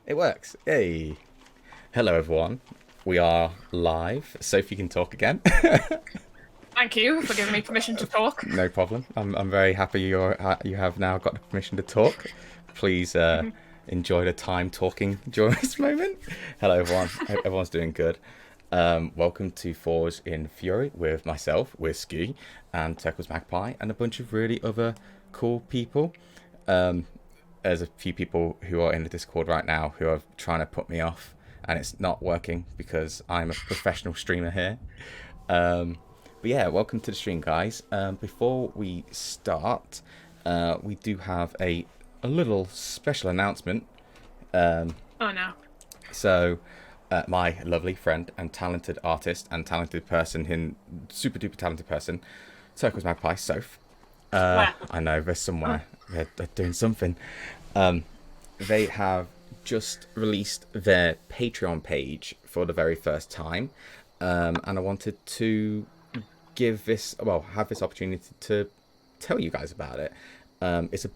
It works. Hey. Hello, everyone. We are live. Sophie can talk again. Thank you for giving me permission to talk. No problem. I'm very happy you have now got the permission to talk. Please enjoy the time talking during this moment. Hello, everyone. Hope everyone's doing good. Welcome to Forge in Fury with myself, with Ski, and TurquoiseMagpie, and a bunch of really other cool people. There's a few people who are in the Discord right now who are trying to put me off, and it's not working because I'm a professional streamer here. But yeah, welcome to the stream, guys. Before we start, we do have a little special announcement. Oh no. So, my lovely friend and talented artist and talented person, super duper talented person, TurquoiseMagpie, Soph. I know, they're somewhere. They're doing something. They have just released their Patreon page for the very first time. And I wanted to have this opportunity to tell you guys about it. It's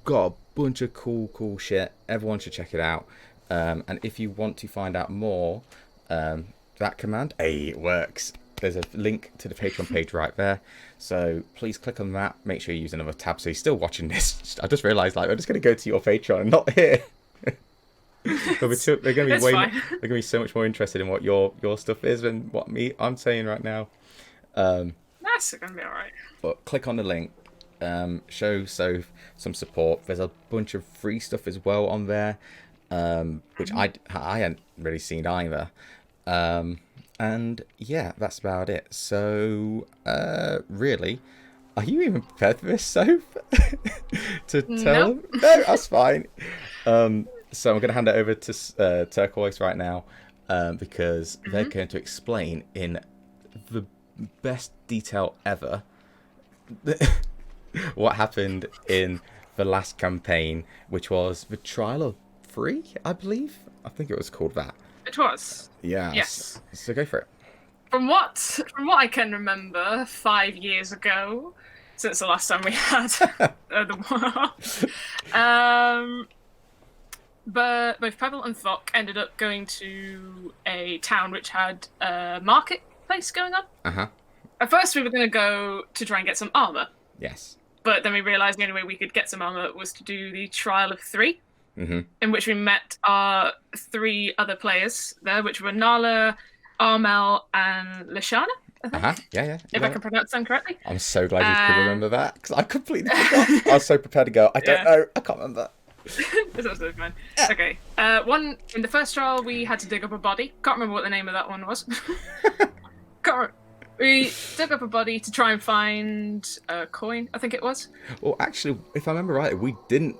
got a bunch of cool shit. Everyone should check it out. And if you want to find out more, that command, it works. There's a link to the Patreon page right there. So please click on that. Make sure you use another tab so you're still watching this. I just realised, I'm just going to go to your Patreon and not here. They're going to be so much more interested in what your stuff is than what I'm saying right now. That's going to be alright. But click on the link. Show Soph some support. There's a bunch of free stuff as well on there, which I hadn't really seen either. And yeah, that's about it. So, really, are you even prepared for this, Soph? to tell? No, that's fine. So I'm going to hand it over to Turquoise right now, because they're going to explain in the best detail ever what happened in the last campaign, which was the Trial of 3, I believe. I think it was called that. it was. Yeah. Yes. So go for it. From what I can remember, 5 years ago, since the last time we had the war, but both Pebble and Thokk ended up going to a town which had a marketplace going on. At first, we were going to go to try and get some armor. Yes. But then we realised the only way we could get some armor was to do the Trial of 3, in which we met our 3 other players there, which were Nala, Armel, and Lashana, I think. Yeah. If I can pronounce them correctly. I'm so glad you could remember that, because I completely forgot. I was so prepared to go, I don't know, I can't remember. That's absolutely fine. Okay. In the first trial, we had to dig up a body. Can't remember what the name of that one was. We dug up a body to try and find a coin, I think it was. Well, actually, if I remember right, we didn't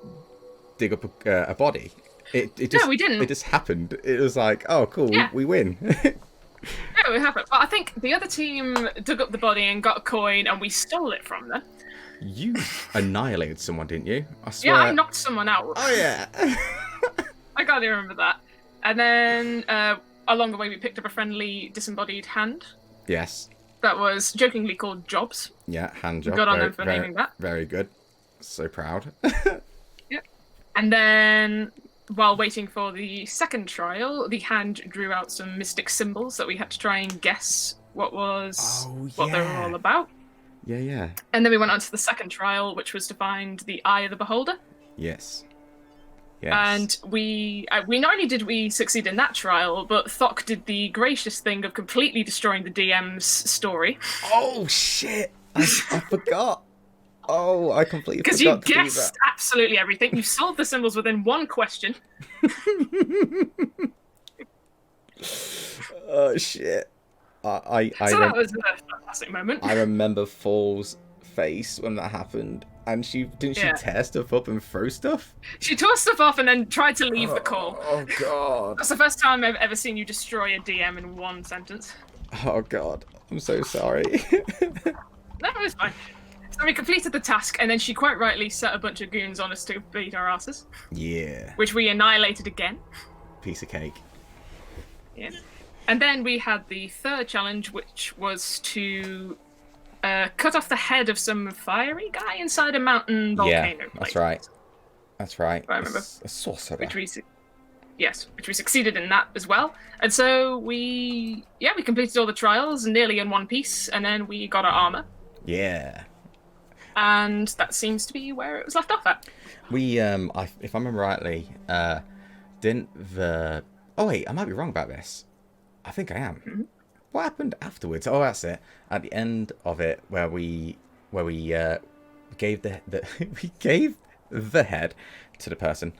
dig up a body. No, we didn't. It just happened. It was like, oh, cool, Yeah. we win. No, it happened. But I think the other team dug up the body and got a coin, and we stole it from them. You annihilated someone, didn't you? I swear. Yeah, I knocked someone out. Oh, yeah. I can't even remember that. And then along the way, we picked up a friendly disembodied hand. Yes. That was jokingly called Jobs. Yeah, hand job. Got on them for naming that. Very good. So proud. Yeah. And then, while waiting for the second trial, the hand drew out some mystic symbols that we had to try and guess what they were all about. Yeah. And then we went on to the second trial, which was to find the Eye of the Beholder. Yes. And we not only did we succeed in that trial, but Thokk did the gracious thing of completely destroying the DM's story. Oh, shit. I forgot. Oh, I completely forgot. Because you guessed absolutely everything. You solved the symbols within one question. Oh, shit. That was a fantastic moment. I remember Fall's face when that happened. And she tear stuff up and throw stuff? She tore stuff off and then tried to leave the call. Oh, God. That's the first time I've ever seen you destroy a DM in one sentence. Oh, God. I'm so sorry. No, it was fine. So we completed the task, and then she quite rightly set a bunch of goons on us to beat our asses. Yeah. Which we annihilated again. Piece of cake. Yeah. And then we had the third challenge, which was to cut off the head of some fiery guy inside a mountain volcano. Yeah, that's right. That's right. I remember. A sorcerer. Yes, which we succeeded in that as well. And so we completed all the trials nearly in one piece, and then we got our armor. Yeah. And that seems to be where it was left off at. We, if I remember rightly, didn't the... Oh, wait, I might be wrong about this. I think I am. Mm-hmm. What happened afterwards? Oh, that's it. At the end of it, where we gave we gave the head to the person,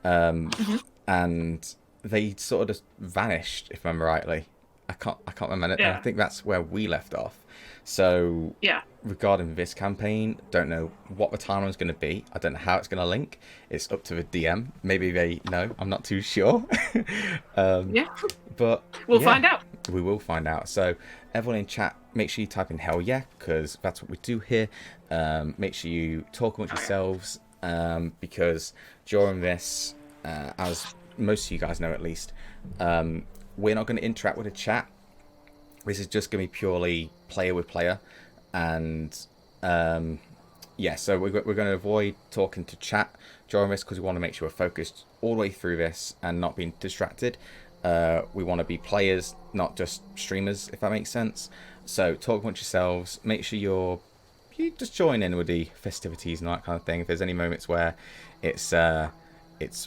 and they sort of just vanished. If I remember rightly, I can't remember. Yeah. I think that's where we left off. So yeah. Regarding this campaign, don't know what the timeline's going to be. I don't know how it's going to link. It's up to the DM. Maybe they know. I'm not too sure. Yeah. But we'll find out. We will find out. So everyone in chat, make sure you type in hell yeah, because that's what we do here. Make sure you talk amongst yourselves, because during this, as most of you guys know at least, we're not going to interact with the chat. This is just going to be purely player with player. And so we're going to avoid talking to chat during this, because we want to make sure we're focused all the way through this and not being distracted. We want to be players, not just streamers, if that makes sense. So talk amongst yourselves. Make sure you just join in with the festivities and that kind of thing. If there's any moments where it's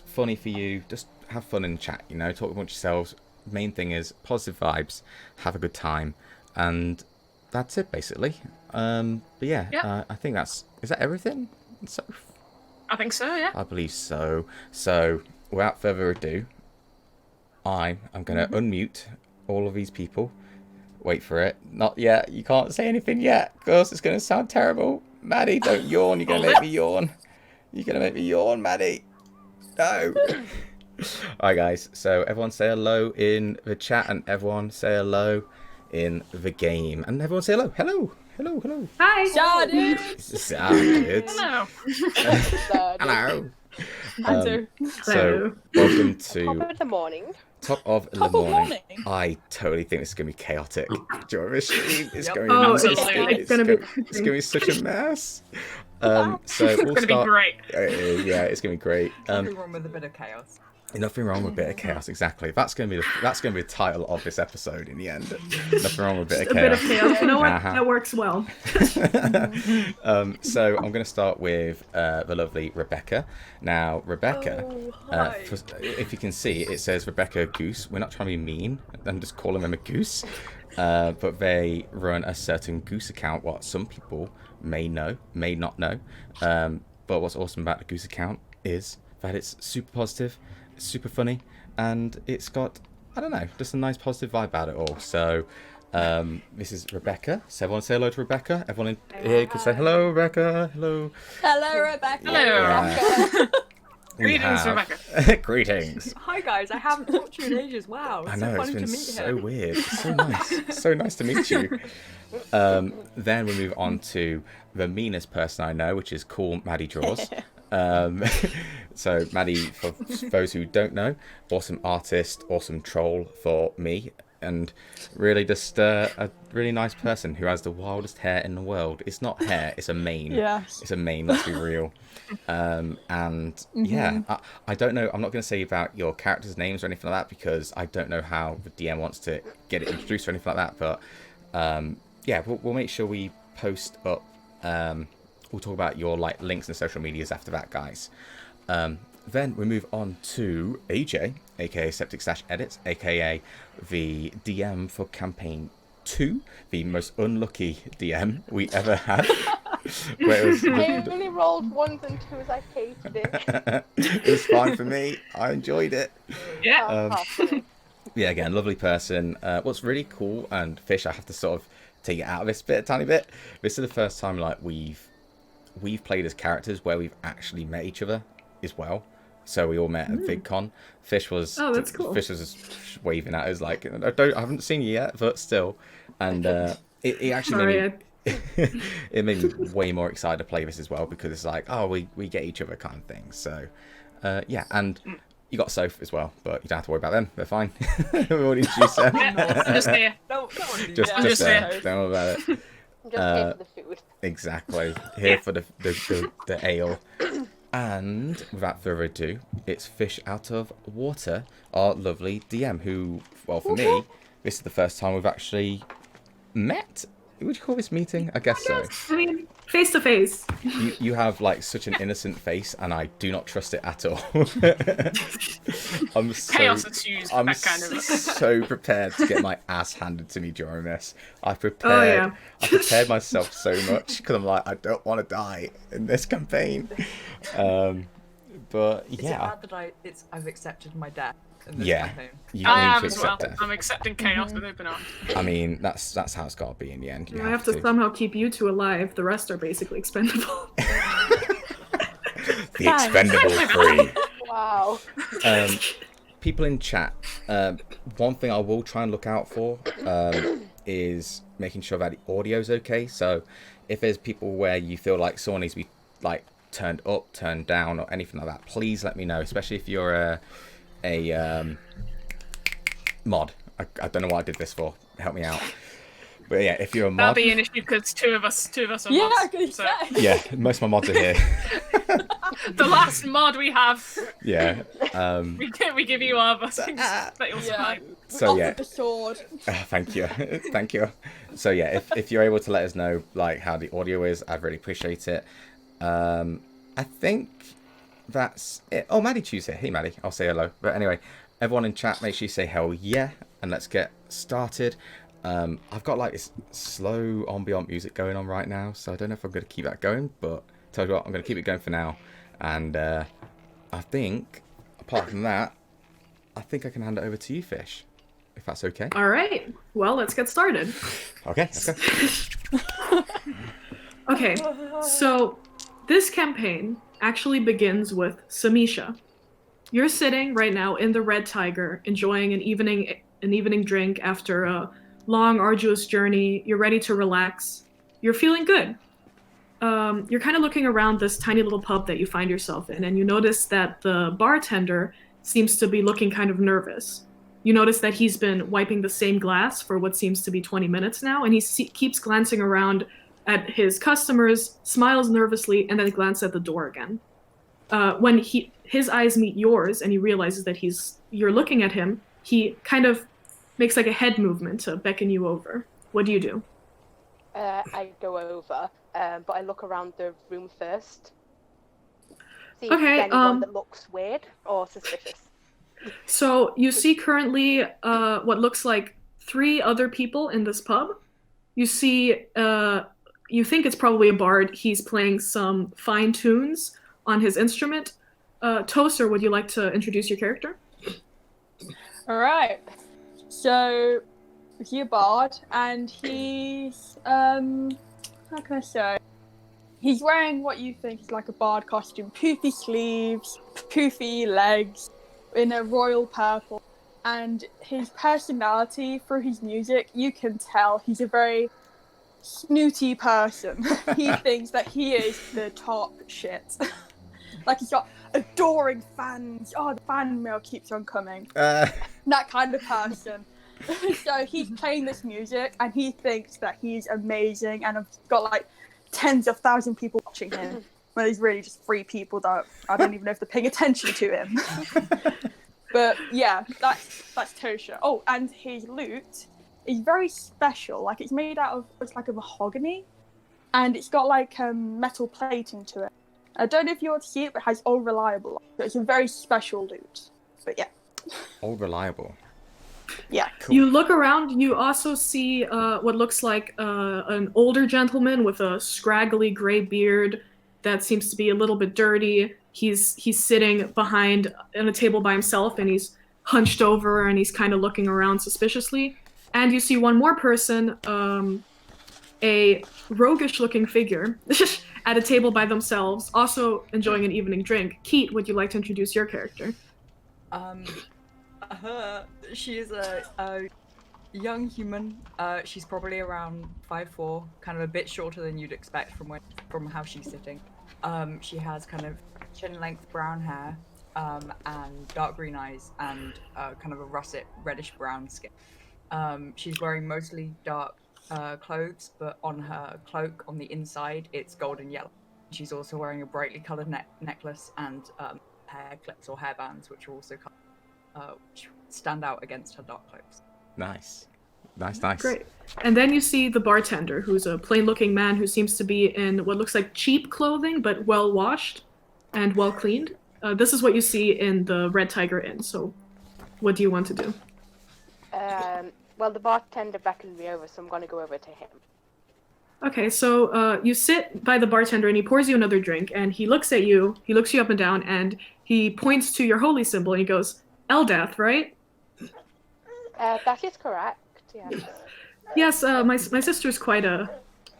funny for you, just have fun in chat. Talk amongst yourselves. Main thing is positive vibes, have a good time, and that's it basically. But yeah. I think is that everything? So I think so, yeah. I believe so. So without further ado, I'm going to unmute all of these people. Wait for it. Not yet. You can't say anything yet, because it's going to sound terrible. Maddie, don't yawn. You're going to make me yawn. You're going to make me yawn, Maddie. No. Alright, guys. So everyone say hello in the chat, and everyone say hello in the game. And everyone say hello. Hello. Hello. Hello. Hi. Hello. Hello. Hello. So welcome to Top of the morning. Top of the morning. I totally think this is going to be chaotic. During this stream, it's going to be such a mess. So it's going to be great. Yeah, it's going to be great. Nothing wrong with a bit of chaos. Nothing wrong with a bit of chaos, exactly. That's going to be the title of this episode in the end. Nothing wrong with a bit of chaos. A bit of chaos. You know what? That works well. So I'm going to start with the lovely Rebecca. Now, Rebecca, if you can see, it says Rebecca Goose. We're not trying to be mean. I'm just calling them a goose. But they run a certain goose account, what some people may know, may not know. But what's awesome about the goose account is that it's super positive, it's super funny, and it's got, I don't know, just a nice positive vibe about it all. So this is Rebecca. So everyone say hello to Rebecca. Everyone in here can say hello, Rebecca. Hello. Hello, Rebecca. Hello. Greetings, Rebecca. Greetings. Hi guys, I haven't talked to you in ages. Wow, it's I know, so it's funny been to meet so you. weird. It's so nice. So nice to meet you. Then we move on to the meanest person I know, which is CoolMadiDraws. So Maddie, for those who don't know, awesome artist, awesome troll for me, and really just a really nice person who has the wildest hair in the world. It's not hair, it's a mane. Yes. It's a mane, let's be real. Yeah, I don't know, I'm not going to say about your characters' names or anything like that, because I don't know how the DM wants to get it introduced or anything like that, but yeah, we'll make sure we post up, we'll talk about your links and social medias after that, guys. Then we move on to AJ, aka SepticStacheEdits, aka the DM for campaign 2, the most unlucky DM we ever had. I really rolled 1s and 2s. I hated it. It was fine for me. I enjoyed it. Yeah. Yeah, again, lovely person. What's really cool, and Fish, I have to sort of take it out of this bit a tiny bit. This is the first time we've played as characters where we've actually met each other as well. So we all met at VidCon. Fish was that's cool. Fish was just waving at us like, I haven't seen you yet, but still. And it actually it made me way more excited to play this as well, because it's like, oh, we get each other kind of thing. So yeah, and you got Soph as well, but you don't have to worry about them. They're fine. We've already introduced them. Just there. Just there. Don't worry about it. Just here for the food. Exactly. Here for the ale. And without further ado, it's Fish Out of Water, our lovely DM, who, well, for me, this is the first time we've actually met. Would you call this meeting? I guess so. I mean, face to face. You have like such an innocent face, and I do not trust it at all. Chaos ensues. I'm That kind of. so prepared to get my ass handed to me during this. I prepared myself so much because I'm like, I don't want to die in this campaign. But Is it yeah, bad that I've accepted my death in this yeah. campaign? You I need am to as well. accept death. I'm accepting chaos with open arms. I mean, that's how it's got to be in the end. You I have to somehow keep you two alive. The rest are basically expendable. The expendable 3. Wow. People in chat, one thing I will try and look out for is making sure that the audio's okay. So if there's people where you feel like someone needs to be like turned up, turned down, or anything like that, please let me know, especially if you're a mod. I don't know what I did this for. Help me out. But yeah, if you're a mod, That'll be an issue because two of us are Yeah, mods. I could So say. yeah, most of my mods are here. the last mod we have, Yeah. we give you our blessings that you'll survive. So yeah. The sword. Thank you, thank you. So yeah, if you're able to let us know like how the audio is, I'd really appreciate it. I think that's it. Oh, MadiCJo's here. Hey, Maddie. I'll say hello. But anyway, everyone in chat, make sure you say hell yeah, and let's get started. I've got like this slow ambient music going on right now, so I don't know if I'm going to keep that going, but tell you what, I'm going to keep it going for now. And I think, apart from that, I think I can hand it over to you, Fish, if that's okay. All right. Well, let's get started. Okay, let's go. Okay, so this campaign actually begins with Samisha. You're sitting right now in the Red Tiger, enjoying an evening drink after a long, arduous journey. You're ready to relax. You're feeling good. You're kind of looking around this tiny little pub that you find yourself in, and you notice that the bartender seems to be looking kind of nervous. You notice that he's been wiping the same glass for what seems to be 20 minutes now, and he keeps glancing around at his customers, smiles nervously, and then glances at the door again. When his eyes meet yours and he realizes that you're looking at him, he kind of makes like a head movement to beckon you over. What do you do? I go over, but I look around the room first. See if Okay, there's anyone that looks weird or suspicious. So you see currently what looks like 3 other people in this pub. You see, you think it's probably a bard. He's playing some fine tunes on his instrument. Toser, would you like to introduce your character? Alright. So, he's a bard, and he's, how can I say? He's wearing what you think is like a bard costume. Poofy sleeves, poofy legs, in a royal purple. And his personality, through his music, you can tell he's a very snooty person. He thinks that he is the top shit. Like, he's got adoring fans. Oh, the fan mail keeps on coming. That kind of person. So he's playing this music, and he thinks that he's amazing, and I've got like tens of thousands of people watching him, when there's really just 3 people that I don't even know if they're paying attention to him. But yeah, that's Tosha. Oh, and his lute is very special. Like, it's made out of, it's like a mahogany, and it's got like metal plating to it. I don't know if you want to see it, but it has all reliable. So it's a very special lute. But yeah. All reliable. Yeah. Cool. You look around, you also see what looks like an older gentleman with a scraggly gray beard that seems to be a little bit dirty. He's sitting behind on a table by himself, and he's hunched over, and he's kind of looking around suspiciously. And you see one more person, a roguish-looking figure, at a table by themselves, also enjoying an evening drink. Keat, would you like to introduce your character? She is a young human. She's probably around 5'4", kind of a bit shorter than you'd expect from how she's sitting. She has kind of chin-length brown hair, and dark green eyes, and kind of a russet reddish-brown skin. She's wearing mostly dark clothes, but on her cloak, on the inside, it's golden yellow. She's also wearing a brightly coloured necklace and hair clips or hairbands, which are also which stand out against her dark clothes. Nice. Nice. Great. And then you see the bartender, who's a plain-looking man who seems to be in what looks like cheap clothing, but well-washed and well-cleaned. This is what you see in the Red Tiger Inn, so what do you want to do? Well, the bartender beckoned me over, so I'm going to go over to him. Okay, so you sit by the bartender and he pours you another drink and he looks at you, he looks you up and down, and he points to your holy symbol and he goes, Eldath, right? That is correct, yes. Yes, my sister's quite a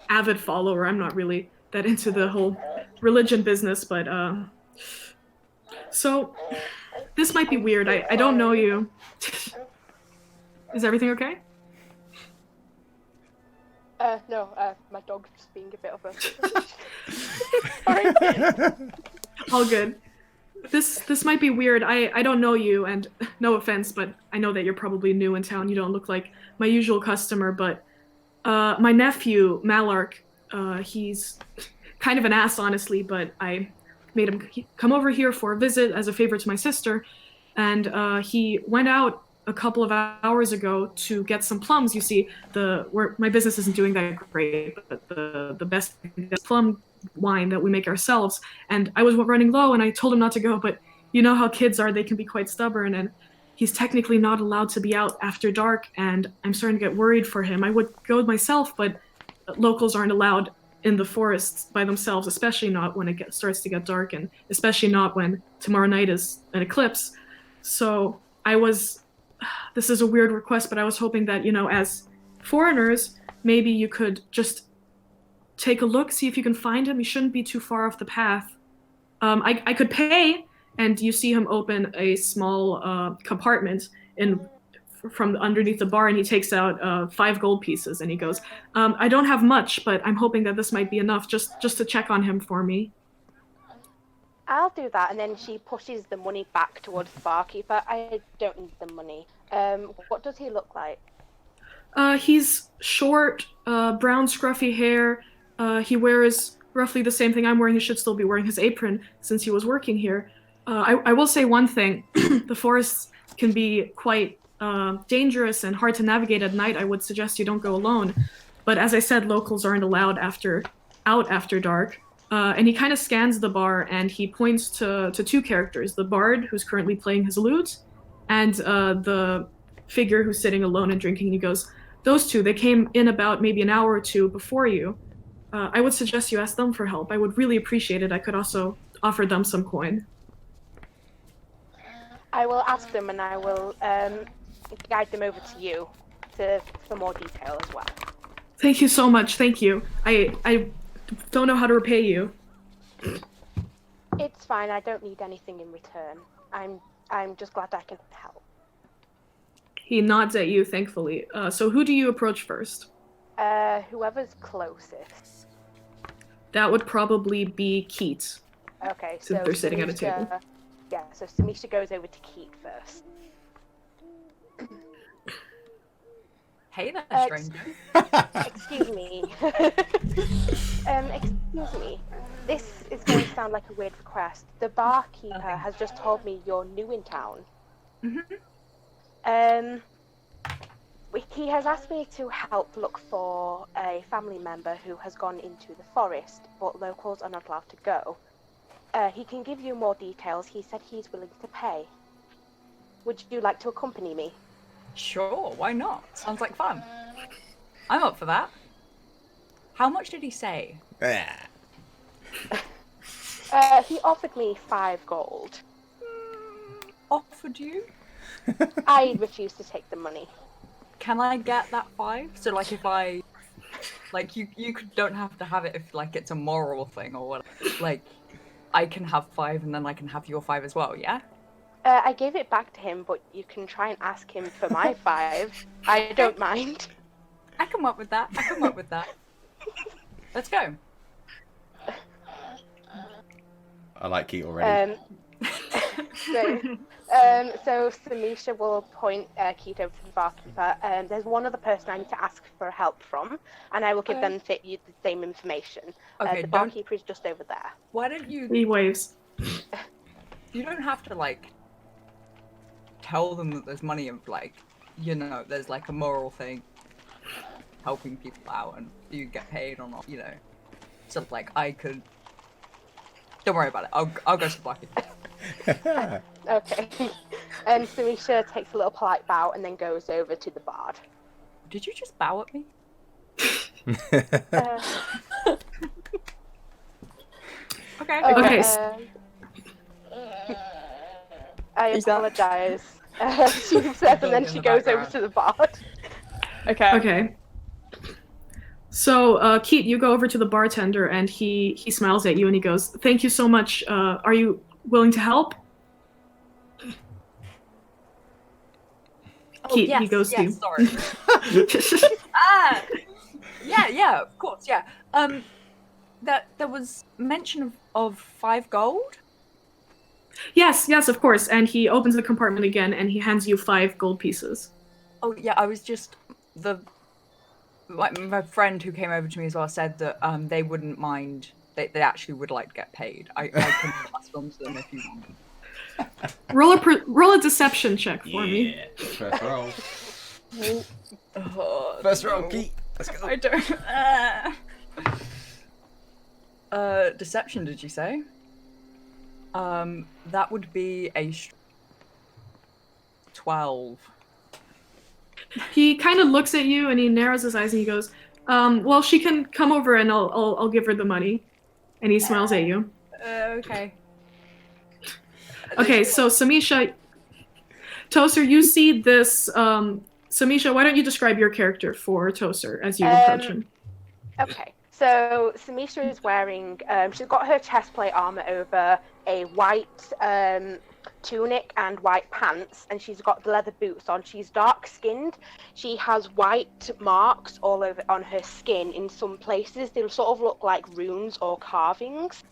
avid follower. I'm not really that into the whole religion business, but so this might be weird. I don't know you. Is everything okay? No, my dog's just being a bit of a... Sorry. All good. This might be weird. I don't know you, and no offense, but I know that you're probably new in town. You don't look like my usual customer, but my nephew, Malark, he's kind of an ass, honestly, but I made him come over here for a visit as a favor to my sister, and he went out a couple of hours ago to get some plums. You see, my business isn't doing that great, but the best plum wine that we make ourselves, and I was running low and I told him not to go, but you know how kids are, they can be quite stubborn, and he's technically not allowed to be out after dark, and I'm starting to get worried for him. I would go myself, but locals aren't allowed in the forests by themselves, especially not when it starts to get dark, and especially not when tomorrow night is an eclipse. So this is a weird request, but I was hoping that, as foreigners, maybe you could just take a look, see if you can find him. He shouldn't be too far off the path. I could pay, and you see him open a small compartment from underneath the bar, and he takes out 5 gold pieces, and he goes, I don't have much, but I'm hoping that this might be enough just to check on him for me. I'll do that, and then she pushes the money back towards the barkeeper. I don't need the money. What does he look like? He's short, brown scruffy hair. He wears roughly the same thing I'm wearing. He should still be wearing his apron since he was working here. I will say one thing. The forests can be quite dangerous and hard to navigate at night. I would suggest you don't go alone. But as I said, locals aren't allowed out after dark. And he kind of scans the bar and he points to 2 characters, the bard who's currently playing his lute and the figure who's sitting alone and drinking. And he goes, those 2, they came in about maybe an hour or 2 before you. I would suggest you ask them for help. I would really appreciate it. I could also offer them some coin. I will ask them, and I will guide them over to you for more detail as well. Thank you so much. Thank you. I don't know how to repay you. It's fine. I don't need anything in return. I'm just glad I can help. He nods at you, thankfully. So who do you approach first? Whoever's closest. That would probably be Ceat. Okay, since they're sitting at a table. Yeah, so Samisha goes over to Ceat first. Hey there, stranger. Excuse me. Excuse me. This is going to sound like a weird request. The barkeeper has just told me you're new in town. Mm-hmm. He has asked me to help look for a family member who has gone into the forest, but locals are not allowed to go. He can give you more details. He said he's willing to pay. Would you like to accompany me? Sure, why not? Sounds like fun. I'm up for that. How much did he say? He offered me 5 gold. Offered you? I refused to take the money. Can I get that 5? So like if I... Like you don't have to have it if like it's a moral thing or whatever. Like I can have 5 and then I can have your 5 as well, yeah? I gave it back to him, but you can try and ask him for my 5. I don't mind. I come up with that. Let's go. I like Ceat already. Great. So Samisha will point Keat over to the barkeeper. There's one other person I need to ask for help from, and I will give them you the same information. Okay, the barkeeper is just over there. Why don't you? He waves. You don't have to like tell them that there's money and like, you know, there's like a moral thing, helping people out, and do you get paid or not? You know, so like I could. Don't worry about it. I'll go to the barkeeper. Okay. And Samisha takes a little polite bow and then goes over to the bard. Did you just bow at me? Okay. Okay. I apologize. She says, and then she goes over to the bard. Okay. Okay. So, Keat, you go over to the bartender, and he smiles at you, and he goes, "Thank you so much. Are you willing to help?" Keat, yes, he goes to you. Sorry. Yeah, of course, yeah. That there was mention of 5 gold. Yes, of course. And he opens the compartment again, and he hands you 5 gold pieces. Oh yeah, I was just my friend who came over to me as well said that they wouldn't mind. They actually would like to get paid. I can pass them to them if you want. Roll a deception check for me. First roll. Oh, First roll, Keat. Let's go. I don't. Deception, did you say? That would be a 12. He kind of looks at you, and he narrows his eyes, and he goes, "Well, she can come over, and I'll give her the money." And he smiles at you. Okay. Okay, so Samisha, Toser, you see this. Samisha, why don't you describe your character for Toser as you approach him? Okay, so Samisha is wearing, she's got her chestplate armor over a white tunic and white pants, and she's got leather boots on. She's dark skinned. She has white marks all over on her skin. In some places they sort of look like runes or carvings.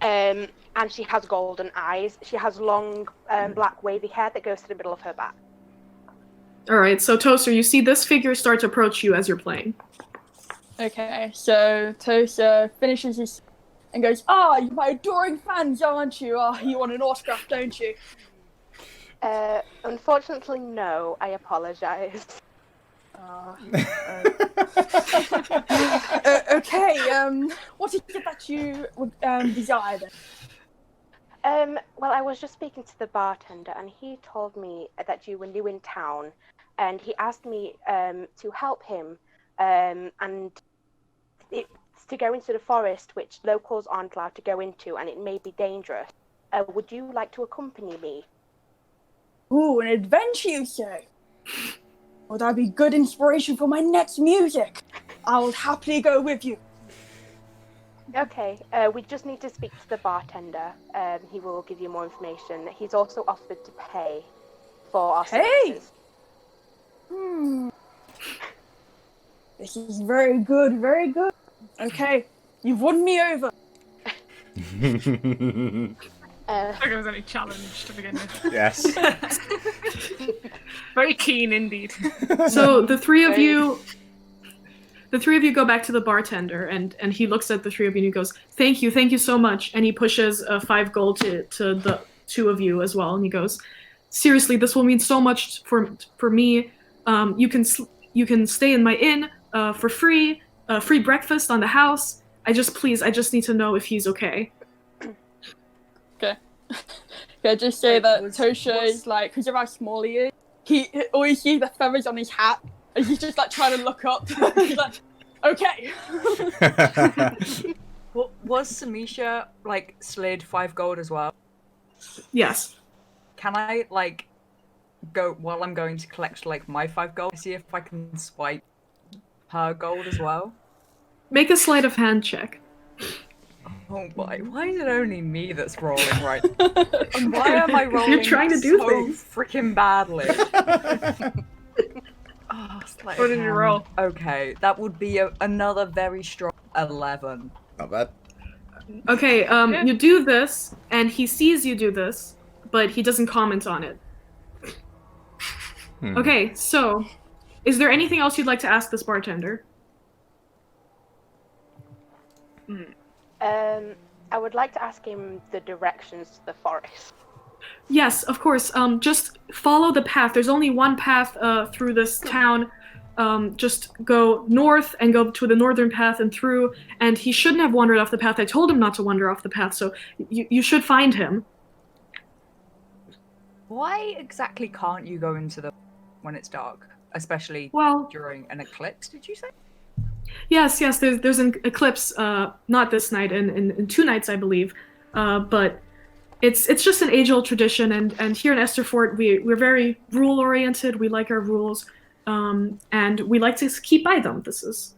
And she has golden eyes. She has long black wavy hair that goes to the middle of her back. All right, so Toser, you see this figure start to approach you as you're playing. Okay, so Toser finishes his and goes, "Ah, you're my adoring fans, aren't you? Ah, you want an autograph, don't you?" Unfortunately, no. I apologize. Okay, what is it that you would desire then? Well, I was just speaking to the bartender, and he told me that you were new in town, and he asked me to help him, and it's to go into the forest, which locals aren't allowed to go into, and it may be dangerous. Would you like to accompany me? Ooh, an adventure, you say? Well, that'd be good inspiration for my next music. I will happily go with you. Okay, we just need to speak to the bartender. He will give you more information. He's also offered to pay for our services. This is very good, very good. Okay, you've won me over. I think it was any challenge to begin with. Yes. Very keen indeed. So the three of you go back to the bartender, and he looks at the 3 of you and he goes, thank you so much. And he pushes 5 gold to the 2 of you as well. And he goes, seriously, this will mean so much for me. You can stay in my inn for free breakfast on the house. I just need to know if he's okay. Okay. Yeah, just say that Tosha is like, because of how small he is, he always sees the feathers on his hat, and he's just like trying to look up. He's like, okay. Was Samisha like slid 5 gold as well? Yes. Can I like go while I'm going to collect like my 5 gold? See if I can swipe her gold as well. Make a sleight of hand check. Oh boy, why is it only me that's rolling right? And why am I rolling You're trying to do so things. freaking badly? Sleight What of did you hand. roll? Okay, that would be another very strong 11. Not bad. Okay, you do this, and he sees you do this, but he doesn't comment on it. Hmm. Okay, so is there anything else you'd like to ask this bartender? I would like to ask him the directions to the forest. Yes, of course. Just follow the path. There's only one path through this town. Just go north and go to the northern path and through. And he shouldn't have wandered off the path. I told him not to wander off the path, so you should find him. Why exactly can't you go into the when it's dark, especially during an eclipse? Did you say? Yes. There's an eclipse. Not this night, in 2 nights, I believe. But it's just an age-old tradition, and here in Esterfort, we're very rule-oriented. We like our rules, and we like to keep by them. It's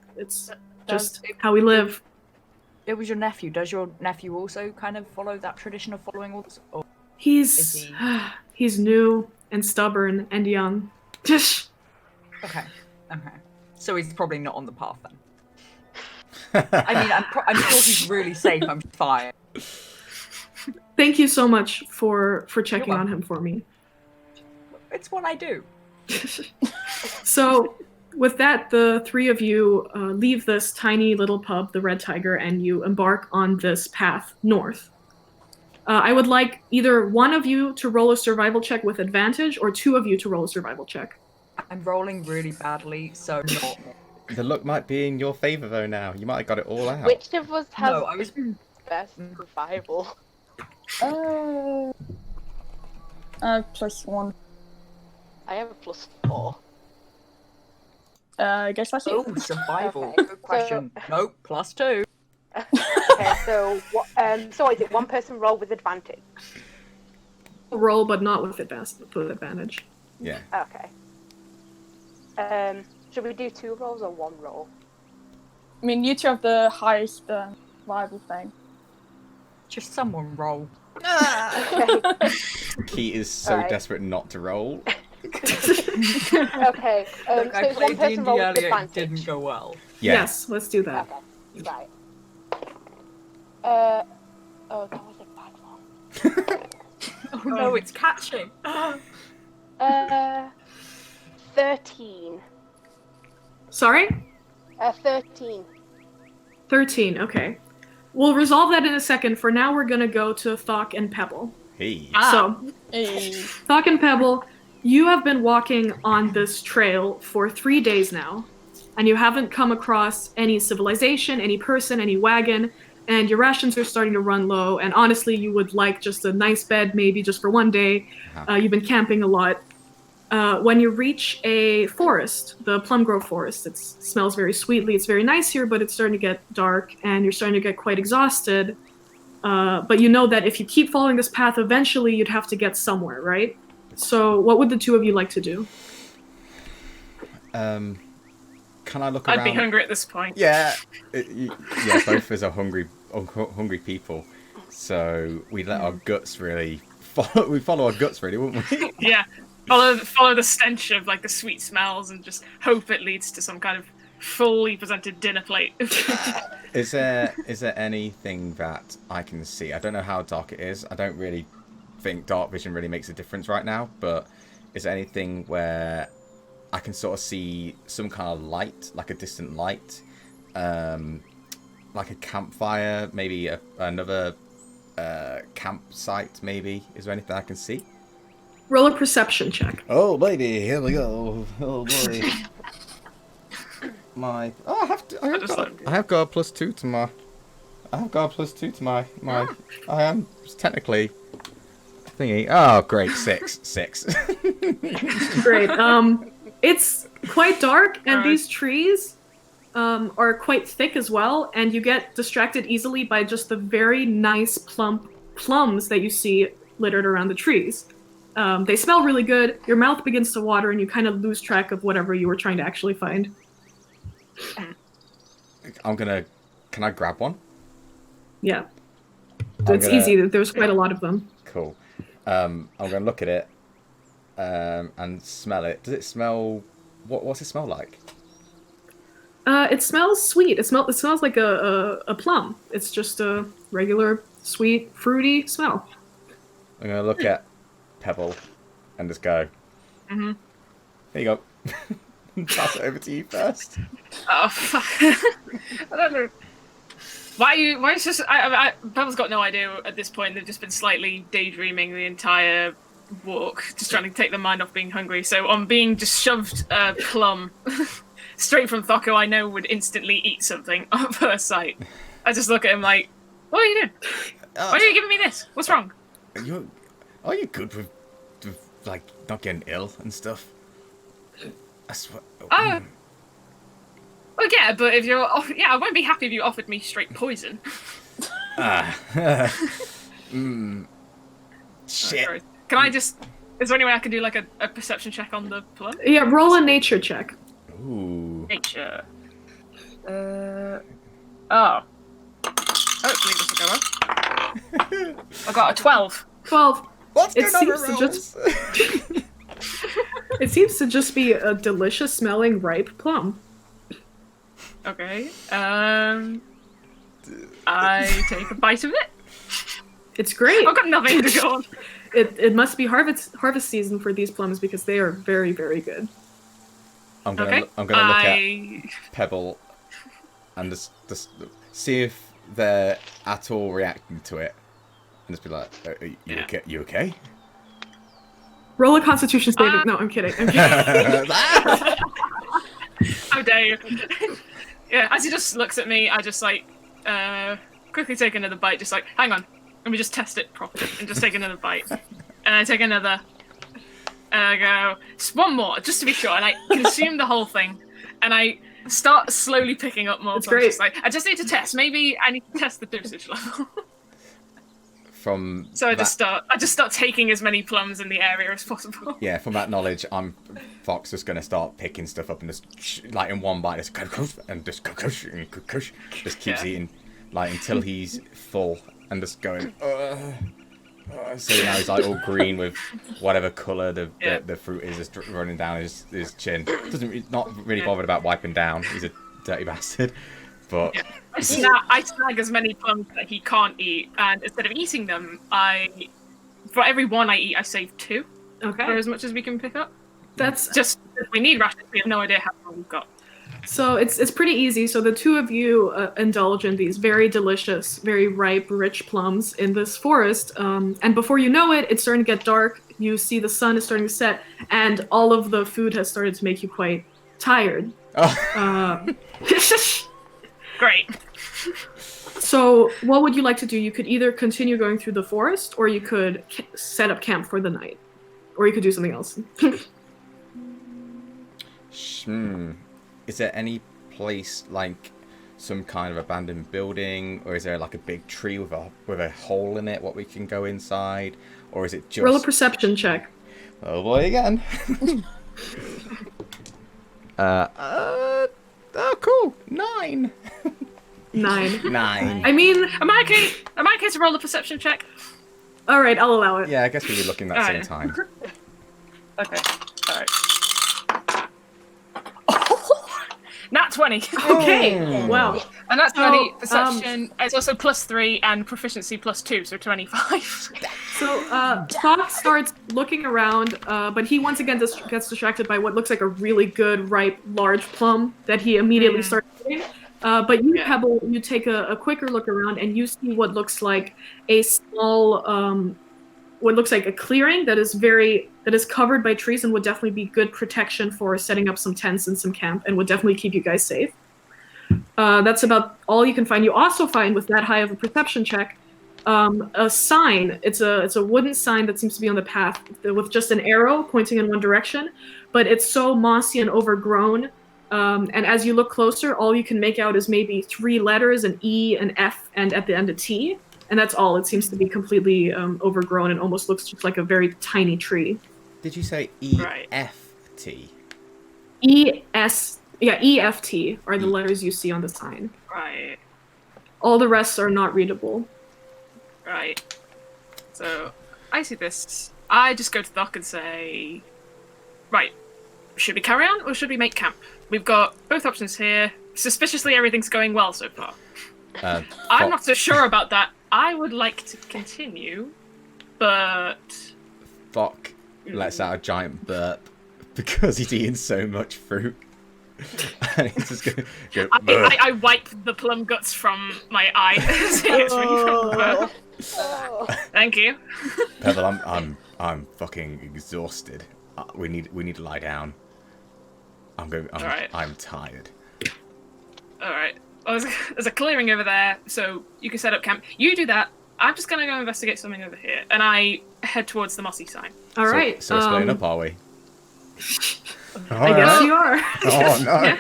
just how we live. It was your nephew. Does your nephew also kind of follow that tradition of following all this? Or He's new and stubborn and young. Okay. So he's probably not on the path then. I mean, I'm sure he's really safe. I'm fine. Thank you so much for checking on him for me. It's what I do. So, with that, the 3 of you leave this tiny little pub, the Red Tiger, and you embark on this path north. I would like either one of you to roll a survival check with advantage, or 2 of you to roll a survival check. I'm rolling really badly, so not. The luck might be in your favor though now. You might have got it all out. Which of us has No, I was best survival? +1. I have a +4. I guess that's it. Oh, survival. Okay, Good question. Nope, +2. Okay, so so is it one person roll with advantage? Roll, but not with advantage. Yeah. Okay. Should we do 2 rolls or 1 roll? I mean, you 2 have the highest survival thing. Just someone roll. Okay. Key is so Alright. desperate not to roll. Okay. Look, So I it's one played person D&D roll with earlier, it advantage. didn't go well. Yeah. Yes, let's do that. Okay. Right. Oh, that was a bad one. Oh no, it's catching. 13. Sorry? 13. 13, okay. We'll resolve that in a second. For now, we're gonna go to Thokk and Pebble. Hey. So, Hey. Thokk and Pebble, you have been walking on this trail for 3 days now, and you haven't come across any civilization, any person, any wagon, and your rations are starting to run low, and honestly, you would like just a nice bed, maybe just for 1 day. You've been camping a lot. When you reach a forest, the Plum Grove Forest, it smells very sweetly. It's very nice here, but it's starting to get dark, and you're starting to get quite exhausted. But you know that if you keep following this path, eventually you'd have to get somewhere, right? So what would the 2 of you like to do? Can I look around? I'd be hungry at this point. Yeah. Yeah, both of us are hungry people. So we let our guts really follow our guts really, wouldn't we? Yeah. Follow the stench of like the sweet smells and just hope it leads to some kind of fully presented dinner plate. Is there anything that I can see? I don't know how dark it is. I don't really think dark vision really makes a difference right now, but is there anything where I can sort of see some kind of light, like a distant light, like a campfire, maybe another campsite, maybe? Is there anything I can see? Roll a perception check. Oh baby, here we go. Oh boy. I have got a +2 to my. I have got a +2 to my. I am technically thingy. Oh great, 6. Great. It's quite dark, and these trees are quite thick as well, and you get distracted easily by just the very nice plump plums that you see littered around the trees. They smell really good, your mouth begins to water, and you kind of lose track of whatever you were trying to actually find. Can I grab one? Yeah. It's easy, there's quite a lot of them. Cool. I'm gonna look at it and smell it. Does it smell? What's it smell like? It smells sweet. It smells like a plum. It's just a regular, sweet, fruity smell. I'm gonna look at Pebble and just go, Mm-hmm. there you go. Pass it over to you first. Oh, fuck. I don't know. Why is just... Pebble's got no idea at this point. They've just been slightly daydreaming the entire walk, just trying to take their mind off being hungry. So on being just shoved a plum straight from Thokko, I know would instantly eat something at first sight. I just look at him like, what are you doing? Why are you giving me this? What's wrong? Are you good with like not getting ill and stuff? I swear. Well, yeah, but if you're... I won't be happy if you offered me straight poison. Shit. Can I just... Is there any way I can do, like, a perception check on the plum? Yeah, roll a nature check. Ooh. Nature. Oh. Hopefully this will go up. I got a 12. 12. What's It going on seems to just... It seems to just be a delicious smelling ripe plum. Okay. I take a bite of it. It's great. I've got nothing to go on. It must be harvest season for these plums because they are very, very good. I'm gonna look at Pebble and just see if they're at all reacting to it, and just be like, "Okay? You okay?" Roll a Constitution saving. No, I'm kidding. How dare you? Yeah, as he just looks at me, I just like quickly take another bite. Just like, hang on, let me just test it properly, and just take another bite. And I take another. And I go, just one more, just to be sure. And I consume the whole thing, and I start slowly picking up more. That's great. Just like, I just need to test. Maybe I need to test the dosage level. So I just start taking as many plums in the area as possible. Yeah, from that knowledge, Fox just gonna start picking stuff up and just like in one bite, just keeps eating like until he's full and just going. So now he's like all green with whatever colour the fruit is just running down his chin. He's not really bothered about wiping down. He's a dirty bastard. But I snag as many plums that he can't eat, and instead of eating them, for every one I eat, I save 2. Okay. For as much as we can pick up. That's just we need rations. We have no idea how long we've got. So it's pretty easy. So the two of you indulge in these very delicious, very ripe, rich plums in this forest, and before you know it, it's starting to get dark. You see the sun is starting to set, and all of the food has started to make you quite tired. Great. So what would you like to do? You could either continue going through the forest, or you could set up camp for the night, or you could do something else. Is there any place like some kind of abandoned building, or is there like a big tree with a hole in it what we can go inside, or is it just... Roll a perception check. Oh boy, again. Oh, cool. 9. 9. 9. I mean, am I okay to roll a perception check? All right, I'll allow it. Yeah, I guess we were looking at the same time. Okay. All right. Nat 20. Okay. Wow. And that's 20 perception. It's also +3 and proficiency +2, so 25. So Thokk starts looking around, but he once again gets distracted by what looks like a really good, ripe, large plum that he immediately starts eating. But you, Pebble, you take a quicker look around, and you see what looks like a small, what looks like a clearing that is covered by trees and would definitely be good protection for setting up some tents and some camp, and would definitely keep you guys safe. That's about all you can find. You also find, with that high of a perception check, a sign. It's a wooden sign that seems to be on the path with just an arrow pointing in one direction, but it's so mossy and overgrown. And as you look closer, all you can make out is maybe 3 letters, an E, an F, and at the end a T. And that's all. It seems to be completely overgrown and almost looks just like a very tiny tree. Did you say E-F-T? E-F-T are the letters you see on the sign. Right. All the rest are not readable. Right. So, I see this. I just go to Thokk and say, right, should we carry on or should we make camp? We've got both options here. Suspiciously, everything's going well so far. I'm not so sure about that. I would like to continue, but Thokk lets out a giant burp because he's eaten so much fruit. And he's just going to go, I wipe the plum guts from my eye. Thank you. Pebble, I'm fucking exhausted. We need to lie down. Alright. I'm tired. Alright. Well, there's a clearing over there, so you can set up camp. You do that. I'm just gonna go investigate something over here, and I head towards the mossy sign. All right. So we're splitting up, are we? I guess you are. Oh no. Yeah.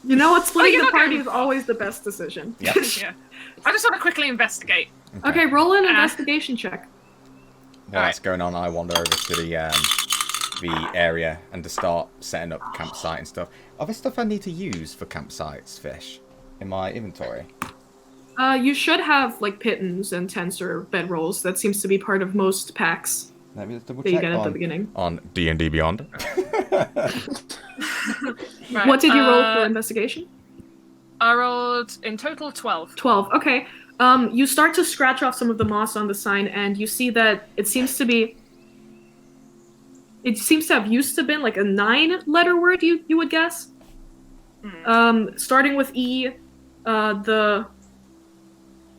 You know what? Splitting you're the not party gonna- is always the best decision. Yep. Yeah. I just want to quickly investigate. Okay, roll an investigation check. While that's going on, I wander over to the area and to start setting up campsite and stuff. Are there stuff I need to use for campsites, Fish, in my inventory? You should have like pittons and tents or bedrolls. That seems to be part of most packs Let me just double that you check get at the beginning. on D&D Beyond. Right. What did you roll for investigation? I rolled in total 12. 12. Okay. You start to scratch off some of the moss on the sign, and you see that it seems to have used to been like a 9-letter word. You would guess. Starting with E, the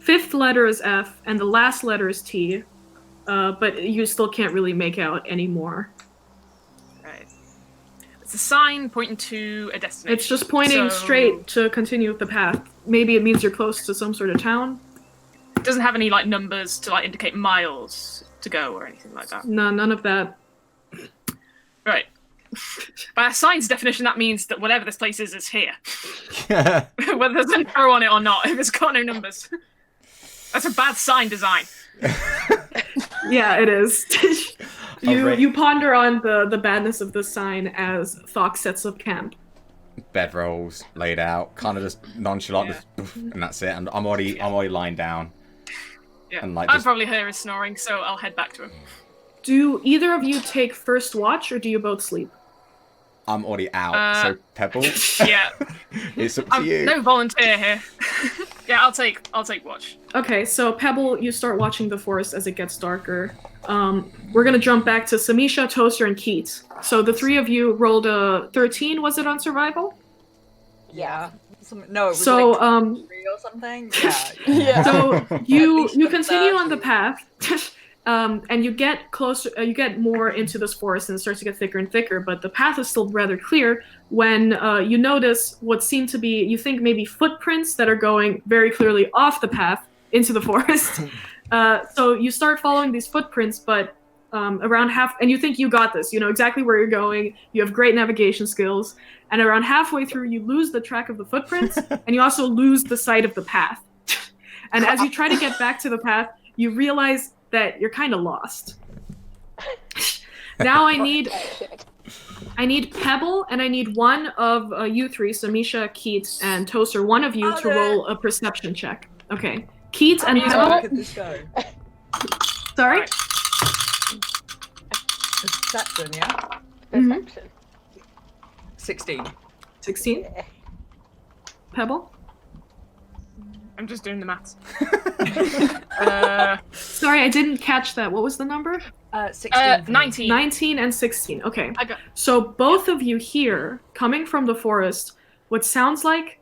5th letter is F, and the last letter is T. But you still can't really make out anymore. Right. It's a sign pointing to a destination. It's just pointing straight to continue with the path. Maybe it means you're close to some sort of town. It doesn't have any like numbers to like indicate miles to go or anything like that. No, none of that. Right. By a sign's definition, that means that whatever this place is here. Whether there's an arrow on it or not, if it's got no numbers. That's a bad sign design. Yeah, it is. You ponder on the badness of the sign as Thokk sets up camp. Bedrolls laid out, kind of just nonchalant, just poof, and that's it. And I'm already lying down. Yeah. And, like, I'd just- probably hear his snoring, so I'll head back to him. Do either of you take first watch, or do you both sleep? I'm already out, so Pebble, Yeah. it's up to you. No volunteer here. Yeah, I'll take watch. Okay, so Pebble, you start watching the forest as it gets darker. We're gonna jump back to Samisha, Toser, and Ceat. So the three of you rolled a 13, was it, on survival? Yeah. No, it was So, like 3 or something. Yeah. Yeah. So you least continue on the 30. path, and you get closer. You get more into this forest, and it starts to get thicker and thicker. But the path is still rather clear when you notice what seem to be, you think maybe footprints that are going very clearly off the path into the forest. So you start following these footprints, but around half, and you think you got this. You know exactly where you're going. You have great navigation skills. And around halfway through, you lose the track of the footprints, and you also lose the sight of the path. And as you try to get back to the path, you realize that you're kind of lost. Now I need Pebble, and I need one of you three, Samisha, Ceat, and Toser, one of you to roll a perception check. Okay. Ceat and How Pebble. could this go? Sorry? Perception, yeah? Perception. 16. 16? Pebble? I'm just doing the maths. Sorry, I didn't catch that. What was the number? 16. 19. 19 and 16. Okay. I got. So both of you hear, coming from the forest, what sounds like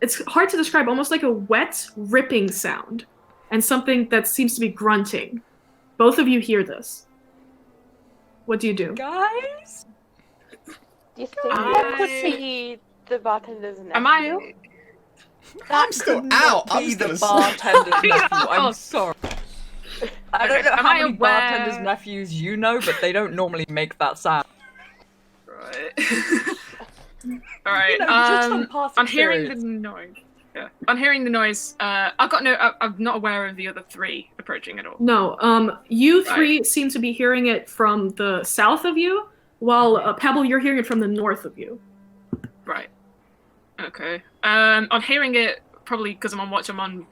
it's hard to describe, almost like a wet, ripping sound, and something that seems to be grunting. Both of you hear this. What do you do? Guys? Do you think that could be the bartender's nephew? Am I? I'm still out. I'm Be still the asleep. bartender's nephew. I'm sorry. I don't know Am how I many aware- bartenders' nephews you know, but they don't normally make that sound. Right. All right. You know, just from past I'm hearing the experience. noise. Yeah. I'm hearing the noise. I'm not aware of the other three approaching at all. No, you three seem to be hearing it from the south of you, while Pebble, you're hearing it from the north of you. Right. Okay. I'm hearing it probably because I'm on watch. I'm on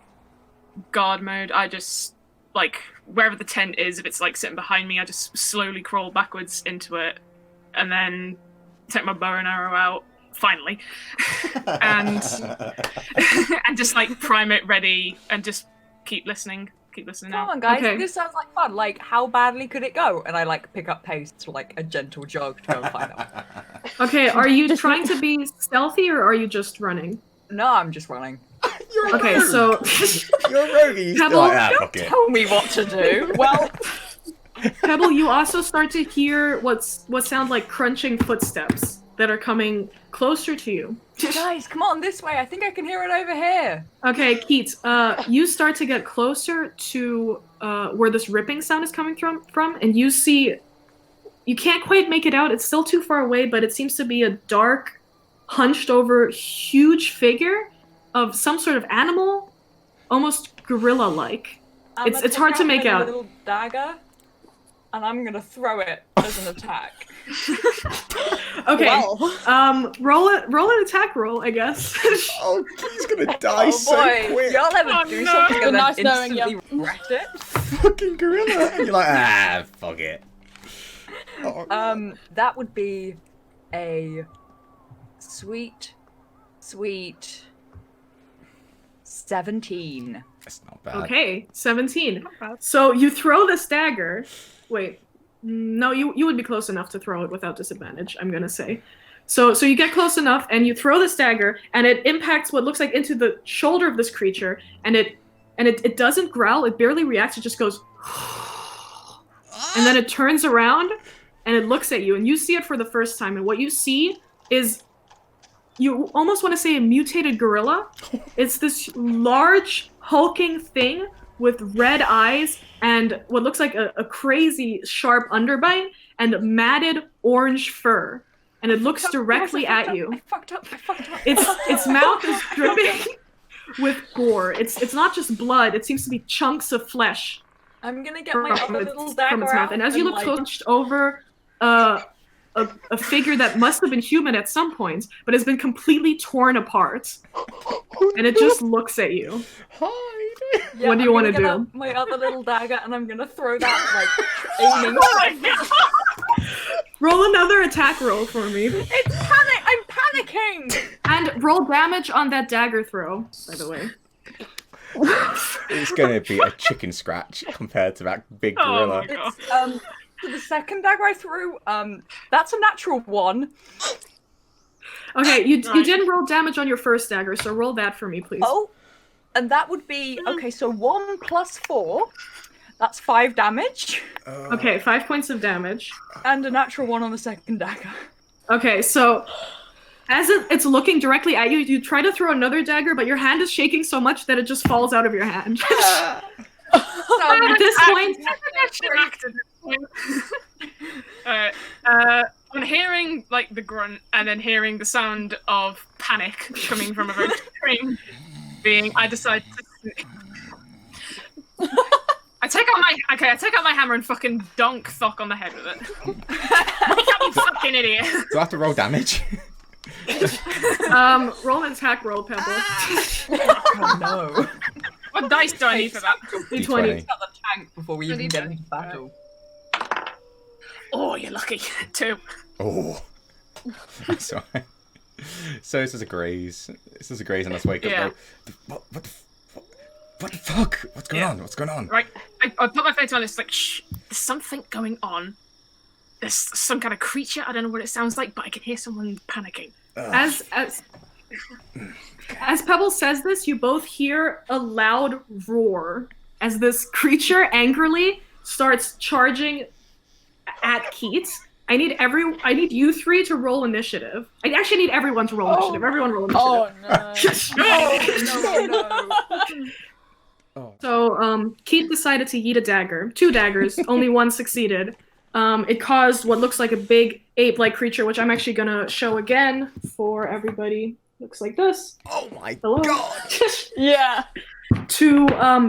guard mode. I just like wherever the tent is. If it's like sitting behind me, I just slowly crawl backwards into it, and then take my bow and arrow out. Finally, and and just like prime it ready and just keep listening keep listening Come now. on, guys. Okay. This sounds like fun. Like, how badly could it go? And I like pick up pace to like a gentle jog to go and find out. Okay, are you trying to be stealthy or are you just running? No, I'm just running. You're a Okay, rogue. so You're a rogue. You're Pebble, like, fuck it. Tell me what to do. Well, Pebble, you also start to hear what sound like crunching footsteps that are coming closer to you. guys, come on this way. I think I can hear it over here. Okay, Keats, you start to get closer to where this ripping sound is coming from, and you see, you can't quite make it out. It's still too far away, but it seems to be a dark, hunched over, huge figure of some sort of animal, almost gorilla-like. It's hard to make out. A little dagger, and I'm gonna throw it as an attack. Okay, Well. roll an attack roll, I guess. Oh, he's gonna die Oh so boy, quick. y'all ever do something and then Nice knowing you. instantly regret it? Fucking gorilla. And you're like, fuck it. Oh, That would be a sweet 17. that's not bad. Okay, 17. So you throw this dagger. Wait, no, you would be close enough to throw it without disadvantage, I'm gonna say. So you get close enough and you throw this dagger and it impacts what looks like into the shoulder of this creature and it doesn't growl, it barely reacts, it just goes and then it turns around and it looks at you and you see it for the first time and what you see is, you almost want to say a mutated gorilla. It's this large, hulking thing with red eyes and what looks like a crazy sharp underbite and matted orange fur. And it looks directly at you. I fucked up. Its mouth is dripping with gore. It's not just blood, it seems to be chunks of flesh I'm gonna get my from other its, little from dagger its mouth. out And as you look like, close over a figure that must have been human at some point, but has been completely torn apart. And it just looks at you. Hide. yeah, what do you I'm wanna gonna get do? out my other little dagger and I'm gonna throw that like aiming. Oh my god! Roll another attack roll for me. It's panic! I'm panicking! And roll damage on that dagger throw, by the way. It's gonna be a chicken scratch compared to that big Oh gorilla. my god. It's for the second dagger I threw, that's a natural 1. Okay, you Nice. didn't roll damage on your first dagger, so roll that for me, please. Oh, and that would be okay. So 1 + 4, that's 5 damage, Okay, 5 points of damage. and a natural 1 on the second dagger. Okay, so as it's looking directly at you, you try to throw another dagger, but your hand is shaking so much that it just falls out of your hand. At this point, on hearing like the grunt and then hearing the sound of panic coming from a very strange being, I decide to. I take out my hammer and fucking dunk Thokk on the head with it. You fucking idiot. Do I have to roll damage? roll an attack roll, Pebble. Oh no! What dice do I need for that? D20. Got the tank before we even get into battle. Oh, you're lucky. 2. Oh. Sorry. So this is a graze. This is a graze and let's wake Yeah. up. What the fuck? What's going on? What's going on? Right, I put my face on. It's like, shh. There's something going on. There's some kind of creature. I don't know what it sounds like, but I can hear someone panicking. As Pebble says this, you both hear a loud roar as this creature angrily starts charging at Keats. I need you 3 to roll initiative. I actually need everyone to roll initiative. Everyone roll initiative. Oh no. No. So, Keith decided to yeet a dagger. 2 daggers, only 1 succeeded. It caused what looks like a big ape-like creature, which I'm actually gonna show again for everybody. Looks like this. Oh my Hello. god! Yeah. To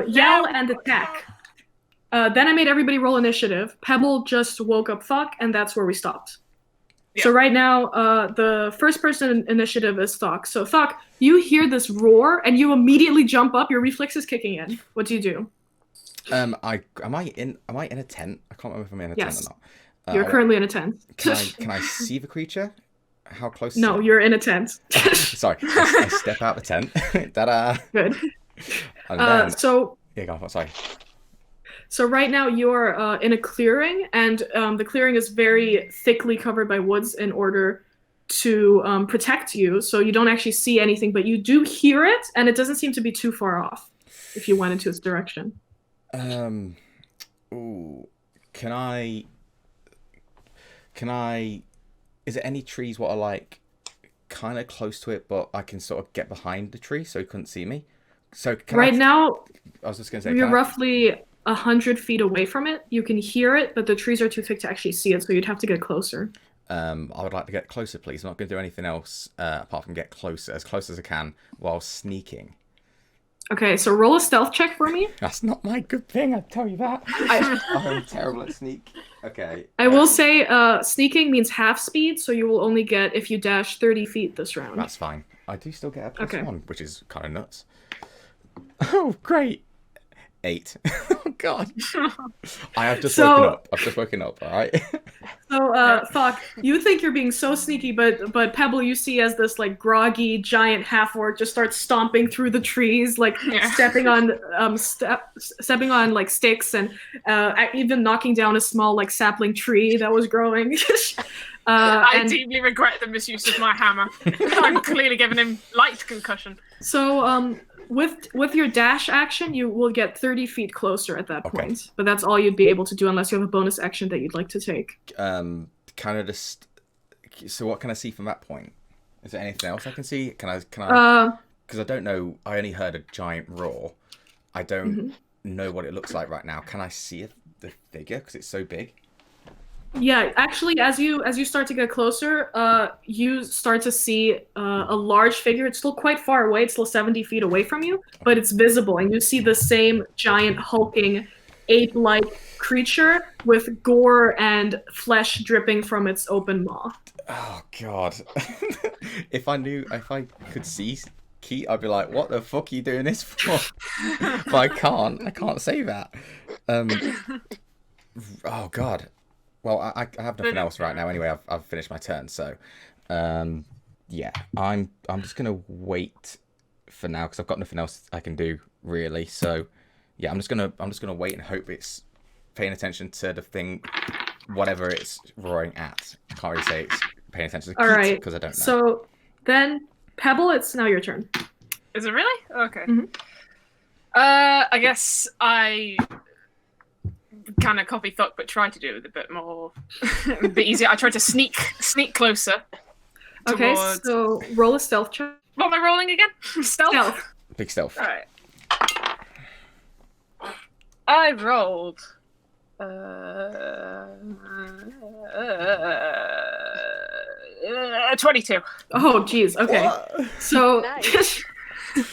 yell and attack. Then I made everybody roll initiative. Pebble just woke up Thokk, and that's where we stopped. Yeah. So right now, the first person initiative is Thokk. So Thokk, you hear this roar, and you immediately jump up. Your reflex is kicking in. What do you do? Am I in a tent? I can't remember if I'm in a Yes. tent or not. You're currently in a tent. Can I see the creature? How close? Is No, it? you're in a tent. Sorry. I step out the tent. Ta-da! Good. And then, So yeah, go on. Sorry. So right now you're in a clearing, and the clearing is very thickly covered by woods in order to protect you, so you don't actually see anything, but you do hear it, and it doesn't seem to be too far off if you went into its direction. Ooh, can I? Is there any trees what are like kind of close to it, but I can sort of get behind the tree so he couldn't see me? So now, I was just gonna say, you're roughly 100 feet away from it. You can hear it, but the trees are too thick to actually see it, so you'd have to get closer. I would like to get closer, please. I'm not going to do anything else apart from get closer, as close as I can, while sneaking. Okay, so roll a stealth check for me. That's not my good thing, I tell you that. I'm terrible at sneak. Okay. I will say sneaking means half speed, so you will only get if you dash 30 feet this round. That's fine. I do still get a +1, which is kind of nuts. Oh, great. 8. Oh, God. I have just woken up. I've just woken up, all right? So, Thokk, you think you're being so sneaky, but Pebble you see as this, like, groggy, giant half-orc just starts stomping through the trees, like, stepping on, like, sticks and even knocking down a small, like, sapling tree that was growing. I deeply regret the misuse of my hammer. I'm clearly giving him light concussion. So, with your dash action, you will get 30 feet closer at that point. But that's all you'd be able to do unless you have a bonus action that you'd like to take. Kind of just... So what can I see from that point? Is there anything else I can see? Can I? Because I don't know. I only heard a giant roar. I don't know what it looks like right now. Can I see the figure? Because it's so big. Yeah, actually, as you start to get closer, you start to see a large figure. It's still quite far away. It's still 70 feet away from you, but it's visible, and you see the same giant hulking ape-like creature with gore and flesh dripping from its open maw. Oh God! If I could see Keat, I'd be like, "What the fuck are you doing this for?" But I can't say that. Oh God. Well, I have nothing else right now. Anyway, I've finished my turn, so yeah, I'm just gonna wait for now because I've got nothing else I can do really. So yeah, I'm just gonna wait and hope it's paying attention to the thing, whatever it's roaring at. I can't really say it's paying attention to Keat because I don't know. So then, Pebble, it's now your turn. Is it really? Okay. I guess I kind of copy Thokk, but try to do it a bit more, a bit easier. I try to sneak closer. Okay, so roll a stealth check. What am I rolling again? Stealth. Big stealth. All right. I rolled 22. Oh, geez. Okay. What? So. Nice.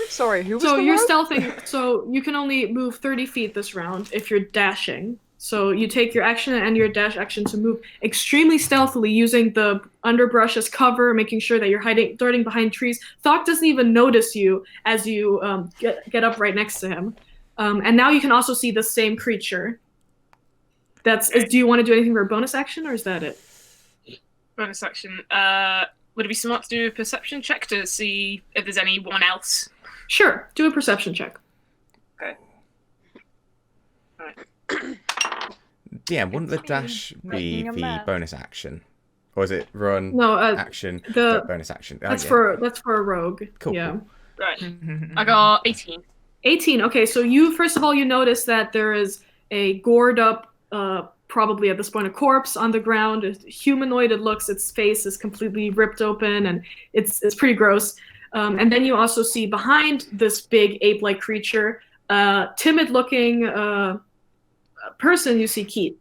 Sorry, who was So the you're rogue? stealthing. So you can only move 30 feet this round if you're dashing. So you take your action and your dash action to move extremely stealthily using the underbrush as cover, making sure that you're darting behind trees. Thokk doesn't even notice you as you get up right next to him. And now you can also see the same creature. Do you want to do anything for a bonus action, or is that it? Bonus action. Would it be smart to do a perception check to see if there's anyone else? Sure. Do a perception check. Okay. Alright. Yeah, wouldn't the dash be Making a the mess. bonus action, or is it run No, action bonus action? that's for a rogue. Cool. Yeah. Cool. Right. I got 18. 18. Okay, so first of all you notice that there is a gored up, probably at this point a corpse on the ground. It's humanoid. It looks. Its face is completely ripped open, and it's pretty gross. And then you also see behind this big ape-like creature, timid-looking person. You see Keat.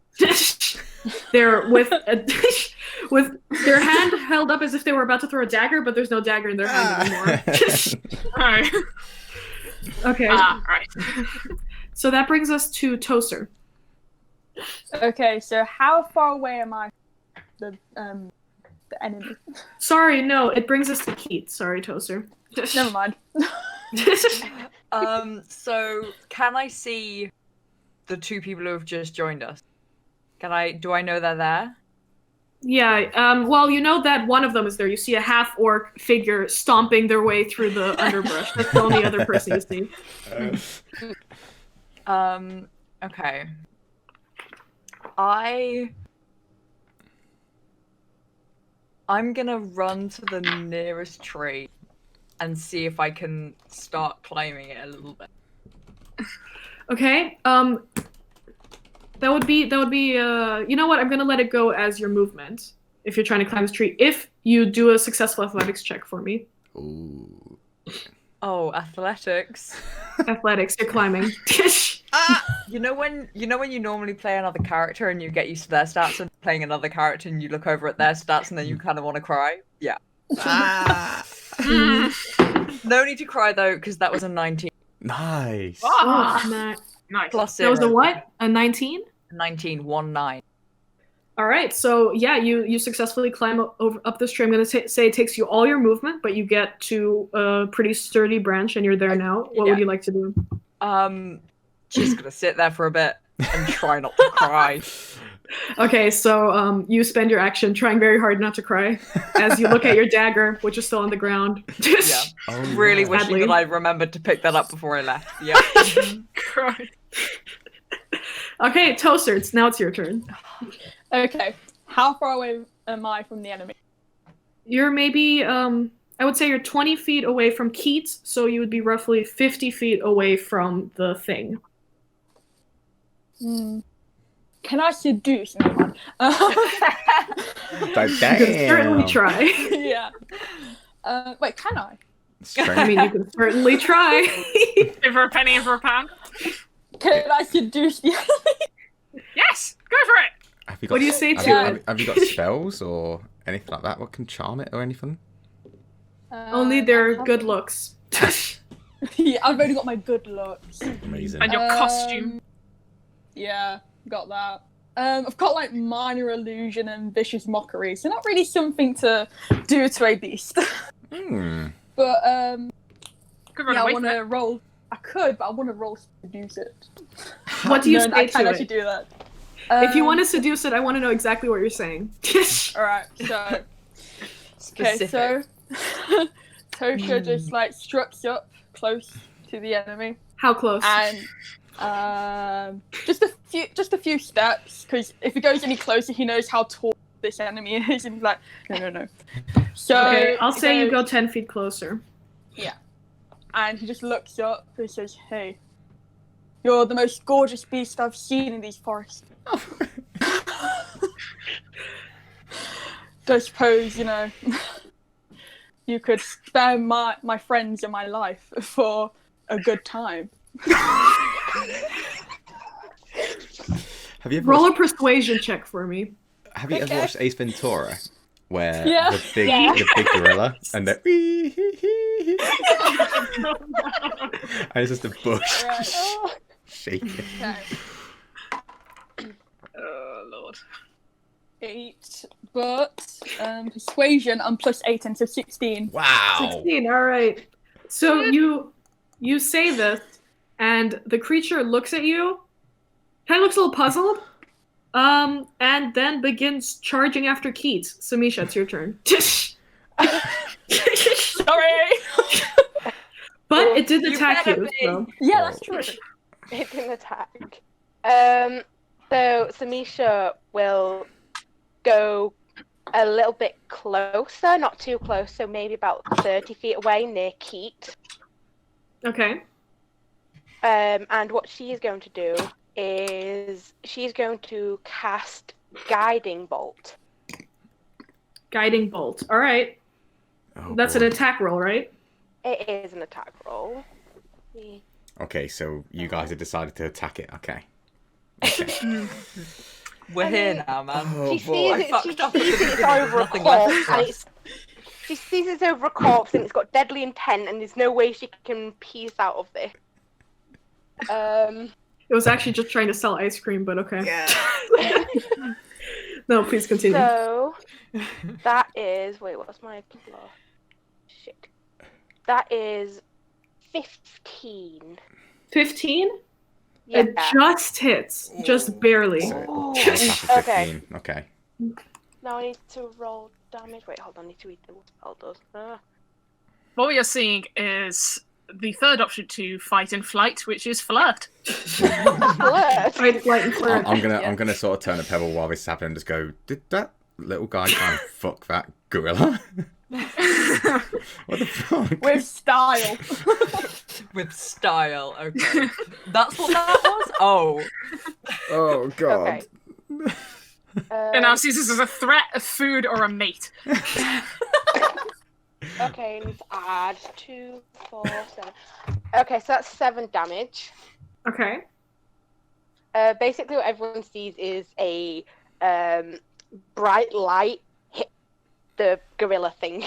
They're with their hand held up as if they were about to throw a dagger, but there's no dagger in their hand anymore. Alright. Okay. Right. So that brings us to Toser. Okay, so how far away am I from the enemy? Sorry, no, it brings us to Keat. Sorry, Toser. Never mind. So can I see the two people who have just joined us? Do I know they're there? Yeah, well, you know that one of them is there. You see a half-orc figure stomping their way through the underbrush. That's the only other person you see. Okay. I'm gonna run to the nearest tree and see if I can start climbing it a little bit. Okay. That would be. You know what? I'm gonna let it go as your movement. If you're trying to climb this tree, if you do a successful athletics check for me. Ooh. Oh, athletics. Athletics, you're climbing. You know when you normally play another character and you get used to their stats, and playing another character and you look over at their stats and then you kind of want to cry? Yeah. No need to cry though, because that was a 19. Nice. Nice. Plus That was a 0. what? A 19? 19, 1-9. All right, so yeah, you successfully climb up this tree. I'm gonna say it takes you all your movement, but you get to a pretty sturdy branch, and you're there now. What would you like to do? Just gonna sit there for a bit and try not to cry. Okay, so you spend your action trying very hard not to cry as you look at your dagger, which is still on the ground. Yeah. Really wishing Sadly. that I remembered to pick that up before I left. Yeah. Cry. Okay, Toser, now it's your turn. Okay. How far away am I from the enemy? You're maybe, I would say you're 20 feet away from Ceat, so you would be roughly 50 feet away from the thing. Can I seduce anyone? You can certainly try. Yeah. Wait, can I? I mean, you can certainly try. Give her a penny and for a pound. Can I seduce the enemy? Yes, go for it. Have you got, What do you say have to you, it? Have you got spells or anything like that? What can charm it or anything? Only their good looks. Yeah, I've only got my good looks. Amazing. And your costume. Yeah, got that. I've got like minor illusion and vicious mockery, so not really something to do to a beast. But Could run yeah, I away want from to it. roll. I could, but I want to roll to seduce it. What do you No, say I can't to actually it? do that. If you want to seduce it, I want to know exactly what you're saying. All right, so okay, Specific. so Tosha just like struts up close to the enemy, How close? and just a few steps, because if he goes any closer, he knows how tall this enemy is, and he's like, no. So Okay, I'll say you goes- go 10 feet closer. and he just looks up and says, "Hey, you're the most gorgeous beast I've seen in these forests. Don't suppose, you could spare my friends and my life for a good time." Have you ever Roll a watched, persuasion check for me. have you ever Okay. watched Ace Ventura? Where Yeah. the big gorilla and the and it's just a bush Right. shaking. Okay. Oh, Lord. 8, but persuasion and plus 8, and so 16. Wow. 16, all right. So you say this, and the creature looks at you, kind of looks a little puzzled, and then begins charging after Ceat. Samisha, it's your turn. Sorry. But it did You attack better you, be. so. Yeah, that's true. It's an attack. So Samisha will go a little bit closer, not too close, so maybe about 30 feet away near Ceat. Okay. And what she's going to do is she's going to cast Guiding Bolt. Guiding bolt. All right. Oh, That's boy. an attack roll, right? It is an attack roll. Okay, so you guys have decided to attack it. Okay. We're I here mean- now, man. Oh, She boy. sees, fucked up at the it's beginning, over a nothing left corpse, for and us. she sees it's over a corpse, and it's got deadly intent, and there's no way she can piece out of this. It was actually just trying to sell ice cream, but okay. Yeah. No, please continue. So that is what's my plus? Shit. That is 15. 15? Yeah. It just hits. Just barely. Ooh. Okay. Okay. Now I need to roll damage. Wait, hold on. I need to read what the spell does. What we are seeing is the third option to fight in flight, which is flirt. Flirt. Fight, flight, and flirt. I'm gonna sort of turn a pebble while this is happening and just go, did that little guy try and fuck that gorilla? What the fuck? With style. With style, okay. That's what that was? Oh. Oh god. Okay. And now sees this as a threat, a food, or a mate. Okay, let's add 2, 4, 7. Okay, so that's 7 damage. Okay. Basically, what everyone sees is a bright light hit the gorilla thing.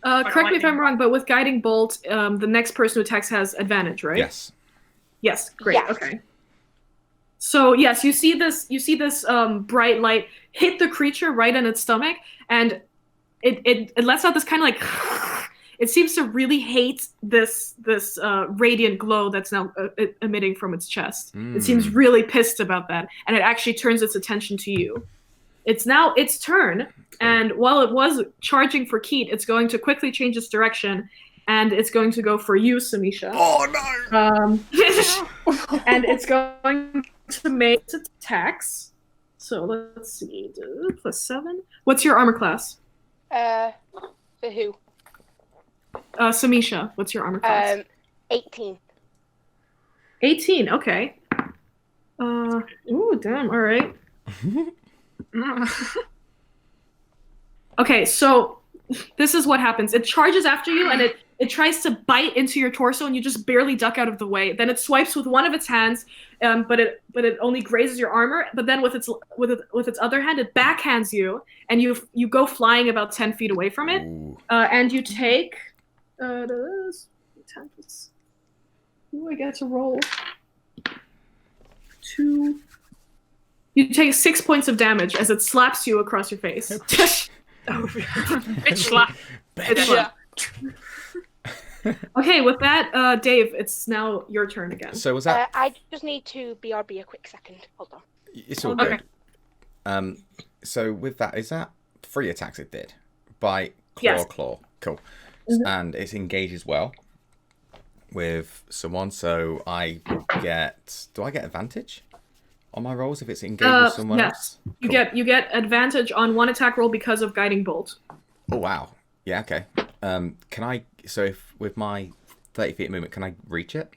Correct me if I'm wrong, but with Guiding Bolt, the next person who attacks has advantage, right? Yes. Yes. Great. Yes. Okay. So yes, you see this bright light hit the creature right in its stomach, and it lets out this kind of like. It seems to really hate this radiant glow that's now emitting from its chest. It seems really pissed about that, and it actually turns its attention to you. It's now its turn, and while it was charging for Ceat, it's going to quickly change its direction, and it's going to go for you, Samisha. Oh no! And it's going to make its attacks. So let's see, +7. What's your armor class? For who? Samisha, what's your armor class? 18. 18, okay. Ooh, damn, all right. Okay, so this is what happens. It charges after you, and it tries to bite into your torso, and you just barely duck out of the way. Then it swipes with one of its hands, but it only grazes your armor. But then with its other hand, it backhands you, and you go flying about 10 feet away from it, and you take 10. Ooh, I get to roll 2. You take 6 points of damage as it slaps you across your face. Bitch slap. Yeah. Okay, with that, Dave, it's now your turn again. So was that? I just need to BRB a quick second. Hold on. It's all Okay. good. So with that, is that 3 attacks it did? Bite, claw, Yes. claw. Cool. Mhm. And it's engages well with someone, so I get. Do I get advantage on my rolls if it's engaged with someone else? Yes. You Cool. get advantage on 1 attack roll because of Guiding Bolt. Oh wow. Yeah. Okay. Can I? So if with my 30 feet movement, can I reach it?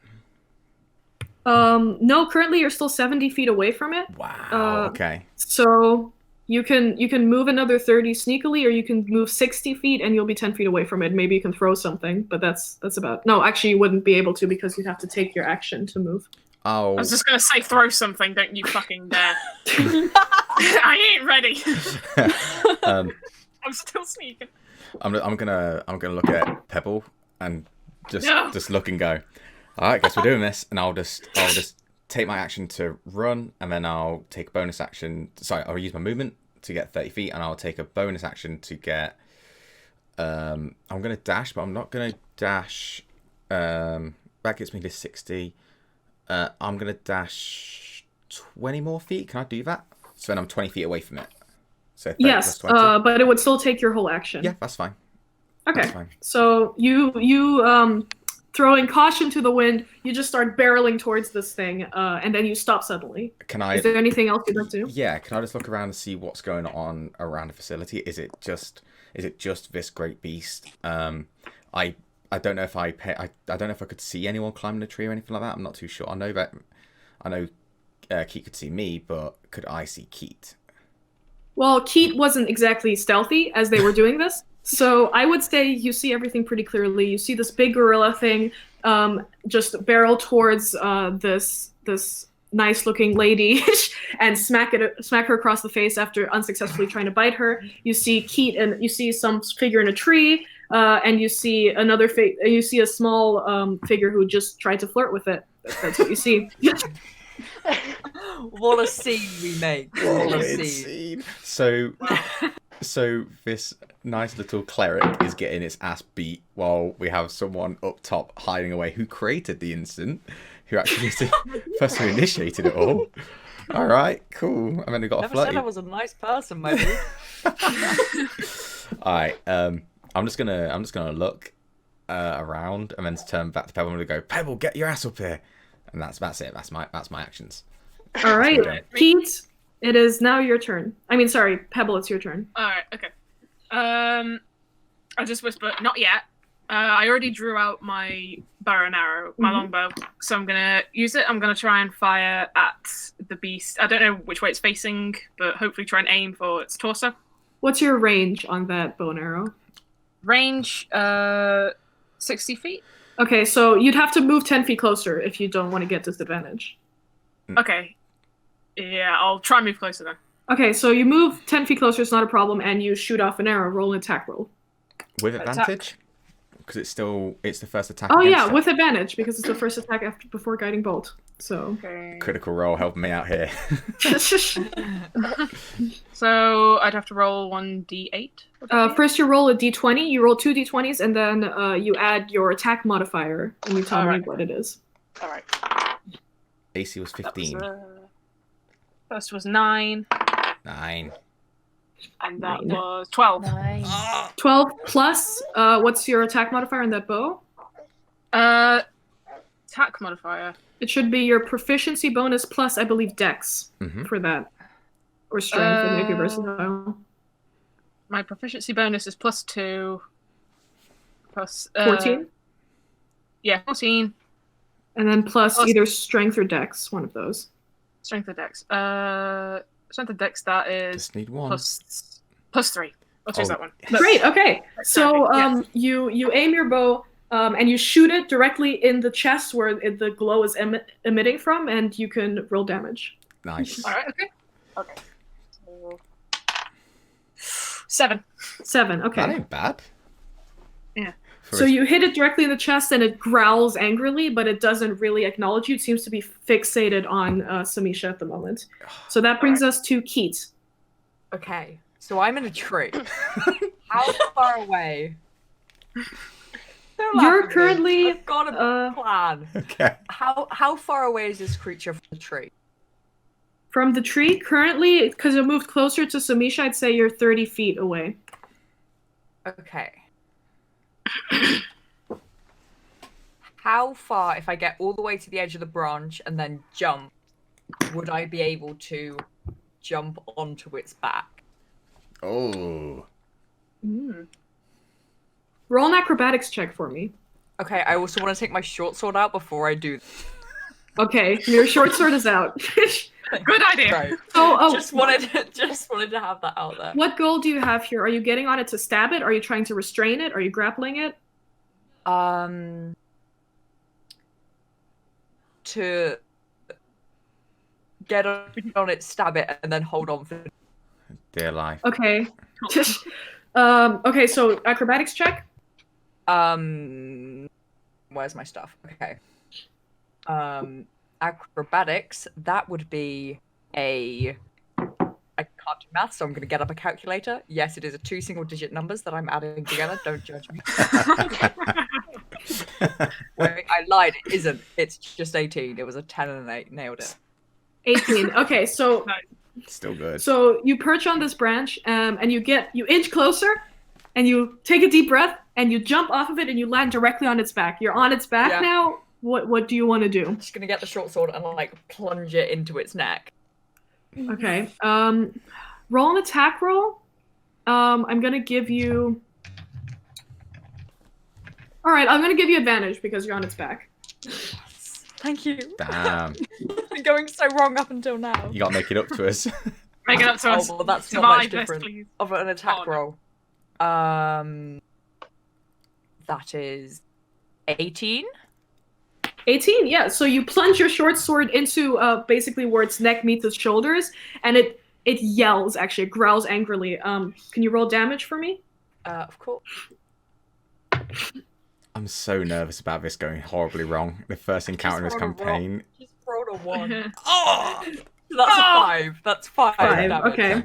No, currently you're still 70 feet away from it. Wow. Okay. So you can move another 30 sneakily, or you can move 60 feet and you'll be 10 feet away from it. Maybe you can throw something, but that's about. No, actually, you wouldn't be able to because you'd have to take your action to move. Oh. I was just gonna say throw something, don't you fucking dare. I ain't ready. I'm still sneaking. I'm gonna look at Pebble and just No. look and go, all right, guess we're doing this. And I'll just take my action to run, and then I'll take a bonus action. Sorry, I'll use my movement to get 30 feet, and I'll take a bonus action to get. I'm gonna dash, but I'm not gonna dash. That gets me to 60. I'm gonna dash 20 more feet. Can I do that? So then I'm 20 feet away from it. So 30 Yes, plus 20. but it would still take your whole action. Yeah, that's fine. Okay. That's fine. So you throwing caution to the wind, you just start barreling towards this thing, and then you stop suddenly. Can I? Is there anything else you'd like to do? Yeah, can I just look around and see what's going on around the facility? Is it just this great beast? I don't know if I don't know if I could see anyone climbing the tree or anything like that. I'm not too sure. I know Ceat could see me, but could I see Ceat? Well, Ceat wasn't exactly stealthy as they were doing this, so I would say you see everything pretty clearly. You see this big gorilla thing just barrel towards this nice-looking lady and smack her across the face after unsuccessfully trying to bite her. You see Ceat, and you see some figure in a tree, and you see another you see a small figure who just tried to flirt with it. That's what you see. What a scene we make. What a scene. So this nice little cleric is getting its ass beat while we have someone up top hiding away who created the incident, who actually is the person who initiated it all. All right, cool. I mean, we got a Never flirty. said I was a nice person, my dude. All right. I'm just gonna look around, and then to turn back to Pebble and go, Pebble, get your ass up here. And that's it. That's my actions. All right, Pete, it is now your turn. I mean, sorry, Pebble, it's your turn. All right. Okay. I just whisper, not yet. I already drew out my bow and arrow, my longbow, so I'm gonna use it. I'm gonna try and fire at the beast. I don't know which way it's facing, but hopefully try and aim for its torso. What's your range on that bow and arrow? Range, 60 feet. Okay, so you'd have to move 10 feet closer if you don't want to get disadvantage. Okay. Yeah, I'll try and move closer then. Okay, so you move 10 feet closer, it's not a problem, and you shoot off an arrow. Roll an attack roll. With advantage? Because it's the first attack. Oh against yeah, it. with advantage, because it's the first attack before guiding bolt. So Okay. Critical roll helping me out here. So I'd have to roll 1d8. First you roll a d20, you roll 2 d20s, and then you add your attack modifier, and you tell me what it is. All right. AC was 15. First was 9. 9. And that was 12. Nice. 12 plus, what's your attack modifier on that bow? Attack modifier. It should be your proficiency bonus plus, I believe, dex for that. Or strength, it may be versatile. My proficiency bonus is +2. Plus 14? Yeah, 14. And then plus either strength or dex, one of those. Strength of dex. Strength of dex, that is Just need one. plus 3. I'll choose that one. Great, okay. So you aim your bow and you shoot it directly in the chest where the glow is emitting from, and you can roll damage. Nice. All right, okay. So, 7. 7, okay. That ain't bad. Yeah. So you hit it directly in the chest, and it growls angrily, but it doesn't really acknowledge you. It seems to be fixated on Samisha at the moment. So that brings us to Keat. Okay, so I'm in a tree. How far away? Don't laugh You're at me. currently, I've got a plan. Okay. How far away is this creature from the tree? from the tree. Currently, because it moved closer to Samisha, I'd say you're 30 feet away. Okay. How far, if I get all the way to the edge of the branch and then jump, would I be able to jump onto its back? Oh. Roll an acrobatics check for me. Okay, I also want to take my short sword out before I do. Okay, your short sword is out. Good idea. Right. Oh, Just wanted to have that out there. what goal do you have here? Are you getting on it to stab it? Are you trying to restrain it? Are you grappling it? To get on it, stab it, and then hold on for. Dear life. Okay. Okay, so acrobatics check. Where's my stuff? Okay. Acrobatics, that would be I can't do math, so I'm going to get up a calculator. Yes, it is a 2 single-digit numbers that I'm adding together. Don't judge me. Wait, I lied. It isn't. It's just 18. It was a 10 and an 8. Nailed it. 18. Okay, so Still good. so you perch on this branch, and you inch closer, and you take a deep breath, and you jump off of it, and you land directly on its back. You're on its back Yeah. now. What do you want to do? I'm just going to get the short sword and like plunge it into its neck. Okay. Roll an attack roll. I'm gonna give you. All right, I'm gonna give you advantage because you're on its back. Thank you. Damn. It's been going so wrong up until now. You gotta make it up to us. Make it up to us. Oh, well, that's not Survive much this, different please. of an attack Oh, no. roll. That is 18. 18, yeah. So you plunge your short sword into basically where its neck meets its shoulders, and it yells. Actually, it growls angrily. Can you roll damage for me? Of course. I'm so nervous about this going horribly wrong. The first encounter in this Just roll a campaign. Just rolled a 1. Oh! That's a 5. That's 5. 5. damage. Okay.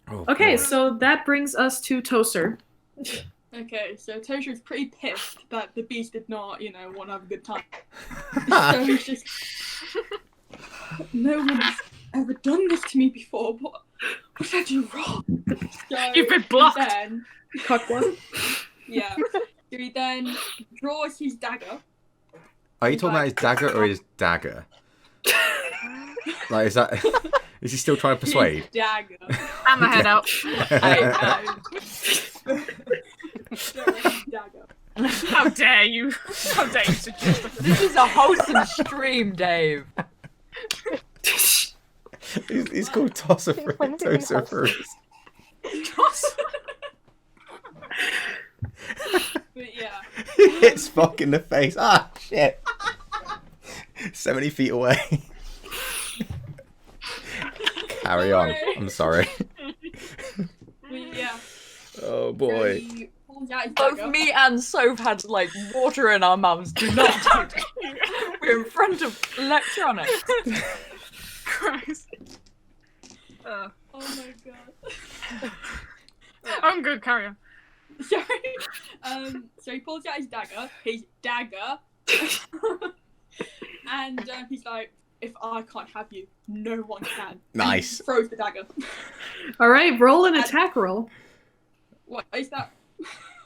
Oh, Okay, boy. so that brings us to Toser. Okay, so Tozer is pretty pissed that the beast did not, want to have a good time. So he's just... No one has ever done this to me before. What did I do wrong? So You've been blocked. Then, Cuck one. Yeah. So he then draws his dagger. Are you talking about his dagger or his dagger? Like, is that... Is he still trying to persuade? His dagger. And my head out. Dagger. How dare you? How dare you suggest that? This is a wholesome stream, Dave. He's called Toser for When has it been Toser for But yeah. He hits Spock in the face. Ah, shit. 70 feet away. Carry on. I'm sorry. But yeah. Oh, boy. He pulls out his Both dagger. me and Soph had like water in our mouths. Do not do that. We're in front of electronics. Christ. Oh my god. I'm good, carry on. Sorry. So he pulls out his dagger, and he's like, "If I can't have you, no one can." Nice. And he throws the dagger. All right, roll an attack roll. What is that?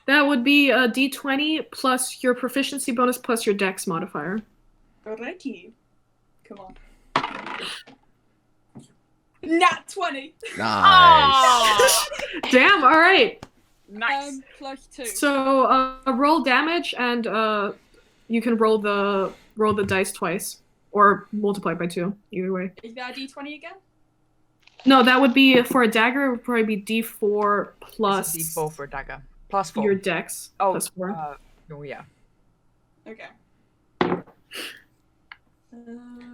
That would be a d20 plus your proficiency bonus plus your dex modifier. Alrighty. Come on. Nat 20. Nice. Damn, all right. Nice. Plus 2. So roll damage and you can roll the dice twice or multiply by 2, either way. Is that a D20 again? No, that would be for a dagger. It would probably be d4 plus It's a D4 for a dagger. Plus 4. your dex. Oh, plus 4. Oh yeah. Okay.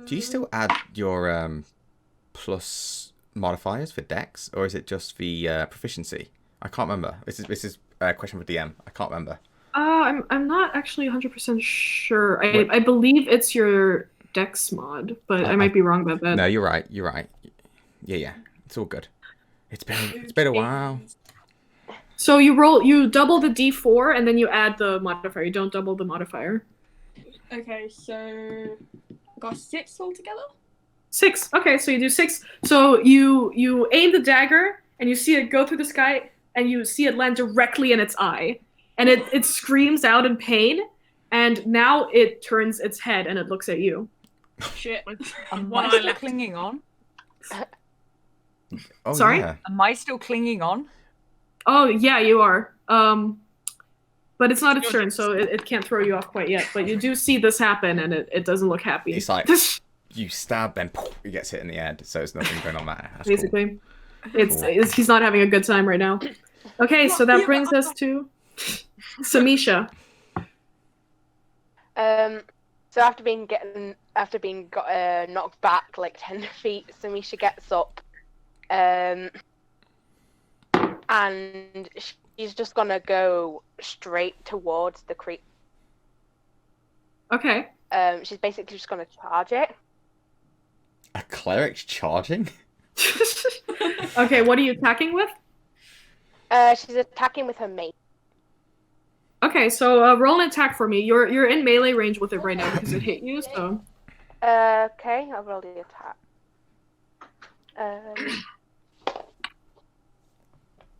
Do you still add your plus modifiers for dex, or is it just the proficiency? I can't remember. This is a question for DM. I can't remember. I'm not actually 100% sure. I believe it's your dex mod, but I might be wrong about that. No, you're right. You're right. Yeah. It's all good. It's been a while. So you double the d4 and then you add the modifier. You don't double the modifier. Okay, so got 6 altogether? 6. Okay, so you do 6. So you aim the dagger and you see it go through the sky and you see it land directly in its eye. And it screams out in pain, and now it turns its head and it looks at you. Shit. Am One I eye still left. clinging on? Oh, Sorry? Yeah. Am I still clinging on? Oh yeah, you are. But it's not its You're turn, so it can't throw you off quite yet. But you do see this happen, and it doesn't look happy. It's like you stab, then he gets hit in the head, so there's nothing going on there. That's basically, Cool. it's he's not having a good time right now. Okay, so that brings us to Samisha. So after being knocked back like 10 feet, Samisha gets up, and she's just gonna go straight towards the creek. Okay. She's basically just gonna charge it. A cleric's charging? Okay, what are you attacking with? She's attacking with her mate. Okay, so roll an attack for me. You're in melee range with it right now because it hit you. So Okay, I'll roll the attack.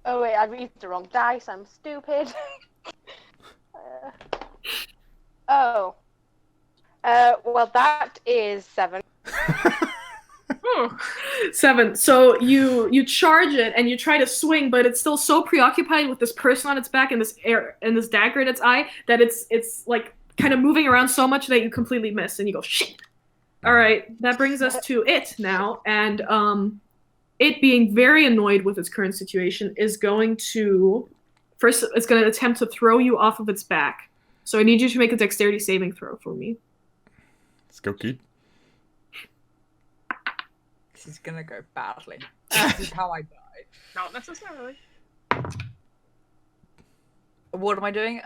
Oh wait, I used the wrong dice. I'm stupid. Well, that is 7. Ooh. 7. So you charge it and you try to swing, but it's still so preoccupied with this person on its back and this dagger in its eye that it's like kind of moving around so much that you completely miss and you go shit. All right, that brings us to it now, and it being very annoyed with its current situation is going to first it's going to attempt to throw you off of its back. So I need you to make a dexterity saving throw for me. Let's go, kid. This is gonna go badly. This is how I die. Not necessarily. What am I doing?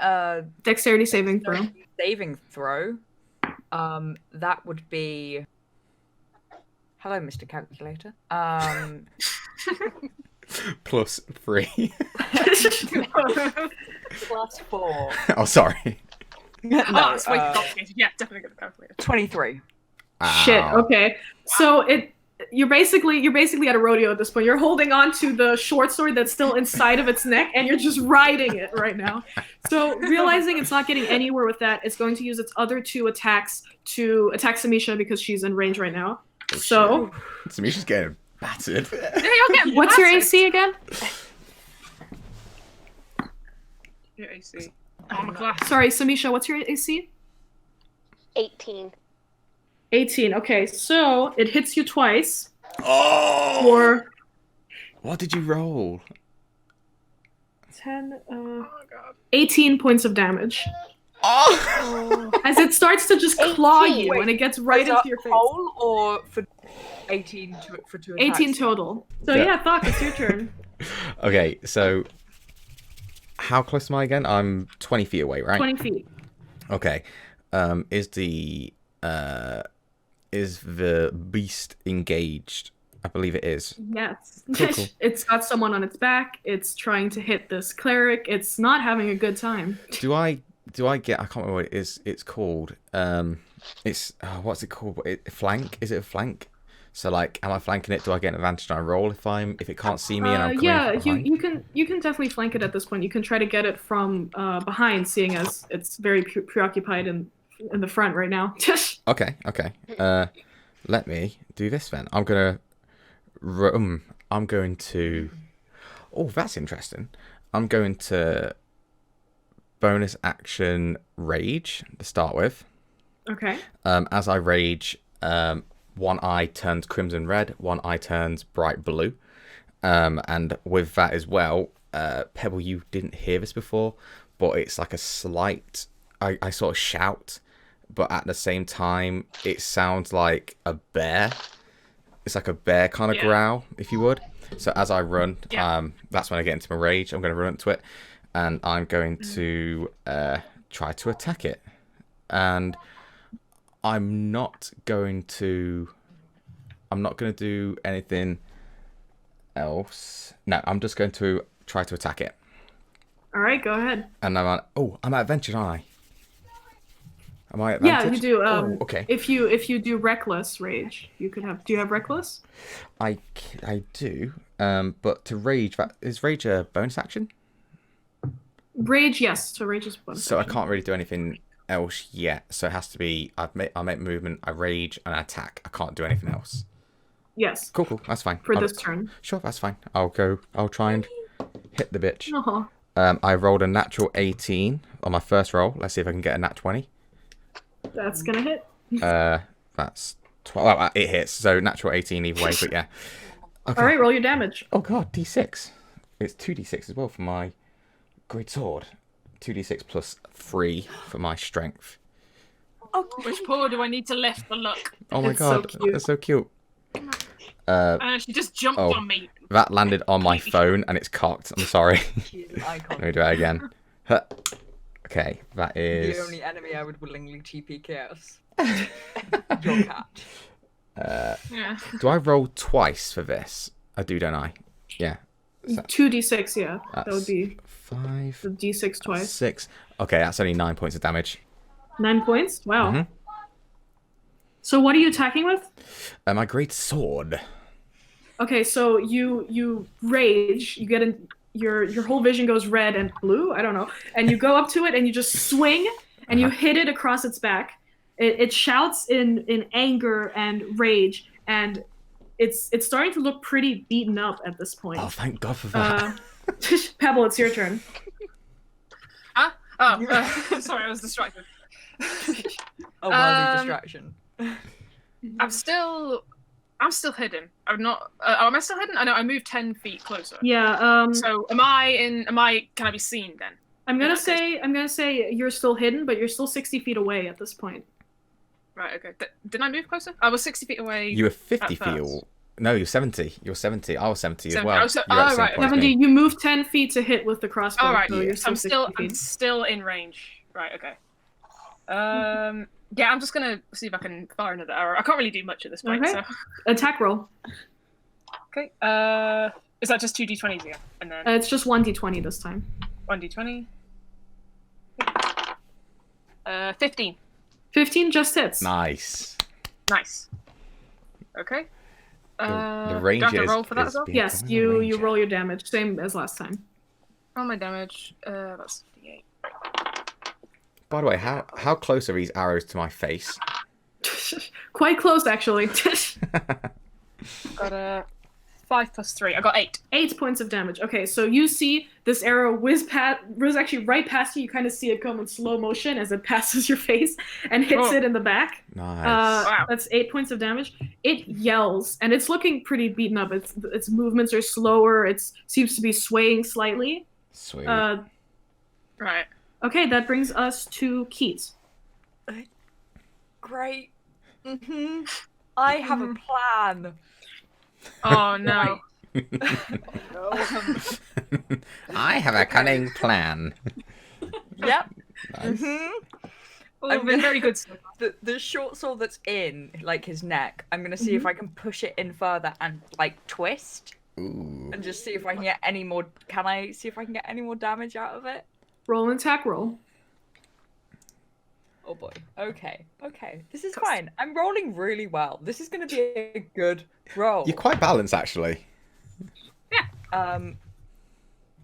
Dexterity saving throw. Saving throw. That would be. Hello, Mr. Calculator. +3. Plus 4. Oh, sorry. No, Oh, it's way complicated. Yeah, definitely get the calculator. 23. Shit. Ow. Okay. So you're basically at a rodeo at this point. You're holding on to the short sword that's still inside of its neck, and you're just riding it right now. So realizing it's not getting anywhere with that, it's going to use its other 2 attacks to attack Samisha because she's in range right now. Oh, so Samisha's getting battered. What's your AC again? Your AC. Armor class. Sorry, Samisha, what's your AC? 18. 18. Okay, so it hits you twice. Oh! For What did you roll? 10, Oh god. 18 points of damage. Oh! As it starts to just claw 18. you, and it gets right Is into that your face. whole or for 18 for 2 attacks? 18 total. So Yeah. yeah, Thokk, it's your turn. Okay, so how close am I again? I'm 20 feet away, right? 20 feet. Okay. Is the beast engaged? I believe it is. Yes. Cool. It's got someone on its back. It's trying to hit this cleric. It's not having a good time. Do I get? I can't remember what it is. It's called. It's what's it called? Flank? Is it a flank? So like, am I flanking it? Do I get an advantage on a roll if it can't see me and I'm coming yeah, from behind? you can definitely flank it at this point. You can try to get it from behind, seeing as it's very preoccupied in the front right now. Okay. Let me do this then. I'm going to. Oh, that's interesting. I'm going to bonus action rage to start with. Okay. As I rage, one eye turns crimson red, one eye turns bright blue. And with that as well, Pebble, you didn't hear this before, but it's like a slight. I sort of shout, but at the same time, it sounds like a bear. It's like a bear kind of growl, if you would. So as I run, that's when I get into my rage. I'm going to run into it, and I'm going to try to attack it. And I'm not going to do anything else. No, I'm just going to try to attack it. All right, go ahead. And I'm at advantage, aren't I? Am I at advantage? Yeah, you do. Okay. If you do reckless rage, you could have. Do you have reckless? I do. But to rage, is rage a bonus action? Rage, yes. So rage is bonus. So action. I can't really do anything else yet. So it has to be I make movement, I rage, and I attack. I can't do anything else. Yes. Cool. That's fine. For this turn. Sure, that's fine. I'll try and hit the bitch. Uh-huh. I rolled a natural 18 on my first roll. Let's see if I can get a nat 20. That's gonna hit. That's 12. Well, it hits. So natural 18 either way, but yeah. Okay. All right, roll your damage. Oh god, d6. It's 2d6 as well for my great sword. 2d6 plus 3 for my strength. Which paw do I need to lift for luck? Oh my It's so god, cute. that's so cute. She just jumped on me. That landed on my phone and it's cocked. I'm sorry. She's an icon. Let me do that again. Huh. Okay, that is. The only enemy I would willingly TP chaos. Your cat. Yeah. Do I roll twice for this? I do, don't I? Yeah. 2d6, yeah. That would be 5, the d6 twice. 6. Okay, that's only 9 points of damage. 9 points? Wow. Mhm. So what are you attacking with? My great sword. Okay, so you rage, you get in your whole vision goes red and blue, I don't know. And you go up to it and you just swing and you hit it across its back. It shouts in anger and rage, and it's starting to look pretty beaten up at this point. Oh, thank God for that. Pebble, it's your turn. Huh? Oh, sorry, I was distracted. Oh, well, distraction. I'm still hidden. I'm not. Am I still hidden? I know. I moved 10 feet closer. Yeah. So am I? Can I be seen then? I'm gonna say you're still hidden, but you're still 60 feet away at this point. Right. Okay. Didn't I move closer? I was 60 feet away. You were 50 at feet. first. No, you're 70. You're 70. I was 70 as 70. well. Oh, so- You're at the same right, point as 70. me. You moved 10 feet to hit with the crossbow. All right. So you're So I'm 60 I'm feet. still in range. Right. Okay. Yeah. I'm just gonna see if I can fire another arrow. I can't really do much at this point. Okay. So. Attack roll. Okay. Is that just 2d20s again? And then It's just 1d20 this time. 1d20. 15. 15 just hits. Nice. Nice. Okay. The do I have to ranger roll for that is as well? becoming Yes, a you ranger. roll your damage, same as last time. Roll my damage. That's D8. By the way, how close are these arrows to my face? Quite close, actually. Got a 5 plus 3. I got 8. 8 points of damage. Okay, so you see this arrow whiz actually right past you. You kind of see it come in slow motion as it passes your face and hits it in the back. Nice. Wow. That's 8 points of damage. It yells, and it's looking pretty beaten up. Its movements are slower. It seems to be swaying slightly. Sweet. Right. Okay, that brings us to Keats. Great. I have a plan. Oh no. I have a cunning plan. Yep. Nice. Oh, I'm been gonna- very good. The short sword that's in like his neck, I'm gonna see if I can push it in further and like twist Ooh. and just see if I can get any more. Can I see if I can get any more damage out of it? Roll an attack roll. Oh boy. Okay. This is fine. I'm rolling really well. This is gonna be a good roll. You're quite balanced, actually.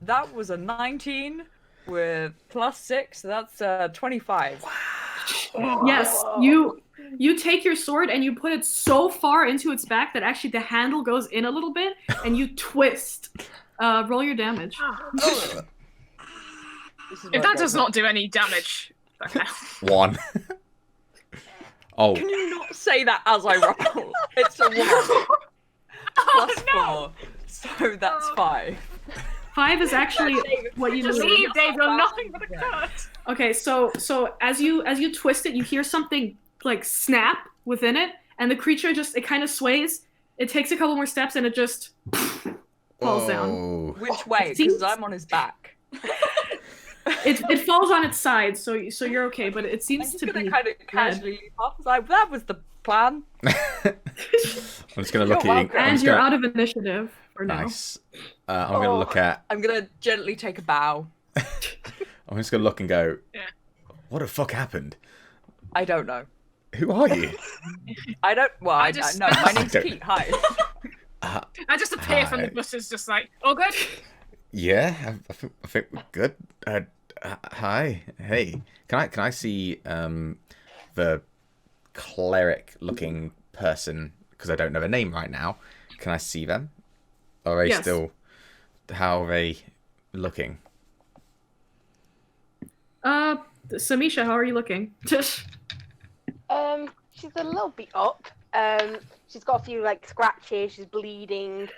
That was a 19 with +6, so that's 25. Yes, you take your sword and you put it so far into its back that actually the handle goes in a little bit, and you twist. Roll your damage. If that does not do any damage, okay. 1. Oh, Can you not say that as I roll? It's a 1 plus 4, so that's 5. 5 is actually what you need. Leave, Dave. You're nothing but a curse. Okay, so as you twist it, you hear something like snap within it, and the creature it kind of sways. It takes a couple more steps, and it just falls down. oh. Which way? Seems- Because I'm on his back. It falls on its side, so you're okay. But it I'm seems just to gonna be kind of casually leap off. It's like, that was the plan. I'm just gonna look You're at you. welcome. I'm and just you're gonna, out of initiative for now. nice. I'm gonna look at. I'm gonna gently take a bow. I'm just gonna look and go. Yeah. What the fuck happened? I don't know. Who are you? I don't. Well, I I just- no. My name's don't- Pete. Hi. I just appear from the Hi. bushes, just like, all good. Yeah, I think we're good. Hi, hey. Can I see the cleric-looking person? Because I don't know their name right now. Can I see them? Or are they Yes. still? How are they looking? Samisha, how are you looking? She's a little bit up. She's got a few like scratches. She's bleeding.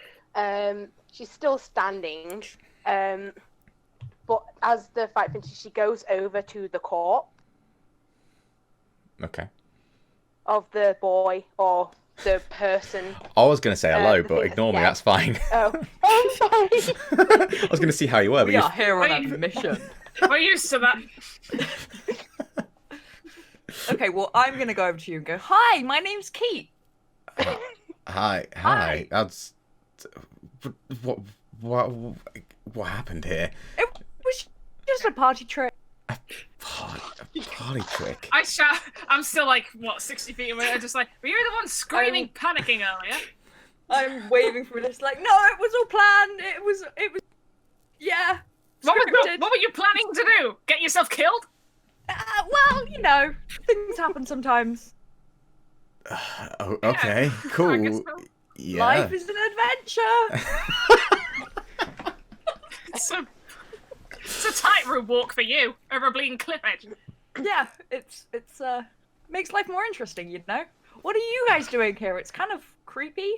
She's still standing. But as the fight finishes, she goes over to the corpse Okay. of the boy or the person. I was gonna say hello, the but thing ignore me. that's That's fine. Oh, I'm sorry. I was gonna see how you were, but We you are here on a Wait. mission. We're used to that. Okay, well, I'm gonna go over to you and go, hi, my name's Keat. Hi. Hi. That's what happened here? It was just a party trick. Party trick. I shout. I'm still like, what, 60 feet away? I'm just like, were you the one screaming, panicking earlier? I'm waving through this like, no, it was all planned. It was, yeah. What Scripted. were you planning to do? Get yourself killed? Well, you know, things happen sometimes. Oh, okay, cool. I guess so. Yeah. Life is an adventure. It's a tightrope walk for you over a bleeding cliff edge. Yeah, it's makes life more interesting, you know. What are you guys doing here? It's kind of creepy.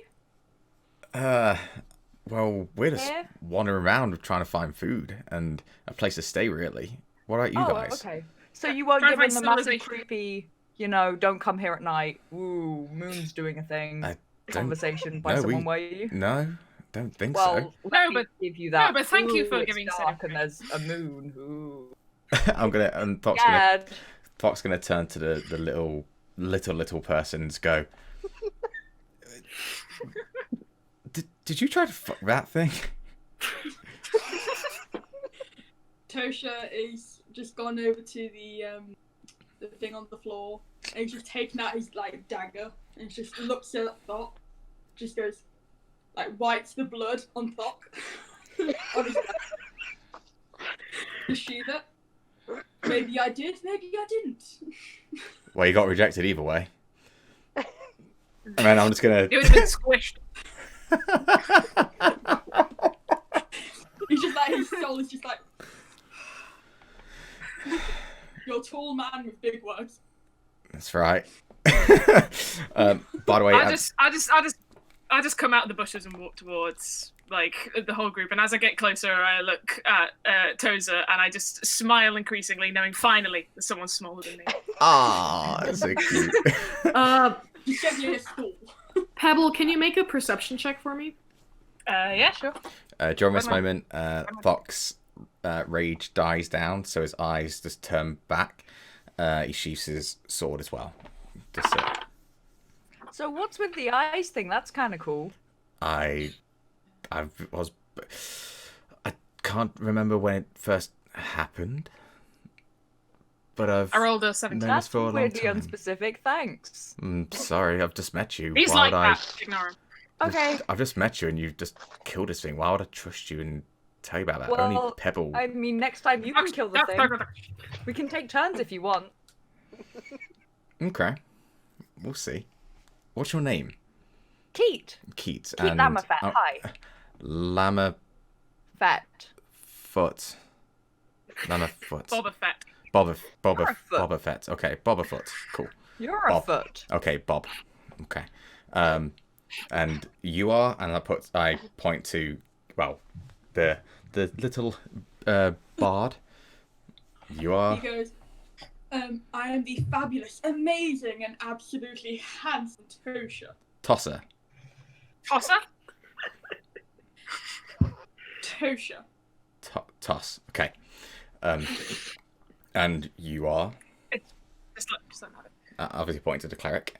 Well, we're just Yeah? wandering around trying to find food and a place to stay, really. What about you guys? Okay. So you weren't Trying to given find the massive civilization. creepy, you know, don't come here at night. Ooh, moon's doing a thing. I don't- Conversation by no, someone, were you? No, don't think Well, No, let me but- give you that. no, but thank you Ooh, for it's giving dark said and there's a moon. Ooh. so. I'm gonna and Thok's gonna turn to the little persons. Go. Did you try to fuck that thing? Tosha is just gone over to the thing on the floor and he's just taken out his like dagger and just looks at Thokk. just goes, like, wipes the blood on Thokk. On his the Shiva. Maybe I did, maybe I didn't. Well, you got rejected either way. I mean, I'm just gonna. It would have been squished. He's just like, his soul is just like, you're a tall man with big words. That's right. By the way, I just come out of the bushes and walk towards like the whole group, and as I get closer, I look at Tozer and I just smile increasingly, knowing finally that someone's smaller than me. ah, that's so cute. You sent me a stool. Pebble, can you make a perception check for me? Yeah, sure. During this moment, Thokk's rage dies down, so his eyes just turn back. He sheaths his sword as well. Just So what's with the eyes thing? That's kind of cool. I can't remember when it first happened, but I rolled a 17. known this That's for a long weirdly time. unspecific. Thanks. Sorry, I've just met you. He's Why like would I? that. Ignore him. Okay. I've just met you and you've just killed this thing. Why would I trust you and tell you about that? Well, Only Pebble. I mean, next time you can kill the thing. We can take turns if you want. Okay, we'll see. What's your name? Keat. Keat. Keat Lamafet. Hi. Lama Fett. Foot. Lama Foot. Boba Fett. Boba You're a foot. Boba Fett. Okay, Boba Foot. Cool. You're Bob. a foot. Okay, Bob. Okay. And you are, and I point to, well, the little bard. You are. He goes, I am the fabulous, amazing, and absolutely handsome Tosser. Tosser? Tosha. Toss. Okay. And you are. Just let him have it. Obviously pointing to the cleric.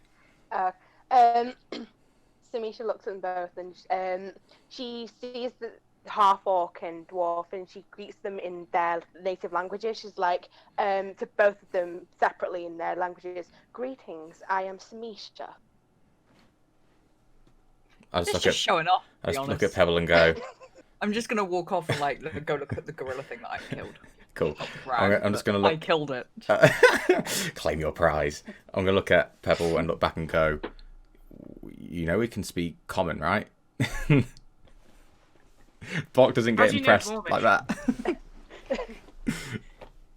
Samisha looks at them both and she sees the half-orc and dwarf and she greets them in their native languages. She's like, to both of them separately in their languages, greetings, I am Samisha. I It's just just showing off. I To be just look honest. at Pebble and go, I'm just gonna walk off and like go look at the gorilla thing that I killed. cool. Right, I'm just but gonna I look. killed it. Claim your prize. I'm gonna look at Pebble and look back and go, you know we can speak common, right? Thokk doesn't How get do you know impressed Dwarvish? like that.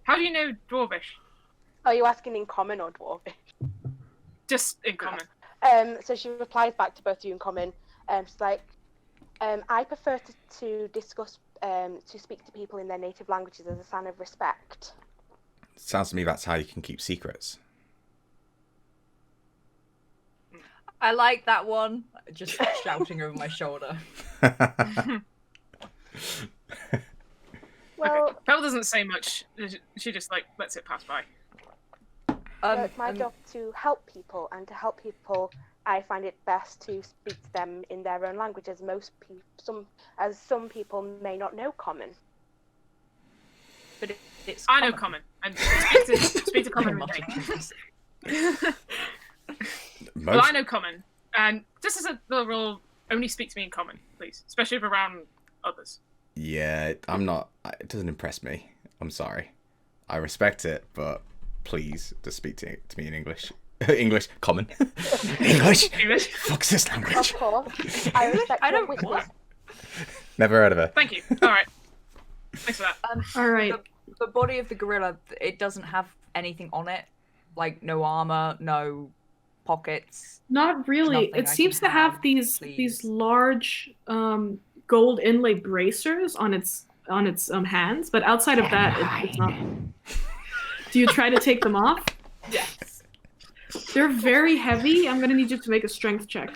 How do you know Dwarvish? Are you asking in common or dwarvish? Just in common. So she replies back to both of you in common. She's like, I prefer to discuss, to speak to people in their native languages as a sign of respect. Sounds to me that's how you can keep secrets. I like that one. Just shouting over my shoulder. Well, Pebble doesn't say much. She just like lets it pass by. it's my job to help people, and to help people, I find it best to speak to them in their own language, as some people may not know common. But it's I know common. And speak to common with me. Well, I know common. And just as a little rule, only speak to me in common, please. Especially if around others. Yeah, I'm not. It doesn't impress me. I'm sorry. I respect it, but please just speak to me in English. English, common. English. English. Fuck's this language. Of course, I respect I your don't- wishes. what? Never heard of her. Thank you. All right. Thanks for that. All right. The body of the gorilla, it doesn't have anything on it. Like, no armor, no pockets. Not really. Nothing It I seems can to have have, these please. large gold inlay bracers on its hands, but outside of that, it's not. Do you try to take them off? Yes. They're very heavy. I'm gonna need you to make a strength check.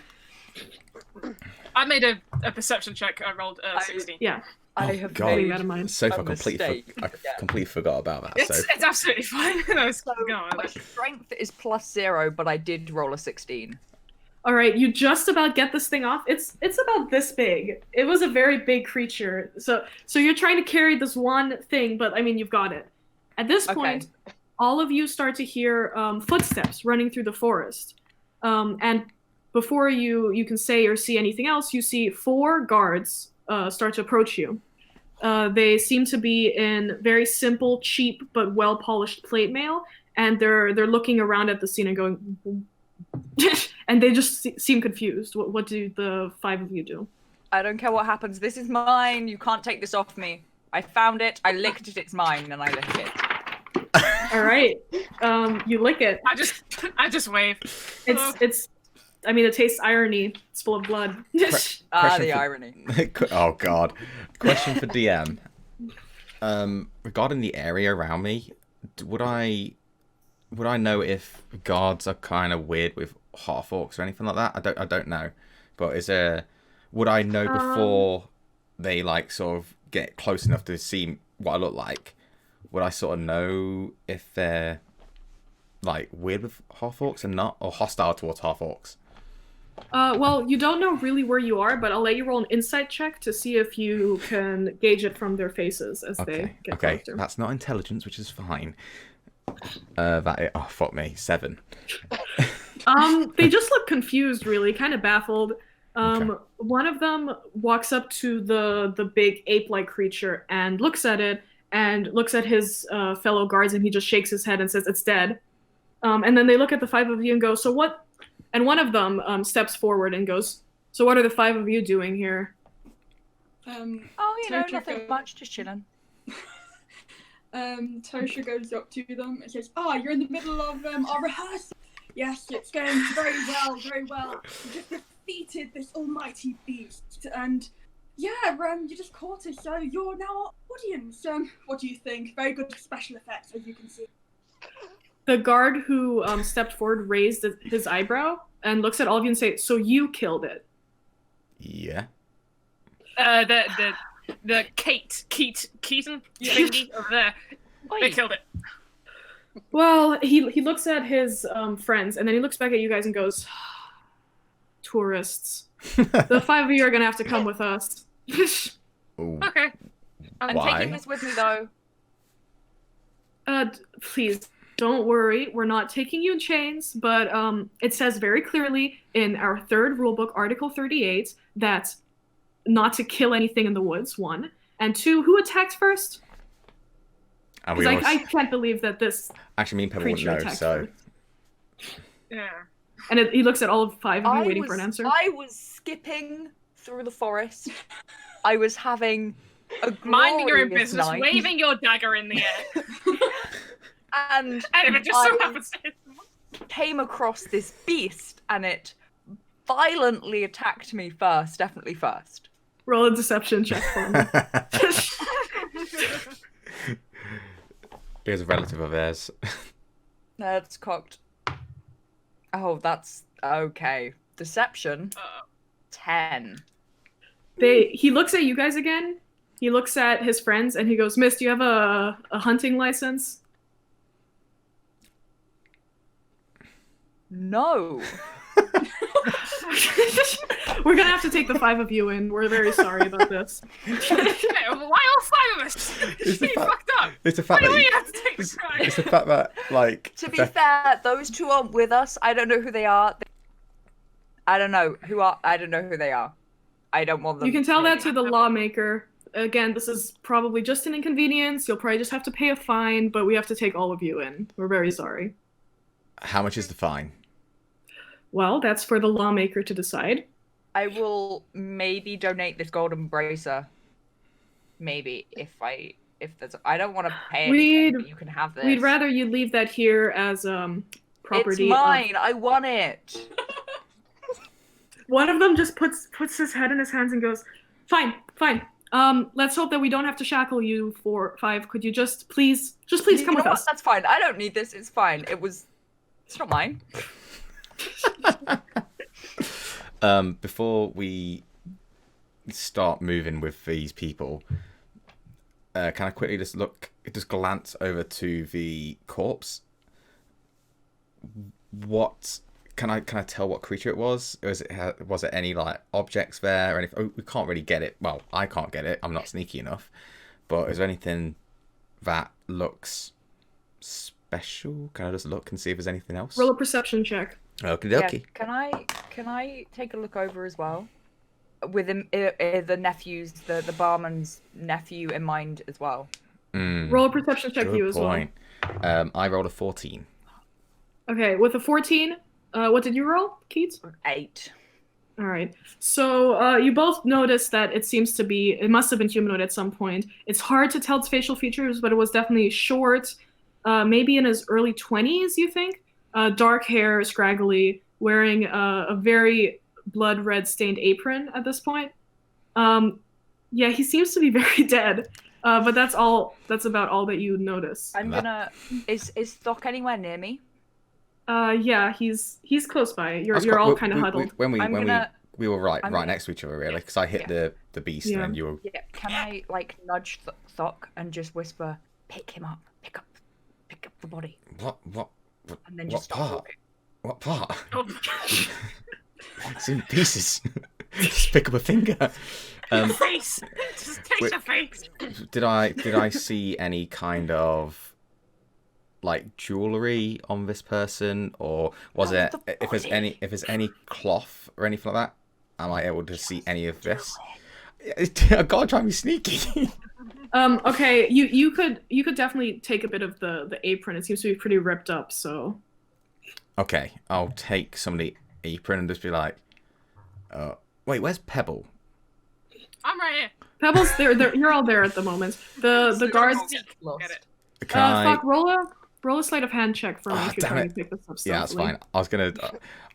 I made a perception check. I rolled 16. Yeah. I have God. Keeping made that in mind. So I a mistake. completely forgot about that. So It's absolutely fine. I was going. My strength is +0, but I did roll a 16. All right, you just about get this thing off. It's about this big. It was a very big creature. So you're trying to carry this one thing, but I mean you've got it. At this Okay. point, all of you start to hear footsteps running through the forest, and before you can say or see anything else, you see 4 guards start to approach you. They seem to be in very simple, cheap, but well-polished plate mail, and they're looking around at the scene and going, and they just seem confused. What do the 5 of you do? I don't care what happens. This is mine. You can't take this off me. I found it. I licked it. It's mine, and I licked it. All right, you lick it. I just wave. It's. I mean, it tastes irony. It's full of blood. The irony. Oh God. Question for DM. Regarding the area around me, would I know if guards are kind of weird with half orcs or anything like that? I don't know. But would I know before they like sort of get close enough to see what I look like? Would I sort of know if they're like weird with half orcs and not, or hostile towards half orcs? Well, you don't know really where you are, but I'll let you roll an insight check to see if you can gauge it from their faces as they get closer. That's not intelligence, which is fine. Fuck me, 7. They just look confused, really, kind of baffled. One of them walks up to the big ape-like creature and looks at it and looks at his fellow guards, and he just shakes his head and says, "It's dead." And then they look at the 5 of you and go, "So what?" And one of them steps forward and goes, "So what are the 5 of you doing here?" Nothing much, just chilling. Toser goes up to them and says, "You're in the middle of our rehearsal. Yes, it's going very well, very well. You just defeated this almighty beast, and you just caught us, so you're now our audience. What do you think? Very good special effects, as you can see." The guard who stepped forward raised his eyebrow and looks at all of you and says, "So you killed it?" Yeah. The Keaton thingy over there. They killed it. Well, he looks at his friends, and then he looks back at you guys and goes, "Tourists. The 5 of you are gonna have to come with us." Okay. I'm taking this with me, though. Please. Don't worry, we're not taking you in chains, but it says very clearly in our 3rd rulebook, Article 38, that not to kill anything in the woods, 1. And 2, who attacked first? Because I can't believe that this actually, me and Pebble wouldn't know, so... Yeah. And he looks at all 5 of you waiting for an answer. I was skipping through the forest. I was having a glorious minding your own business, night. waving your dagger in the air. And it just so happens came across this beast, and it violently attacked me first, definitely first. Roll a deception check for me. Here's a relative of theirs. That's cocked. Oh, that's okay. Deception. 10. He looks at you guys again. He looks at his friends and he goes, "Miss, do you have a hunting license?" No. We're gonna have to take the 5 of you in. We're very sorry about this. Why all 5 of us? You fucked up. It's the fact Why do that we have to take this guy? it's the fact that, like... To be fair, those 2 aren't with us. I don't know who they are. I don't know who they are. I don't want them. You can tell that to the lawmaker. Again, this is probably just an inconvenience. You'll probably just have to pay a fine, but we have to take all of you in. We're very sorry. How much is the fine? Well, that's for the lawmaker to decide. I will maybe donate this golden bracer. Maybe if there's. I don't want to pay anything, but you can have this. We'd rather you leave that here as property. It's mine. I want it. One of them just puts his head in his hands and goes, "Fine. Let's hope that we don't have to shackle you for 5. Could you just please come with us?" That's fine. I don't need this. It's fine. It's not mine. Before we start moving with these people, can I quickly just glance over to the corpse? What can I tell what creature it was? Was it any like objects there or anything? Oh, we can't really get it. Well, I can't get it. I'm not sneaky enough. But is there anything that looks special? Can I just look and see if there's anything else? Roll a perception check. Okie Yeah, dokie. can I take a look over as well? With him, the nephew's, the barman's nephew in mind as well. Roll a perception check, Good you as point. I rolled a 14. Okay, with a 14, what did you roll, Keats? 8. All right. So you both noticed that it must have been humanoid at some point. It's hard to tell its facial features, but it was definitely short, maybe in his early 20s, you think? Dark hair, scraggly, wearing a very blood red stained apron at this point. Yeah, he seems to be very dead. But that's about all that you notice. Is Thokk anywhere near me? Yeah, he's close by. You're all kind of huddled. We were right next to each other, really, because I hit the beast and then you were. Yeah. Can I like nudge Thokk and just whisper, "Pick him up, pick up the body." What? And then just stop talking. What part? It's in pieces. Just pick up a finger. Face. Just take your face. Did I see any kind of like jewelry on this person, or was it if there's any cloth or anything like that? Am I able to see any of this? I gotta try and be sneaky. Okay, you could definitely take a bit of the apron. It seems to be pretty ripped up, so. Okay, I'll take some of the apron and just be like, wait, where's Pebble? I'm right here. Pebble's there. You're all there at the moment. The guards. Fuck, roll a sleight of hand check for me if you're trying to pick this up stealthily. Yeah, that's fine. I was gonna,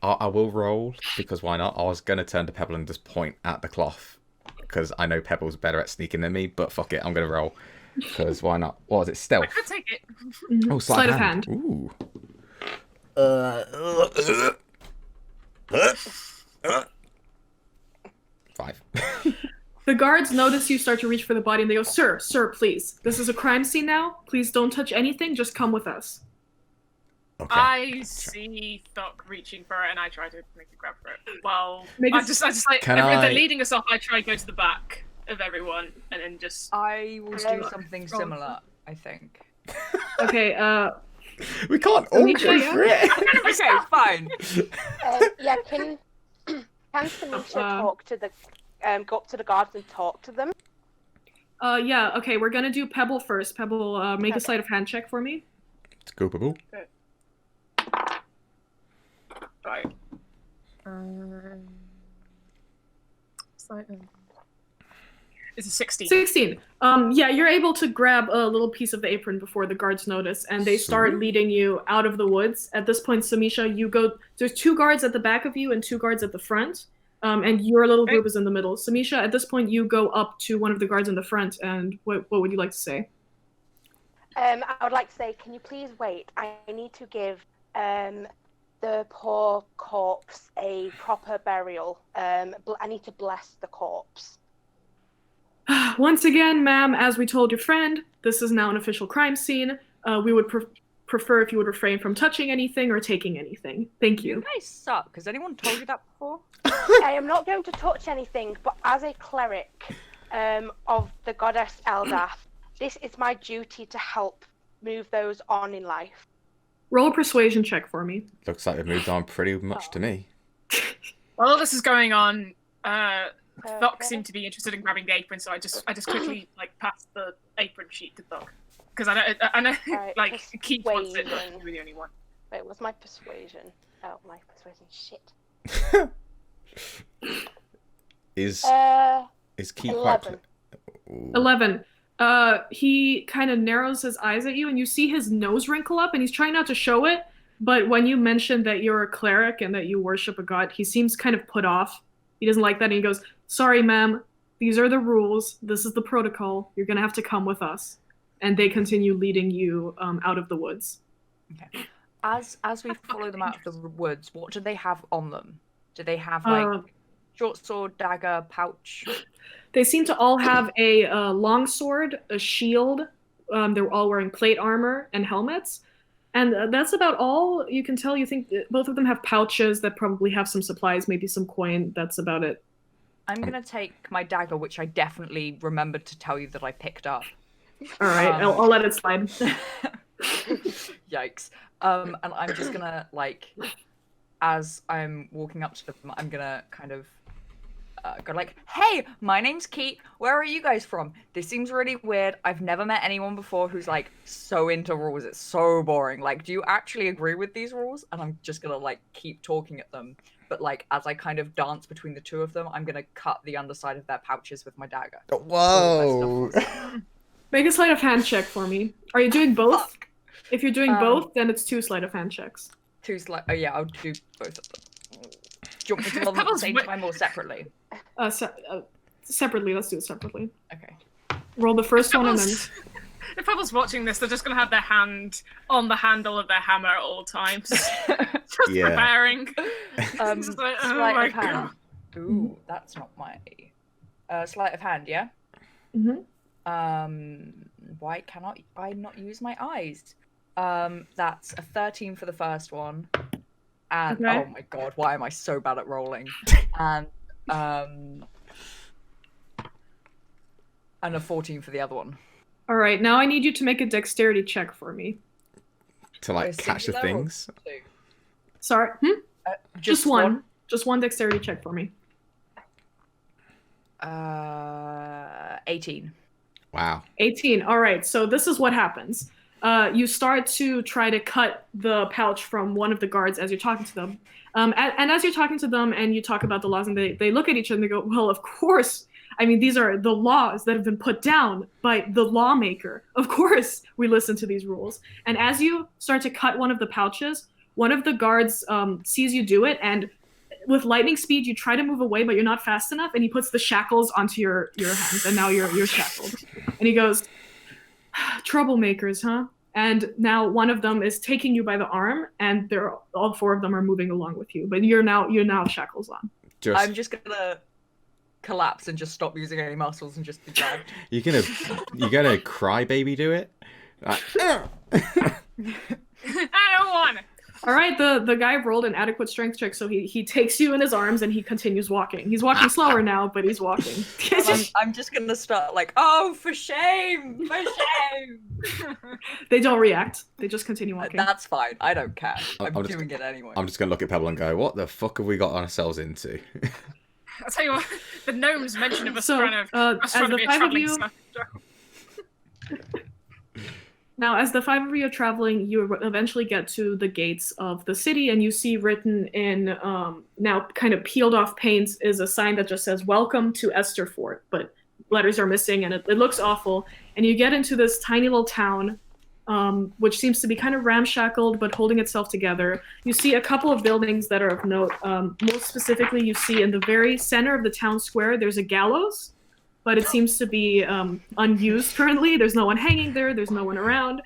I will roll because why not? I was gonna turn to Pebble and just point at the cloth because I know Pebble's better at sneaking than me. But fuck it, I'm gonna roll because why not? What was it? Stealth. I could take it. Oh, sleight of hand. Ooh. 5. The guards notice you start to reach for the body and they go, Sir, please. This is a crime scene now. Please don't touch anything. Just come with us. Okay. I see Thokk reaching for it and I try to make a grab for it. Well, I just like, if they're leading us off, I try to go to the back of everyone and then just... I will do something similar, I think. Okay, we can't all go for it. Okay, fine. Yeah, can Samisha talk to the go up to the guards and talk to them? Yeah, okay, we're gonna do Pebble first. Pebble, make a sleight of hand check for me. Let's go, Pebble. Right. It's a 16. 16. Yeah, you're able to grab a little piece of the apron before the guards notice, and they start leading you out of the woods. At this point, Samisha, you go... There's 2 guards at the back of you and 2 guards at the front. And your little group is in the middle. Samisha, at this point, you go up to one of the guards in the front, and what would you like to say? I would like to say, can you please wait? I need to give the poor corpse a proper burial. I need to bless the corpse. Once again, ma'am, as we told your friend, this is now an official crime scene. We would prefer if you would refrain from touching anything or taking anything. Thank you. You guys suck. Has anyone told you that before? I am not going to touch anything, but as a cleric of the goddess Eldath, this is my duty to help move those on in life. Roll a persuasion check for me. Looks like they've moved on pretty much to me. While this is going on, Thokk seemed to be interested in grabbing the apron, so I just quickly passed the apron sheet to Thokk. Because I know right, Keith wants it, but you're the only one. Wait, what's my persuasion? Oh, my persuasion, shit. Is Keith 11. 11. He kind of narrows his eyes at you, and you see his nose wrinkle up, and he's trying not to show it, but when you mention that you're a cleric and that you worship a god, he seems kind of put off. He doesn't like that, and he goes, sorry, ma'am, these are the rules, this is the protocol, you're gonna have to come with us. And they continue leading you out of the woods. Okay. As we follow them out of the woods, what do they have on them? Do they have like short sword, dagger, pouch? They seem to all have a long sword, a shield. They're all wearing plate armor and helmets. And that's about all you can tell. You think both of them have pouches that probably have some supplies, maybe some coin. That's about it. I'm going to take my dagger, which I definitely remembered to tell you that I picked up. All right, I'll let it slide. Yikes. And I'm just gonna as I'm walking up to them, I'm gonna kind of go like, "Hey, my name's Keat. Where are you guys from? This seems really weird. I've never met anyone before who's like so into rules. It's so boring. Like, do you actually agree with these rules?" And I'm just gonna like keep talking at them. But like as I kind of dance between the two of them, I'm gonna cut the underside of their pouches with my dagger. Whoa! Make a sleight of hand check for me. Are you doing both? Fuck. If you're doing both, then it's 2 sleight of hand checks. Oh yeah, I'll do both of them. Do you want me to roll them at the same time or separately? Separately. Let's do it separately. Okay. Roll the first one and then. If Pebble's watching this, they're just gonna have their hand on the handle of their hammer at all times, just preparing. Just like, oh Sleight my of hand. God. Ooh, that's not my sleight of hand. Yeah. Mhm. Why cannot I not use my eyes? That's a 13 for the first one. And Okay. oh my god, why am I so bad at rolling? And a 14 for the other one. All right. Now I need you to make a dexterity check for me. To like Wait, catch the singular or things. two? Sorry. Just one. one. Just one dexterity check for me. 18. Wow. 18. All right. So this is what happens. You start to try to cut the pouch from one of the guards as you're talking to them. And as you're talking to them and you talk about the laws, and they look at each other and they go, well, of course. I mean, these are the laws that have been put down by the lawmaker. Of course, we listen to these rules. And as you start to cut one of the pouches, one of the guards sees you do it, and with lightning speed, you try to move away, but you're not fast enough, and he puts the shackles onto your hands, and now you're shackled. And he goes, troublemakers, huh? And now one of them is taking you by the arm, and all 4 of them are moving along with you, but you're now shackles on. I'm just gonna collapse and just stop using any muscles and just be dragged. You're gonna cry baby do it? Like, I don't want it. All right, the guy rolled an adequate strength check, so he takes you in his arms and he continues walking. He's walking slower now, but he's walking. I'm just gonna start like, oh, for shame, for shame. They don't react. They just continue walking. That's fine. I don't care. I'm just- doing it anyway. I'm just gonna look at Pebble and go, what the fuck have we got ourselves into? I'll tell you what, the gnome's mention of us So, trying to as the be a 5 of traveling you- smash. Now, as the 5 of you are traveling, you eventually get to the gates of the city, and you see written in now kind of peeled off paint is a sign that just says "Welcome to Esterfort," but letters are missing, and it looks awful. And you get into this tiny little town, which seems to be kind of ramshackled but holding itself together. You see a couple of buildings that are of note. Most specifically, you see in the very center of the town square, there's a gallows, but it seems to be unused currently. There's no one hanging there. There's no one around.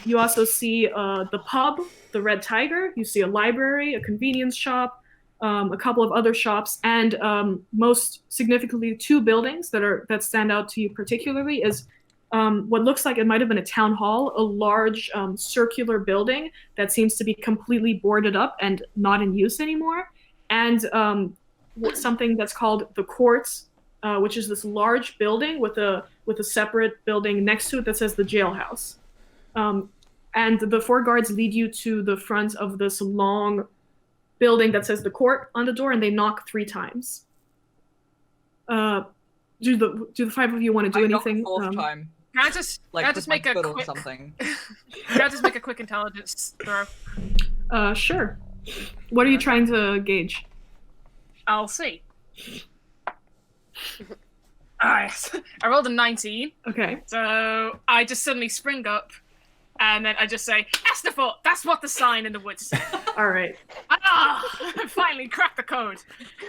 You also see the pub, the Red Tiger. You see a library, a convenience shop, a couple of other shops, and most significantly, 2 buildings that stand out to you particularly is what looks like it might have been a town hall, a large circular building that seems to be completely boarded up and not in use anymore, and something that's called the Courts, which is this large building with a separate building next to it that says the jailhouse. And the 4 guards lead you to the front of this long building that says the court on the door, and they knock 3 times. Do the 5 of you want to do anything? Knock the 4th time. Can I just make a quick something? Can I just make a quick intelligence throw? Sure. What are you trying to gauge? I'll see. Alright, I rolled a 19. Okay. So I just suddenly spring up, and then I just say, Esterfort, that's what the sign in the woods said. All right. Ah! I finally cracked the code.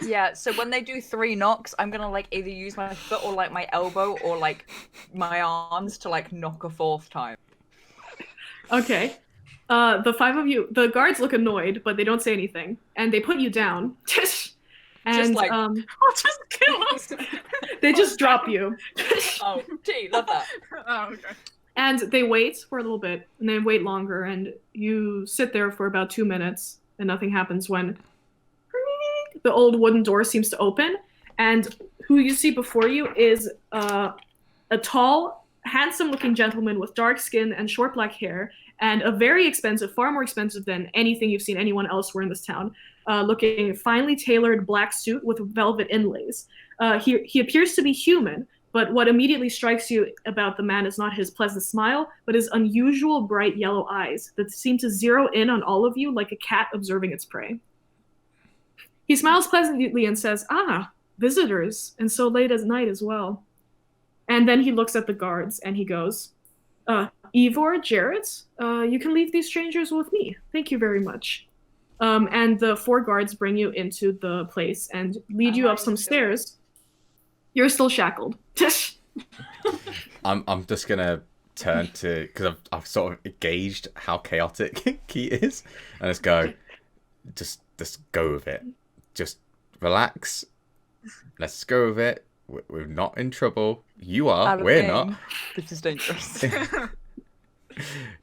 Yeah, so when they do 3 knocks, I'm gonna like either use my foot or like my elbow or like my arms to like knock a 4th time. Okay. The 5 of you, the guards look annoyed, but they don't say anything, and they put you down. And Just like- Oh, just kill us! they just drop you. Oh, gee, love that. Oh, okay. And they wait for a little bit, and they wait longer, and you sit there for about 2 minutes, and nothing happens when the old wooden door seems to open, and who you see before you is a tall, handsome-looking gentleman with dark skin and short black hair, and a very expensive, far more expensive than anything you've seen anyone else wear in this town, looking finely tailored black suit with velvet inlays. He appears to be human, but what immediately strikes you about the man is not his pleasant smile, but his unusual bright yellow eyes that seem to zero in on all of you like a cat observing its prey. He smiles pleasantly and says, "Ah, visitors, and so late at night as well." And then he looks at the guards and he goes, "Ivor, Jarrett, you can leave these strangers with me. Thank you very much." And the 4 guards bring you into the place and lead you up some stairs. You're still shackled. I'm just gonna turn to, because I've sort of gauged how chaotic Keat is, and just go with it. Just relax. Let's go with it. We're not in trouble. You are. We're not. This is dangerous. Can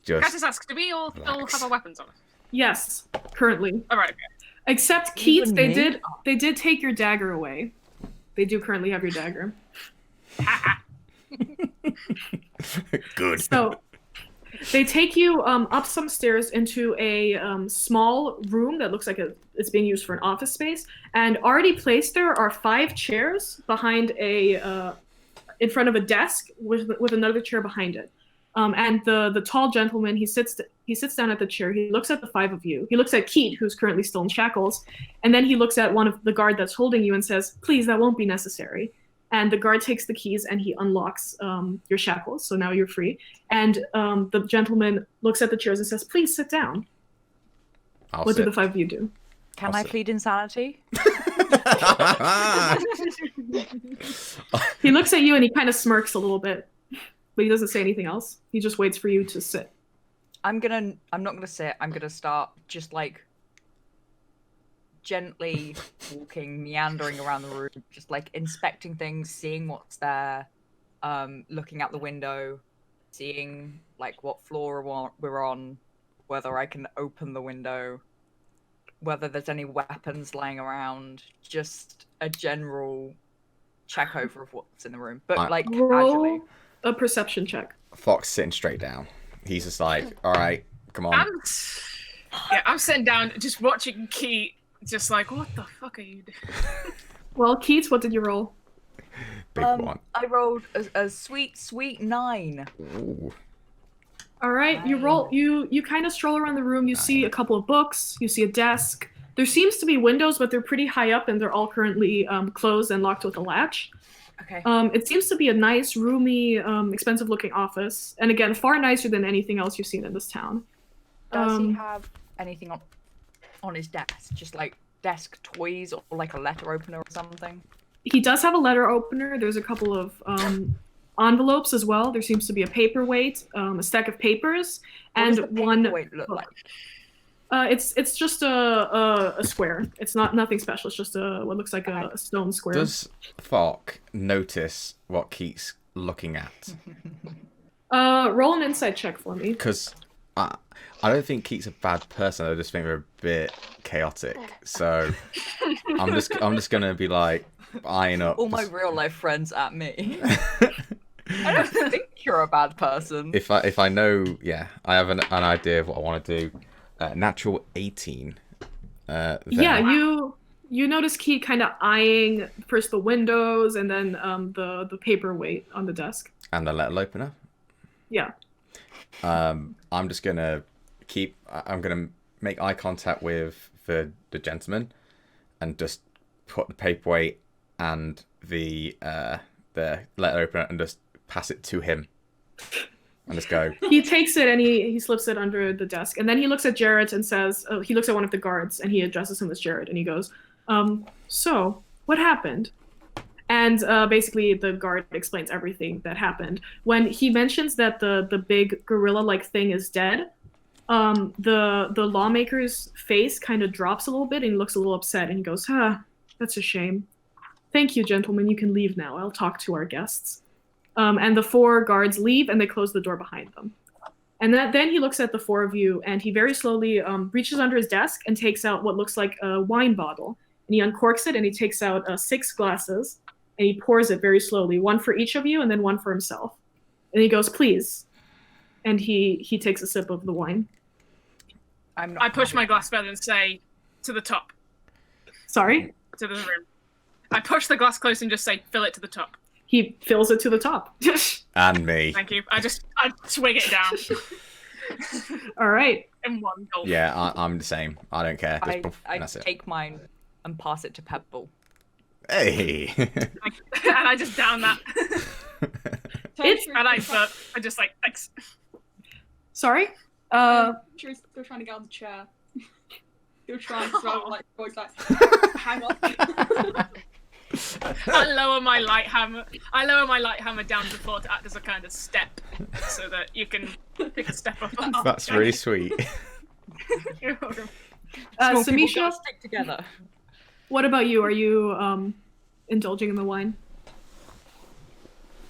I just ask, do we all still have our weapons on us? Yes, currently. All right. Okay. Except Keats, they did take your dagger away. They do currently have your dagger. Good. So they take you up some stairs into a small room that looks like it's being used for an office space. And already placed there are 5 chairs behind in front of a desk with another chair behind it. And the tall gentleman, he sits down at the chair. He looks at the 5 of you. He looks at Keat, who's currently still in shackles, and then he looks at one of the guard that's holding you and says, "Please, that won't be necessary." And the guard takes the keys and he unlocks your shackles, so now you're free. And the gentleman looks at the chairs and says, "Please sit down." What do the 5 of you do? Can I plead insanity? He looks at you and he kind of smirks a little bit, but he doesn't say anything else. He just waits for you to sit. I'm not gonna sit. I'm gonna start just like gently walking, meandering around the room, just like inspecting things, seeing what's there, looking out the window, seeing like what floor we're on, whether I can open the window, whether there's any weapons lying around, just a general check over of what's in the room, but like casually. A perception check. Fox sitting straight down. He's just like, all right, come on. I'm sitting down, just watching Keat, just like, what the fuck are you doing? Well, Keats, what did you roll? Big one. I rolled a sweet 9. Ooh. All right, you roll. You kind of stroll around the room. You see a couple of books. You see a desk. There seems to be windows, but they're pretty high up, and they're all currently closed and locked with a latch. Okay. It seems to be a nice, roomy, expensive-looking office, and again, far nicer than anything else you've seen in this town. Does he have anything on his desk? Just like desk toys or like a letter opener or something? He does have a letter opener. There's a couple of envelopes as well. There seems to be a paperweight, a stack of papers, and one look like? It's just a square. It's nothing special. It's just what looks like a stone square. Does Thokk notice what Keat's looking at? Roll an insight check for me. Because I don't think Keat's a bad person. I just think they're a bit chaotic. So I'm just gonna be like eyeing up all my real life friends at me. I don't think you're a bad person. If I know, yeah, I have an idea of what I want to do. Natural 18. Yeah, you notice Keat kind of eyeing first the windows and then the paperweight on the desk. And the letter opener. Yeah. I'm just gonna I'm gonna make eye contact with the gentleman, and just put the paperweight and the letter opener and just pass it to him. And just go. He takes it and he slips it under the desk. And then he looks at Jarrett and says, he looks at one of the guards and he addresses him as Jarrett. And he goes, so what happened? And basically the guard explains everything that happened. When he mentions that the big gorilla-like thing is dead, the lawmaker's face kind of drops a little bit and he looks a little upset. And he goes, that's a shame. Thank you, gentlemen. You can leave now. I'll talk to our guests. And the 4 guards leave and they close the door behind them. And then he looks at the 4 of you and he very slowly reaches under his desk and takes out what looks like a wine bottle. And he uncorks it and he takes out 6 glasses and he pours it very slowly, one for each of you and then one for himself. And he goes, please. and he takes a sip of the wine. I push my glass further and say, to the top. Sorry? To the rim. I push the glass close and just say, fill it to the top. He fills it to the top. And me. Thank you. I swig it down. All right. In one gulp. Yeah, I'm the same. I don't care. Just poof, I and that's it. take mine and pass it to Pebble. Hey. And I just down that. And I burp. I just like, thanks. Sorry? She's still trying to get on the chair. Still trying to throw like, always like, hang on. I lower my light hammer down to the floor to act as a kind of step, so that you can pick a step up. That's really sweet. Samisha, stick together. what about you? Are you indulging in the wine?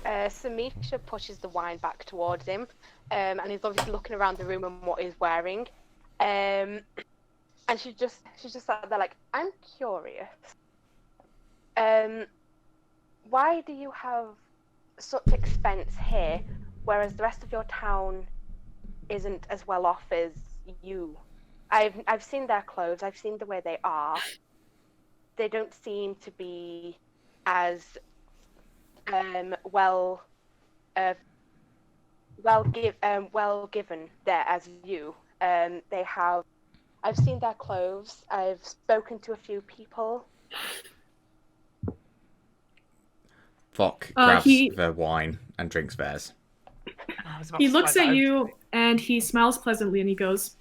Samisha pushes the wine back towards him, and he's obviously looking around the room and what he's wearing. And she's just sat there like, I'm curious. Why do you have such expense here, whereas the rest of your town isn't as well off as you? I've seen their clothes. I've seen the way they are. They don't seem to be as well given there as you. They have. I've seen their clothes. I've spoken to a few people. Thokk grabs the wine and drinks theirs. He looks at you and he smiles pleasantly and he goes,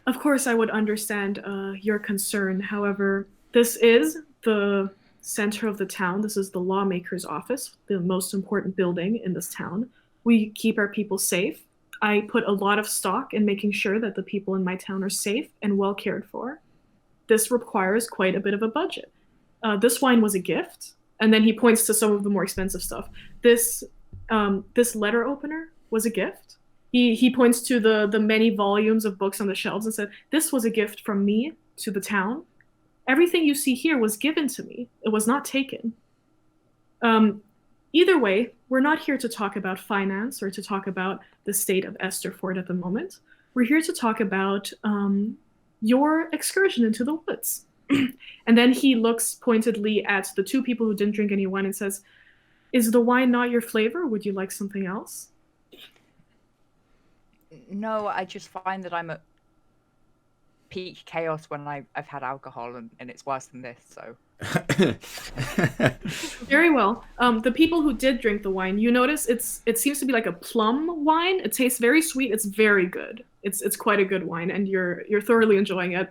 "Of course I would understand your concern. However, this is the center of the town. This is the lawmaker's office, the most important building in this town. We keep our people safe. I put a lot of stock in making sure that the people in my town are safe and well cared for. This requires quite a bit of a budget. This wine was a gift." And then he points to some of the more expensive stuff. This letter opener was a gift. He points to the many volumes of books on the shelves and said, "This was a gift from me to the town. Everything you see here was given to me. It was not taken." Either way, we're not here to talk about finance or to talk about the state of Esterfort at the moment. We're here to talk about your excursion into the woods. And then he looks pointedly at the two people who didn't drink any wine and says, "Is the wine not your flavor? Would you like something else?" No, I just find that I'm at peak chaos when I've had alcohol and it's worse than this, so. Very well. The people who did drink the wine, you notice it seems to be like a plum wine. It tastes very sweet. It's very good. It's quite a good wine, and you're thoroughly enjoying it.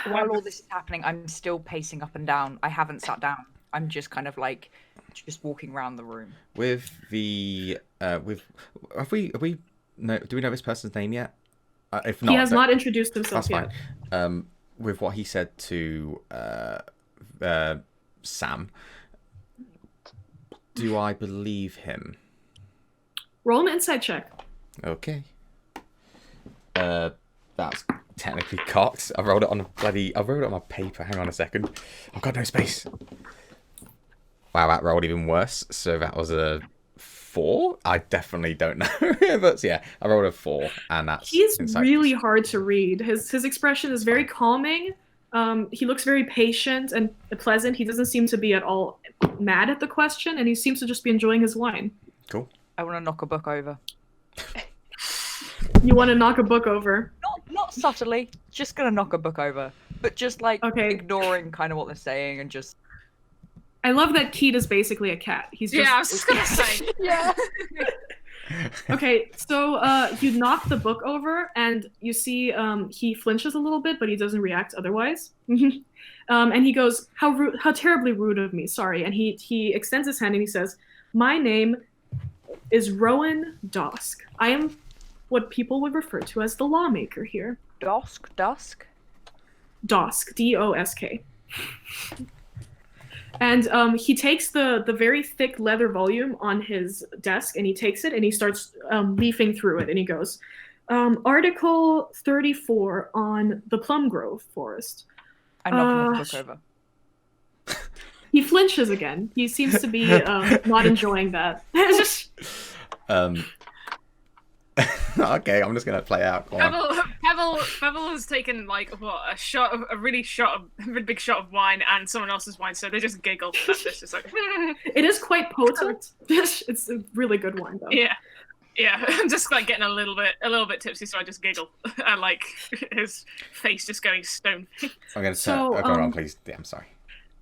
While all this is happening, I'm still pacing up and down. I haven't sat down. I'm just kind of like just walking around the room. With the do we know this person's name yet? If not, he has not introduced himself that's yet. Fine. With what he said to Sam, do I believe him? Roll an insight check. Okay. That's technically cocked. I wrote it on my paper. Hang on a second. I've got no space. Wow, that rolled even worse. So that was a 4. I definitely don't know. But yeah, I rolled a 4, and that's. He's insightful. really hard to read. His expression is very calming. He looks very patient and pleasant. He doesn't seem to be at all mad at the question, and he seems to just be enjoying his wine. Cool. I want to knock a book over. You want to knock a book over? Not subtly, just gonna knock a book over, but just like ignoring kind of what they're saying and just. I love that Keat is basically a cat. He's just... Yeah, I was just gonna say. Yeah. Okay, so you knock the book over, and you see he flinches a little bit, but he doesn't react otherwise. And he goes, "How terribly rude of me. Sorry." And he extends his hand and he says, "My name is Rowan Dosk. I am what people would refer to as the lawmaker here." Dusk? Dosk, D-O-S-K. And he takes the very thick leather volume on his desk, and he takes it and he starts leafing through it, and he goes, Article 34 on the Plum Grove Forest. I knock the book over. He flinches again. He seems to be not enjoying that. Okay, I'm just gonna play out. Go on. Pebble has taken like a really big shot of wine and someone else's wine, so they just giggle at this. Just like It is quite potent. It's a really good wine, though. Yeah. I'm just like getting a little bit tipsy, so I just giggle and like his face just going stone. I'm gonna go on, please. Yeah, I'm sorry.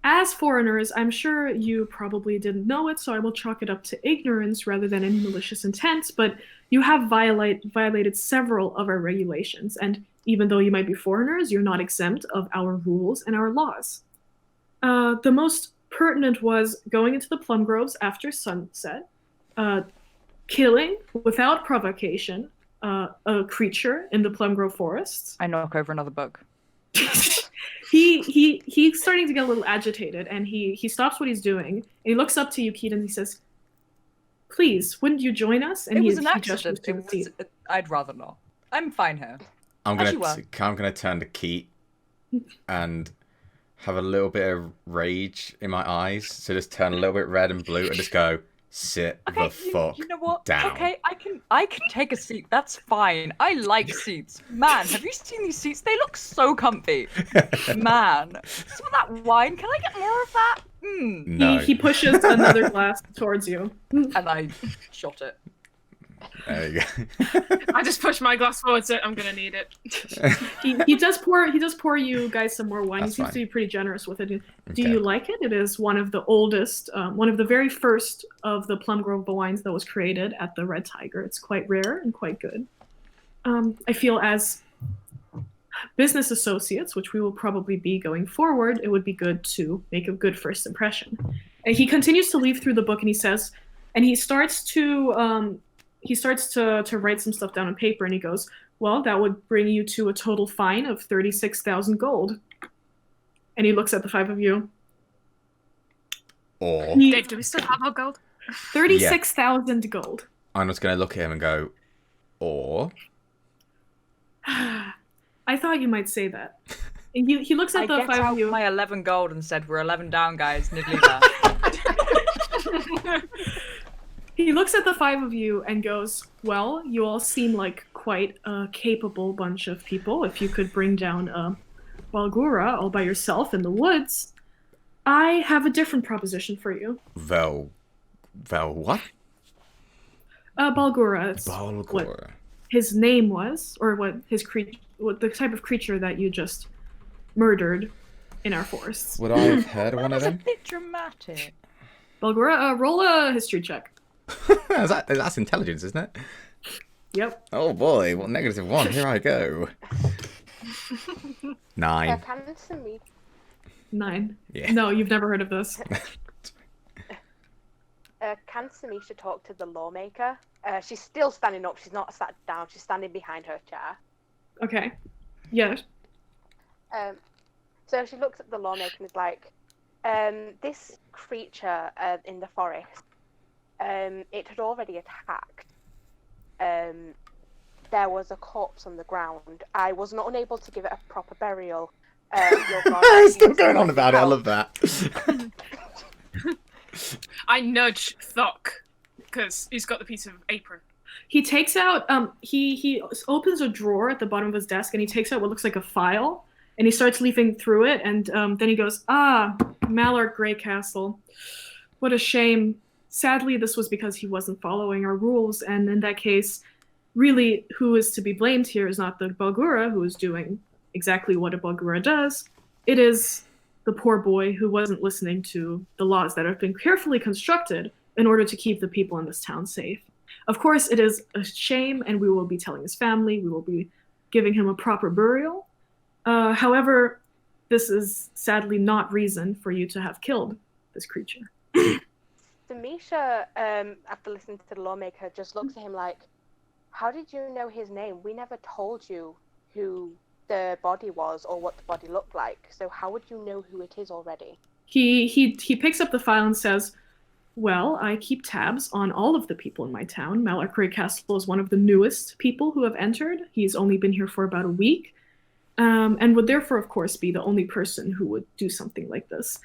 As foreigners, I'm sure you probably didn't know it, so I will chalk it up to ignorance rather than any malicious intent, but you have violated several of our regulations, and even though you might be foreigners, you're not exempt of our rules and our laws. The most pertinent was going into the plum groves after sunset, killing, without provocation, a creature in the plum grove forests. I knock over another book. He's starting to get a little agitated, and he stops what he's doing, and he looks up to you, Keaton, and he says, "Please, wouldn't you join us?" And it was an accident. I'd rather not. I'm fine here. I'm gonna turn to Keat and have a little bit of rage in my eyes, so just turn a little bit red and blue, and just go, "Sit the fuck you know what? down." Okay, I can take a seat. That's fine. I like seats. Man, have you seen these seats? They look so comfy. Man, some of that wine. Can I get more of that? No. He pushes another glass towards you, and I shot it. There you go. I just push my glass forward, so I'm gonna need it. He does pour you guys some more wine. That's he seems fine. to be pretty generous with it. Do Okay. you like it? It is one of the oldest, one of the very first of the Plum Grove wines that was created at the Red Tiger. It's quite rare and quite good. I feel as business associates, which we will probably be going forward, it would be good to make a good first impression. And he continues to leaf through the book, and he says, and he starts to write some stuff down on paper, and he goes, "Well, that would bring you to a total fine of 36,000 gold." And he looks at the five of you. Or Dave, do we still have our gold? 36,000 gold. I'm just gonna look at him and go, or I thought you might say that. And he looks at the get five out of you. my 11 gold and said, "We're 11 down, guys. Nibbly there." He looks at the five of you and goes, "Well, you all seem like quite a capable bunch of people. If you could bring down a Balgura all by yourself in the woods, I have a different proposition for you." Vel what? Balgura. It's Balgura. what his name was, or what the type of creature that you just murdered in our forests. Would I have heard of one of That's a them? bit dramatic. Balgura, roll a history check. That's intelligence, isn't it? Yep. Oh boy, well, -1. Here I go. 9. Can 9. Yeah. No, you've never heard of this. Can Samisha talk to the lawmaker? She's still standing up. She's not sat down. She's standing behind her chair. Okay. Yeah. So she looks at the lawmaker and is like, this creature in the forest, it had already attacked. There was a corpse on the ground. I was not unable to give it a proper burial. Still going on about it. I love that. I nudge Thokk because he's got the piece of apron. He takes out, he opens a drawer at the bottom of his desk, and he takes out what looks like a file, and he starts leafing through it, and then he goes, Malark Greycastle. What a shame. Sadly, this was because he wasn't following our rules, and in that case, really, who is to be blamed here is not the Balgura, who is doing exactly what a Balgura does. It is the poor boy who wasn't listening to the laws that have been carefully constructed in order to keep the people in this town safe. Of course, it is a shame, and we will be telling his family, we will be giving him a proper burial. However, this is sadly not reason for you to have killed this creature. Samisha, after listening to the lawmaker, just looks at him like, how did you know his name? We never told you who the body was or what the body looked like. So how would you know who it is already? He picks up the file and says, well, I keep tabs on all of the people in my town. Malark Greycastle is one of the newest people who have entered. He's only been here for about a week, and would therefore, of course, be the only person who would do something like this.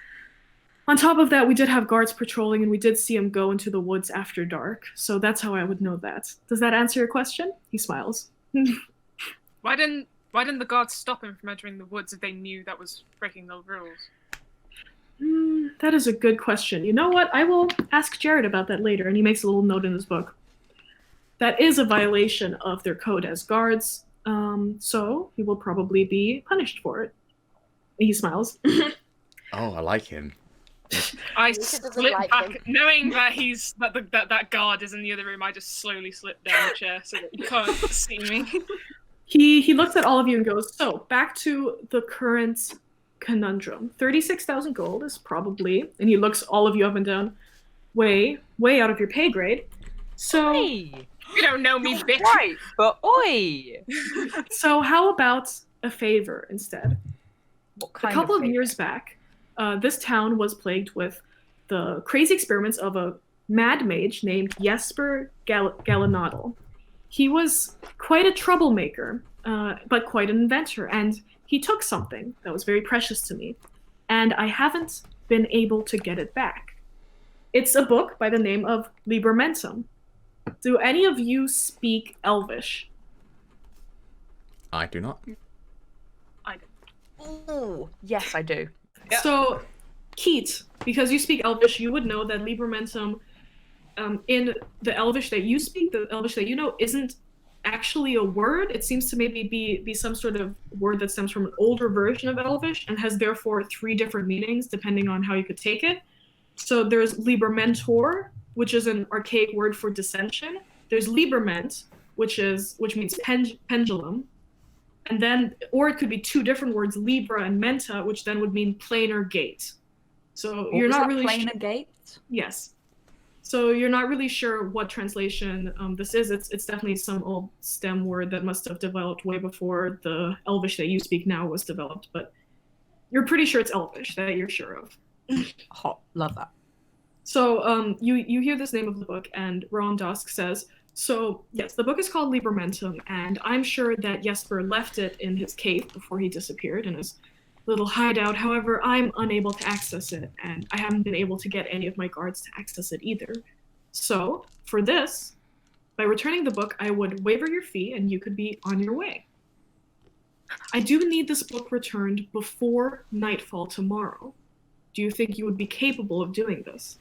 On top of that, we did have guards patrolling, and we did see him go into the woods after dark. So that's how I would know that. Does that answer your question? He smiles. Why didn't the guards stop him from entering the woods if they knew that was breaking the rules? That is a good question. You know what? I will ask Jared about that later, and he makes a little note in his book. That is a violation of their code as guards, so he will probably be punished for it. He smiles. Oh, I like him. I Lisa doesn't slip like back, him. knowing that that guard is in the other room. I just slowly slip down the chair so that you can't see me. He looks at all of you and goes, so back to the current conundrum. 36,000 gold is probably, and he looks all of you up and down, way out of your pay grade. So Hey, You don't know me, bitch. right, but oi! so how about a favor instead? What A kind couple of favor? years back, this town was plagued with the crazy experiments of a mad mage named Jesper Gallinadel. He was quite a troublemaker, but quite an inventor, and he took something that was very precious to me, and I haven't been able to get it back. It's a book by the name of Libermentum. Do any of you speak Elvish? I do not. Ooh, yes, I do. Yeah. So, Ceat, because you speak Elvish, you would know that Libermentum, in the Elvish that you speak, the Elvish that you know, isn't actually a word. It seems to maybe be some sort of word that stems from an older version of Elvish and has therefore 3 different meanings depending on how you could take it. So there's Libermentor, which is an archaic word for dissension. There's Liberment, which means pendulum. And then, or it could be 2 different words, Libra and Menta, which then would mean planar gate. So What you're was not that, really planar gate? Yes. So you're not really sure what translation this is. It's definitely some old STEM word that must have developed way before the Elvish that you speak now was developed. But you're pretty sure it's Elvish, that you're sure of. Hot, love that. So you hear this name of the book, and Rowan Dusk says, so yes, the book is called Libermentum, and I'm sure that Jesper left it in his cave before he disappeared in his little hideout. However, I'm unable to access it, and I haven't been able to get any of my guards to access it either. So for this, by returning the book, I would waiver your fee, and you could be on your way. I do need this book returned before nightfall tomorrow. Do you think you would be capable of doing this?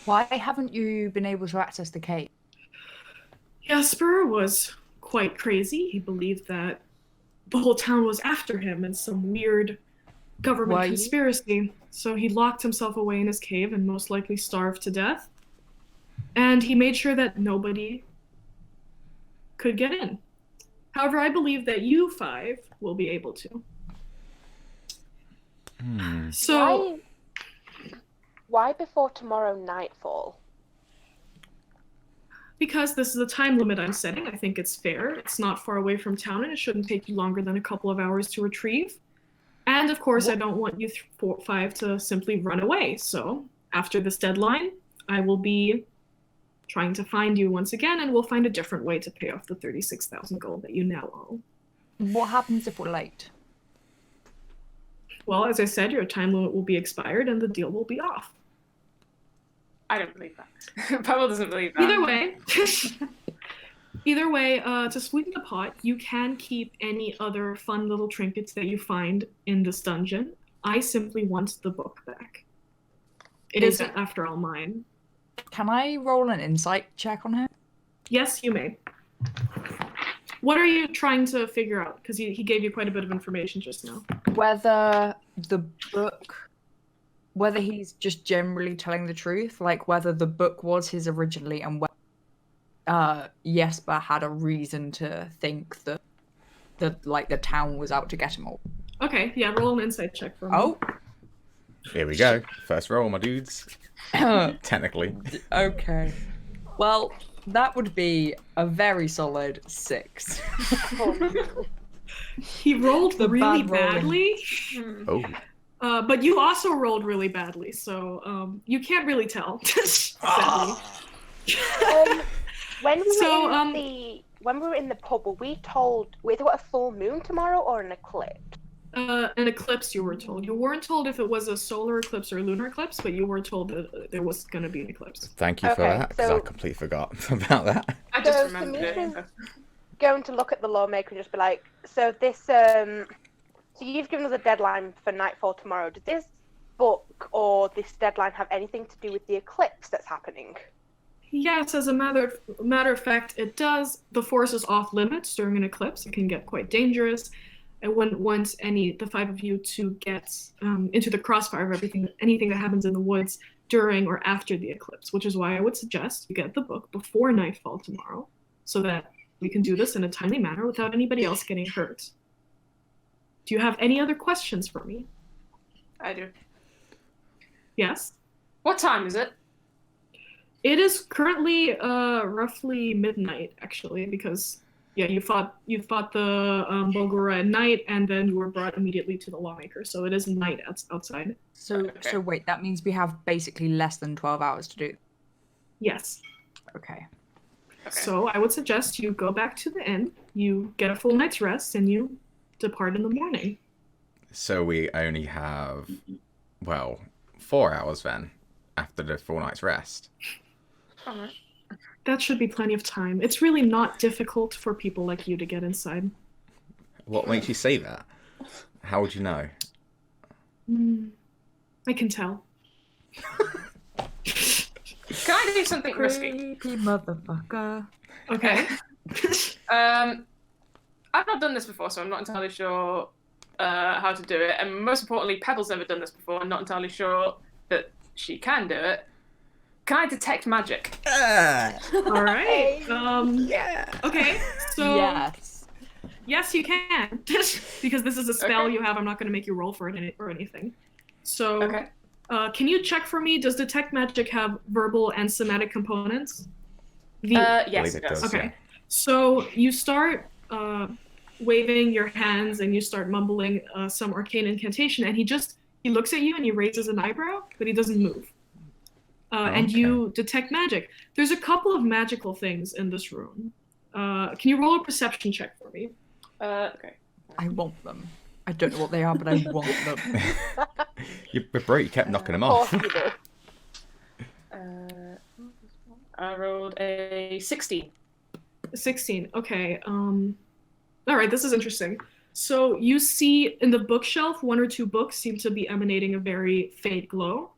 Why haven't you been able to access the cave? Jesper was quite crazy. He believed that the whole town was after him in some weird government Why? conspiracy. So he locked himself away in his cave and most likely starved to death. And he made sure that nobody could get in. However, I believe that you 5 will be able to. So Why before tomorrow nightfall? because this is a time limit I'm setting, I think it's fair. It's not far away from town, and it shouldn't take you longer than a couple of hours to retrieve. And of course, I don't want you 5 to simply run away. So after this deadline, I will be trying to find you once again, and we'll find a different way to pay off the 36,000 gold that you now owe. What happens if we're late? Well, as I said, your time limit will be expired, and the deal will be off. I don't believe that. Pebble doesn't believe that. Either way, to sweeten the pot, you can keep any other fun little trinkets that you find in this dungeon. I simply want the book back. It is, after all, mine. Can I roll an insight check on her? Yes, you may. What are you trying to figure out? Because he gave you quite a bit of information just now. Whether the book, whether he's just generally telling the truth, like whether the book was his originally, and whether Jesper had a reason to think that the town was out to get him all. Okay, yeah, roll an insight check for me. Oh, Here we go. First roll, my dudes. Technically. okay. Well, that would be a very solid 6. He rolled The really bad rolling. badly. Oh. But you also rolled really badly, so you can't really tell. Sadly. When we So, were in the pub, were we told we got a full moon tomorrow or an eclipse? an eclipse, you were told. You weren't told if it was a solar eclipse or a lunar eclipse, but you were told that there was going to be an eclipse. Thank you for Okay, that, because I so- completely forgot about that. I just So remembered Samisha's it. going to look at the lawmaker and just be like, so this, so you've given us a deadline for nightfall tomorrow. Does this book or this deadline have anything to do with the eclipse that's happening? Yes, as a matter of fact, it does. The force is off limits during an eclipse. It can get quite dangerous. I wouldn't want the 5 of you to get into the crossfire of anything that happens in the woods during or after the eclipse, which is why I would suggest you get the book before nightfall tomorrow, so that we can do this in a timely manner without anybody else getting hurt. Do you have any other questions for me? I do. Yes? What time is it? It is currently roughly midnight, actually, because you fought the Bulgura at night, and then you were brought immediately to the lawmaker. So it is night outside. So wait, that means we have basically less than 12 hours to do. Yes. Okay. So I would suggest you go back to the inn, you get a full night's rest, and you depart in the morning. So we only have, 4 hours then, after the full night's rest. Alright. That should be plenty of time. It's really not difficult for people like you to get inside. What makes you say that? How would you know? I can tell. Can I do something risky? Creepy motherfucker. Okay. I've not done this before, so I'm not entirely sure how to do it. And most importantly, Pebble's never done this before. I'm not entirely sure that she can do it. Can I detect magic? All right. Yeah. Okay. So Yes. yes, you can. Because this is a spell Okay. you have. I'm not going to make you roll for it or anything. So, Okay. can you check for me? Does detect magic have verbal and somatic components? Yes, believe it it does. does. Okay. Yeah. So you start waving your hands and you start mumbling some arcane incantation, and he looks at you and he raises an eyebrow, but he doesn't move. And you detect magic. There's a couple of magical things in this room. Can you roll a perception check for me? Okay. I want them. I don't know what they are, but I want them. But bro, you kept knocking them Of off. course you do. I rolled a 16. 16. Okay. All right, this is interesting. So you see in the bookshelf, 1 or 2 books seem to be emanating a very faint glow.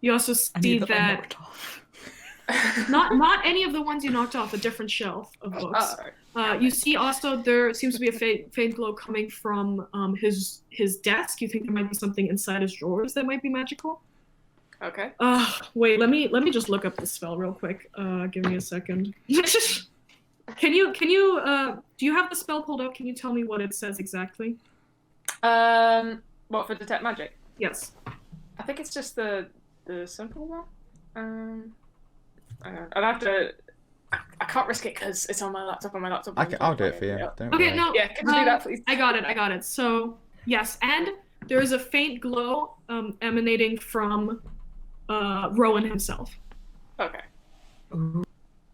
You also see I that knocked off. not any of the ones you knocked off, a different shelf of books. You see also there seems to be a faint glow coming from his desk. You think there might be something inside his drawers that might be magical. Okay. Wait, let me just look up the spell real quick. Give me a second. Can you do you have the spell pulled up? Can you tell me what it says exactly? What, for detect magic? Yes. I think it's just the simple one. I'd have to. I can't risk it because it's on my laptop. I'll do it for you. Don't Okay, worry. no. Yeah, can you do that, please? I got it. So yes, and there is a faint glow emanating from Rowan himself, Okay. Ooh.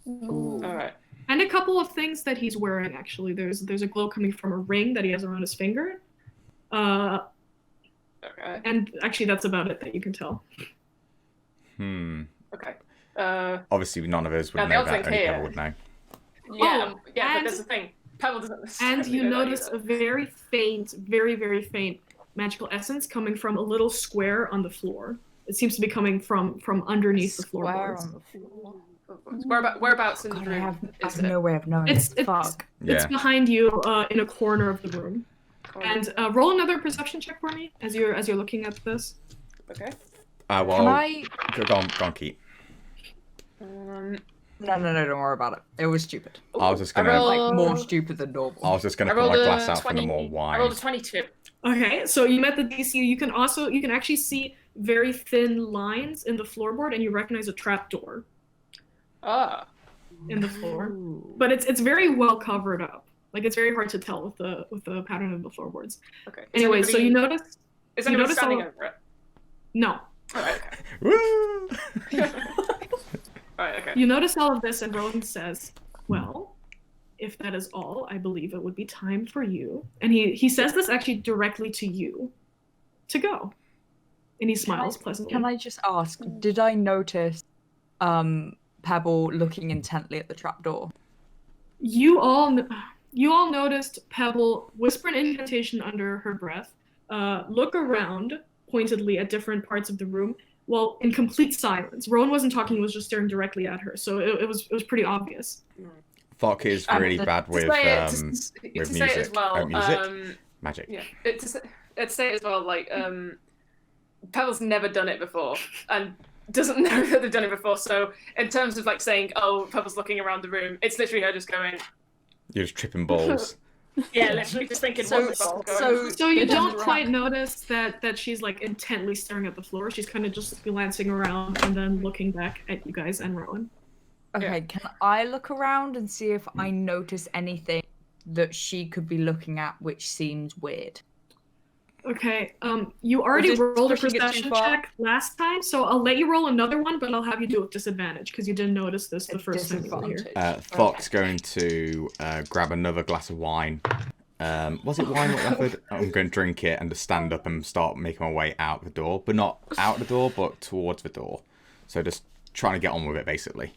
All right. and a couple of things that he's wearing. Actually, there's a glow coming from a ring that he has around his finger, Okay. and actually that's about it that you can tell. Okay. Obviously, none of us would Now, the know other that. thing Only here- Pebble would know. Yeah. Oh, yeah, but and- there's the thing. Pebble doesn't. And necessarily you know that notice either. a very faint, very faint magical essence coming from a little square on the floor. It seems to be coming from underneath the Square floorboards. on the floor. Whereabouts in the God, I room have is no it? way of knowing. It's Fuck. It's Yeah. behind you in a corner of the room. Corner. And roll another perception check for me as you're looking at this. Okay. Can Well, I? go on, Keith. No, don't worry about it. It was stupid. I was just I gonna. rolled- Like, more stupid than normal. I was just gonna I put my rolled glass a out for the 20. more I rolled wine. a 22. Okay, so you met the DC. You can actually see very thin lines in the floorboard, and you recognize a trapdoor Ah. in the floor. Ooh. But it's very well covered up. Like it's very hard to tell with the pattern of the floorboards. Okay. Is Anyway, so you anybody- notice? Is you anyone notice standing all- over it? No. Alright, okay. Woo! Alright, okay. You notice all of this, and Rowan says, "Well, if that is all, I believe it would be time for you. And he says this actually directly to you, to go. And he smiles pleasantly. Can I just ask, did I notice Pebble looking intently at the trapdoor? You all noticed Pebble whisper an incantation under her breath, look around pointedly at different parts of the room, while in complete silence. Rowan wasn't talking; he was just staring directly at her, so it was pretty obvious. Thokk is really bad with music. Say it as well, Magic. Yeah, to say it as well, like Pebble's never done it before, and doesn't know that they've done it before. So in terms of like saying, "Oh, Pebble's looking around the room," it's literally her just going. You're just tripping balls. Yeah, literally just thinking. So you don't quite notice that she's like intently staring at the floor. She's kind of just glancing around and then looking back at you guys and Rowan. Okay, can I look around and see if I notice anything that she could be looking at which seems weird? Okay, you already rolled a perception check last time, so I'll let you roll another one, but I'll have you do it with disadvantage, because you didn't notice this the first time you were here. Thokk's going to grab another glass of wine. Was it wine that offered? I'm going to drink it and just stand up and start making my way out the door, but not out the door, but towards the door. So just trying to get on with it, basically.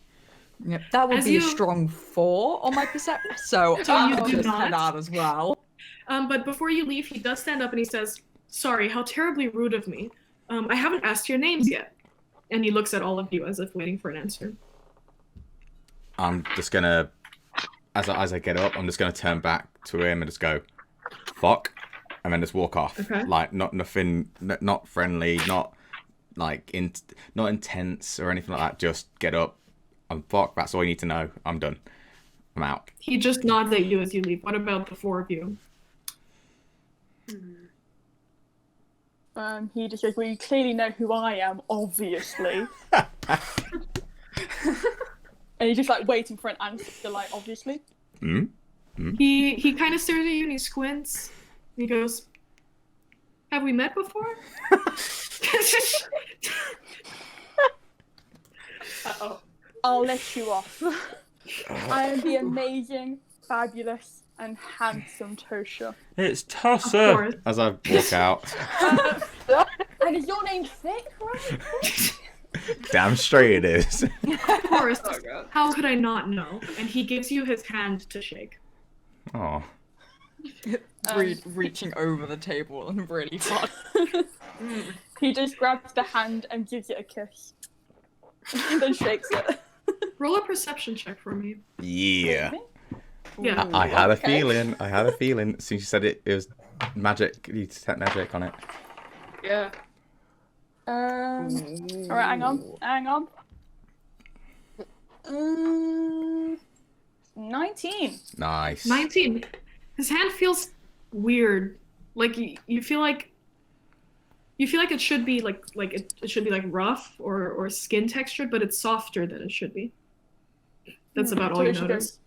Yep, that would be a strong 4 on my perception, so I'll just head out as well. But before you leave, he does stand up and he says, "Sorry, how terribly rude of me. I haven't asked your names yet." And he looks at all of you as if waiting for an answer. I'm just gonna, as I get up, I'm just gonna turn back to him and just go, "Thokk," and then just walk off. Okay. Like not friendly, not not intense or anything like that. Just get up. I'm Thokk. That's all you need to know. I'm done. I'm out. He just nods at you as you leave. What about the 4 of you? He just goes, "Well, you clearly know who I am, obviously." And he's just like waiting for an answer, like, obviously. He kind of stares at you and he squints. And he goes, "Have we met before?" Uh-oh. I'll let you off. I am the amazing, fabulous, and handsome Toser. It's Toser. As I walk out. And is your name Thick, right? Damn straight it is. Of course. How could I not know? And he gives you his hand to shake. Oh. Reaching over the table and really fun. He just grabs the hand and gives it a kiss. And then shakes it. Roll a perception check for me. Yeah. Yeah. I had a feeling. I had a feeling. As soon as you said it was magic. You detect magic on it. Yeah. Alright, hang on. 19. Nice. 19. His hand feels weird. Like you feel like it should be like it should be like rough or skin textured, but it's softer than it should be. That's about all you notice.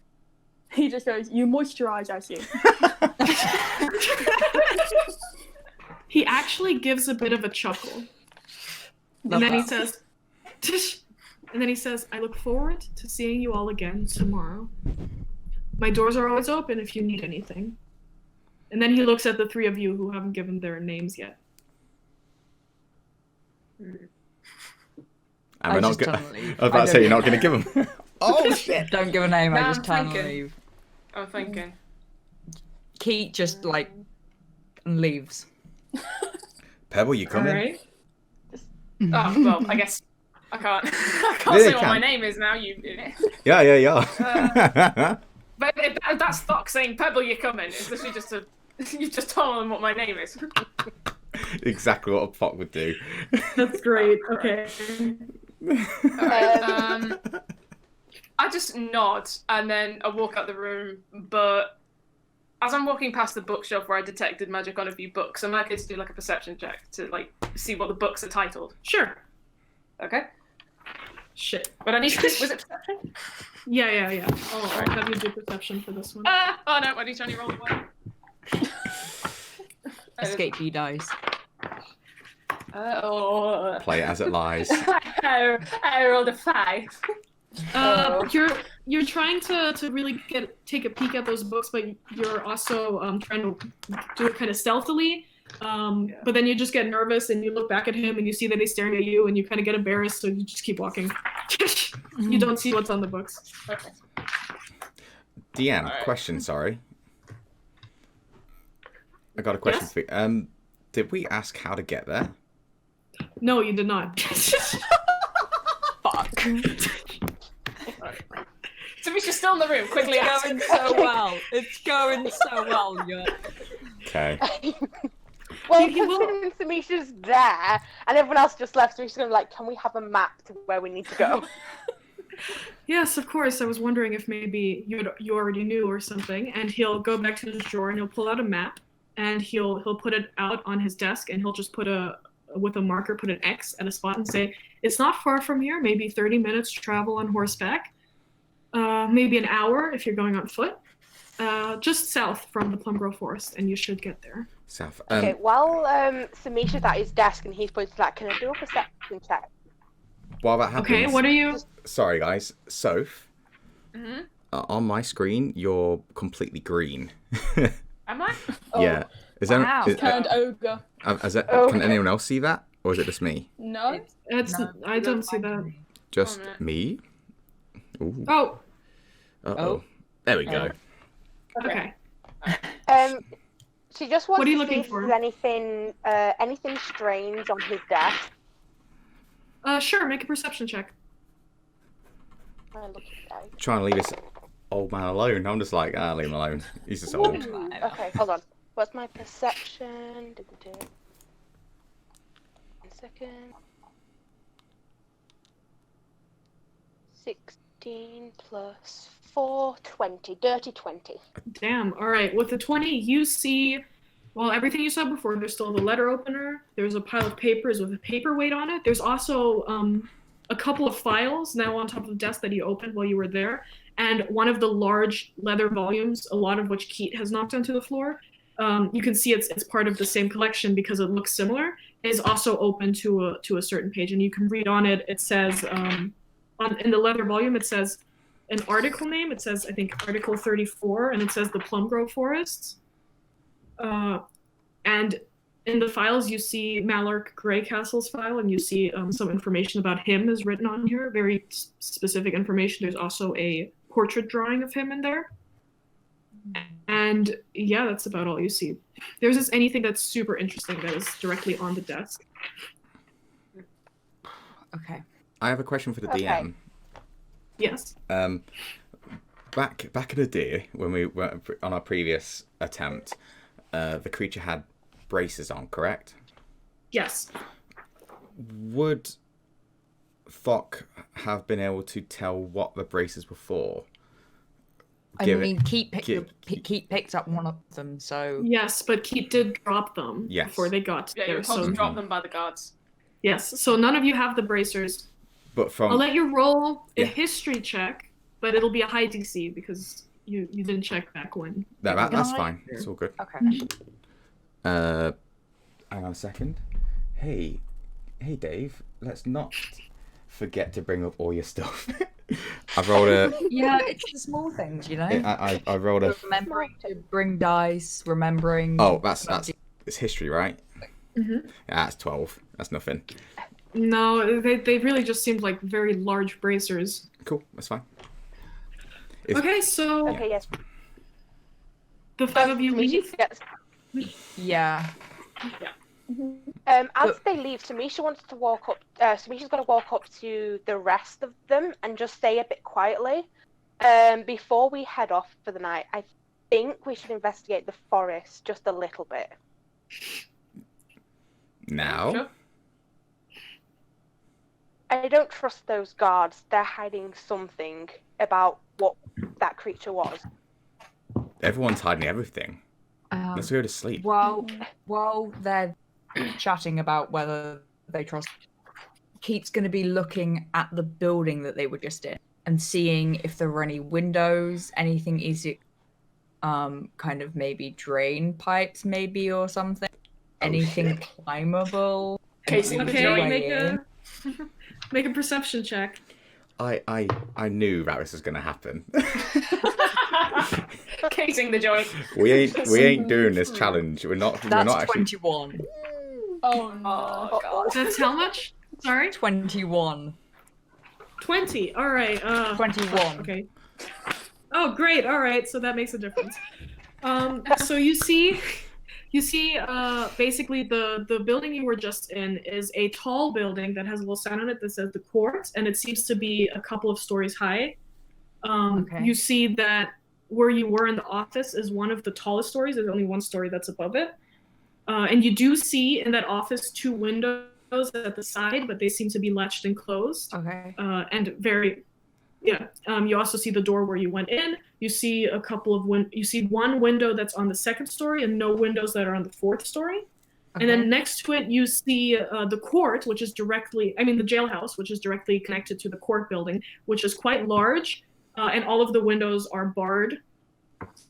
He just goes, "You moisturize, I see." He actually gives a bit of a chuckle. And then he says, "Tish." And then he says, "I look forward to seeing you all again tomorrow. My doors are always open if you need anything." And then he looks at the 3 of you who haven't given their names yet. I was about to say you're not going to give them. Oh shit! Don't give a name. No, I just turn and thinking. leave. I'm thinking. Keat just leaves. Pebble, you coming? Alright. Oh well, I guess I can't. I can't Yeah, say you what my can. name is now. Yeah. But that's Thokk saying, "Pebble, you're coming." It's literally just you just told them what my name is. Exactly what a Thokk would do. That's great. Okay. Alright, I just nod and then I walk out the room, but as I'm walking past the bookshelf where I detected magic on a few books, I'm likely to do like a perception check to see what the books are titled. Sure. Okay. Shit. But I need to. Was it perception? Yeah. I'll have you do perception for this one. Oh no! I need to only roll 1. Escape B dice. Oh. Play it as it lies. I rolled a 5. You're trying to really take a peek at those books, but you're also trying to do it kind of stealthily. But then you just get nervous and you look back at him and you see that he's staring at you and you kind of get embarrassed, so you just keep walking. You don't see what's on the books. Okay. DM, Alright. question, sorry. I got a question Yes? for you. Did we ask how to get there? No, you did not. Fuck. Samisha's still in the room. Quickly It's ask. going so well. It's going so well, yeah. Okay. Well, He will- considering Samisha's there and everyone else just left, Samisha's gonna be like, can we have a map to where we need to go? Yes, of course. I was wondering if maybe you already knew or something. And he'll go back to his drawer and he'll pull out a map and he'll put it out on his desk and he'll just put with a marker, put an X at a spot and say, it's not far from here, maybe 30 minutes travel on horseback, maybe an hour if you're going on foot, just south from the Plum Grove Forest, and you should get there. South. Okay, while Samisha's at his desk and he's pointing to that, can I do a perception check? While that happens... Okay, what are you? Sorry, guys. Soph, Mm-hmm. on my screen, you're completely green. Am I? Yeah. Is Wow. there, is, Turned ogre. Okay. Can anyone else see that? Or is it just me? No. I don't see that. Just Oh, no. me? Ooh. Oh, Uh-oh. Oh. There we go. okay. She just wants What are you to see looking if for? there's anything strange on his desk. Sure, make a perception check. Trying to leave this old man alone. I'm just like, leave him alone. He's just old. Okay, hold on. What's my perception? 1 second. 16 plus 4, 20. Dirty 20. Damn. All right. With the 20, you see, well, everything you saw before. There's still the letter opener. There's a pile of papers with a paperweight on it. There's also a couple of files now on top of the desk that you opened while you were there, and one of the large leather volumes, a lot of which Keat has knocked onto the floor. You can see it's part of the same collection because it looks similar. Is also open to a certain page, and you can read on it. It says in the leather volume, it says an article name. It says, I think, Article 34, and it says the Plum Grove Forests. And in the files, you see Malark Greycastle's file, and you see some information about him is written on here, very specific information. There's also a portrait drawing of him in there. And yeah, that's about all you see. There's just anything that's super interesting that is directly on the desk. Okay. I have a question for the Okay. DM. Yes. Back in the day, when we were on our previous attempt, the creature had braces on, correct? Yes. Would Thokk have been able to tell what the braces were for? I Give it- mean, Keat give- picked up one of them, so Yes, but Keat did drop them Yes. before they got Yeah, you there. were told So to drop them by the guards. yes. So none of you have the bracers. But from I'll let you roll a Yeah. history check, but it'll be a high DC because you didn't check back when. that's Can I- fine. It's all good. okay. Hang on a second. Hey, Dave. Let's not forget to bring up all your stuff. I rolled a. Yeah, it's the small things, you know. I rolled a. Remembering to bring dice, remembering. Oh, that's it's history, right? Mhm. Yeah, that's 12. That's nothing. No, they really just seemed like very large bracers. Cool. That's fine. Okay, so Okay, yes. the five of you leave. Yeah. As But- they leave, Samisha wants to walk up. Samisha's going to walk up to the rest of them and just say a bit quietly, before we head off for the night. I think we should investigate the forest just a little bit. Now. Sure. I don't trust those guards. They're hiding something about what that creature was. Everyone's hiding everything. Um, Let's go to sleep. while they're chatting about whether they trust, Keat's going to be looking at the building that they were just in and seeing if there were any windows, anything easy, kind of maybe drain pipes, maybe, or something. Anything climbable. Casing anything the Okay, joint. make weighing. a make a perception check. I knew that this was going to happen. Casing the joint. we ain't doing this challenge. We're not actually. 21. Oh no. God. That's how much? Sorry? 21. 20. All right. 21. Okay. Oh, great. All right. So that makes a difference. So you see, basically the building you were just in is a tall building that has a little sign on it that says the court, and it seems to be a couple of stories high. Okay. You see that where you were in the office is one of the tallest stories. There's only one story that's above it. And you do see in that office 2 windows at the side, but they seem to be latched and closed. Okay. And very, yeah. You also see the door where you went in. You see a couple of you see one window that's on the 2nd story and no windows that are on the 4th story. Okay. And then next to it, you see the court, which is directly, the jailhouse, which is directly connected to the court building, which is quite large. And all of the windows are barred.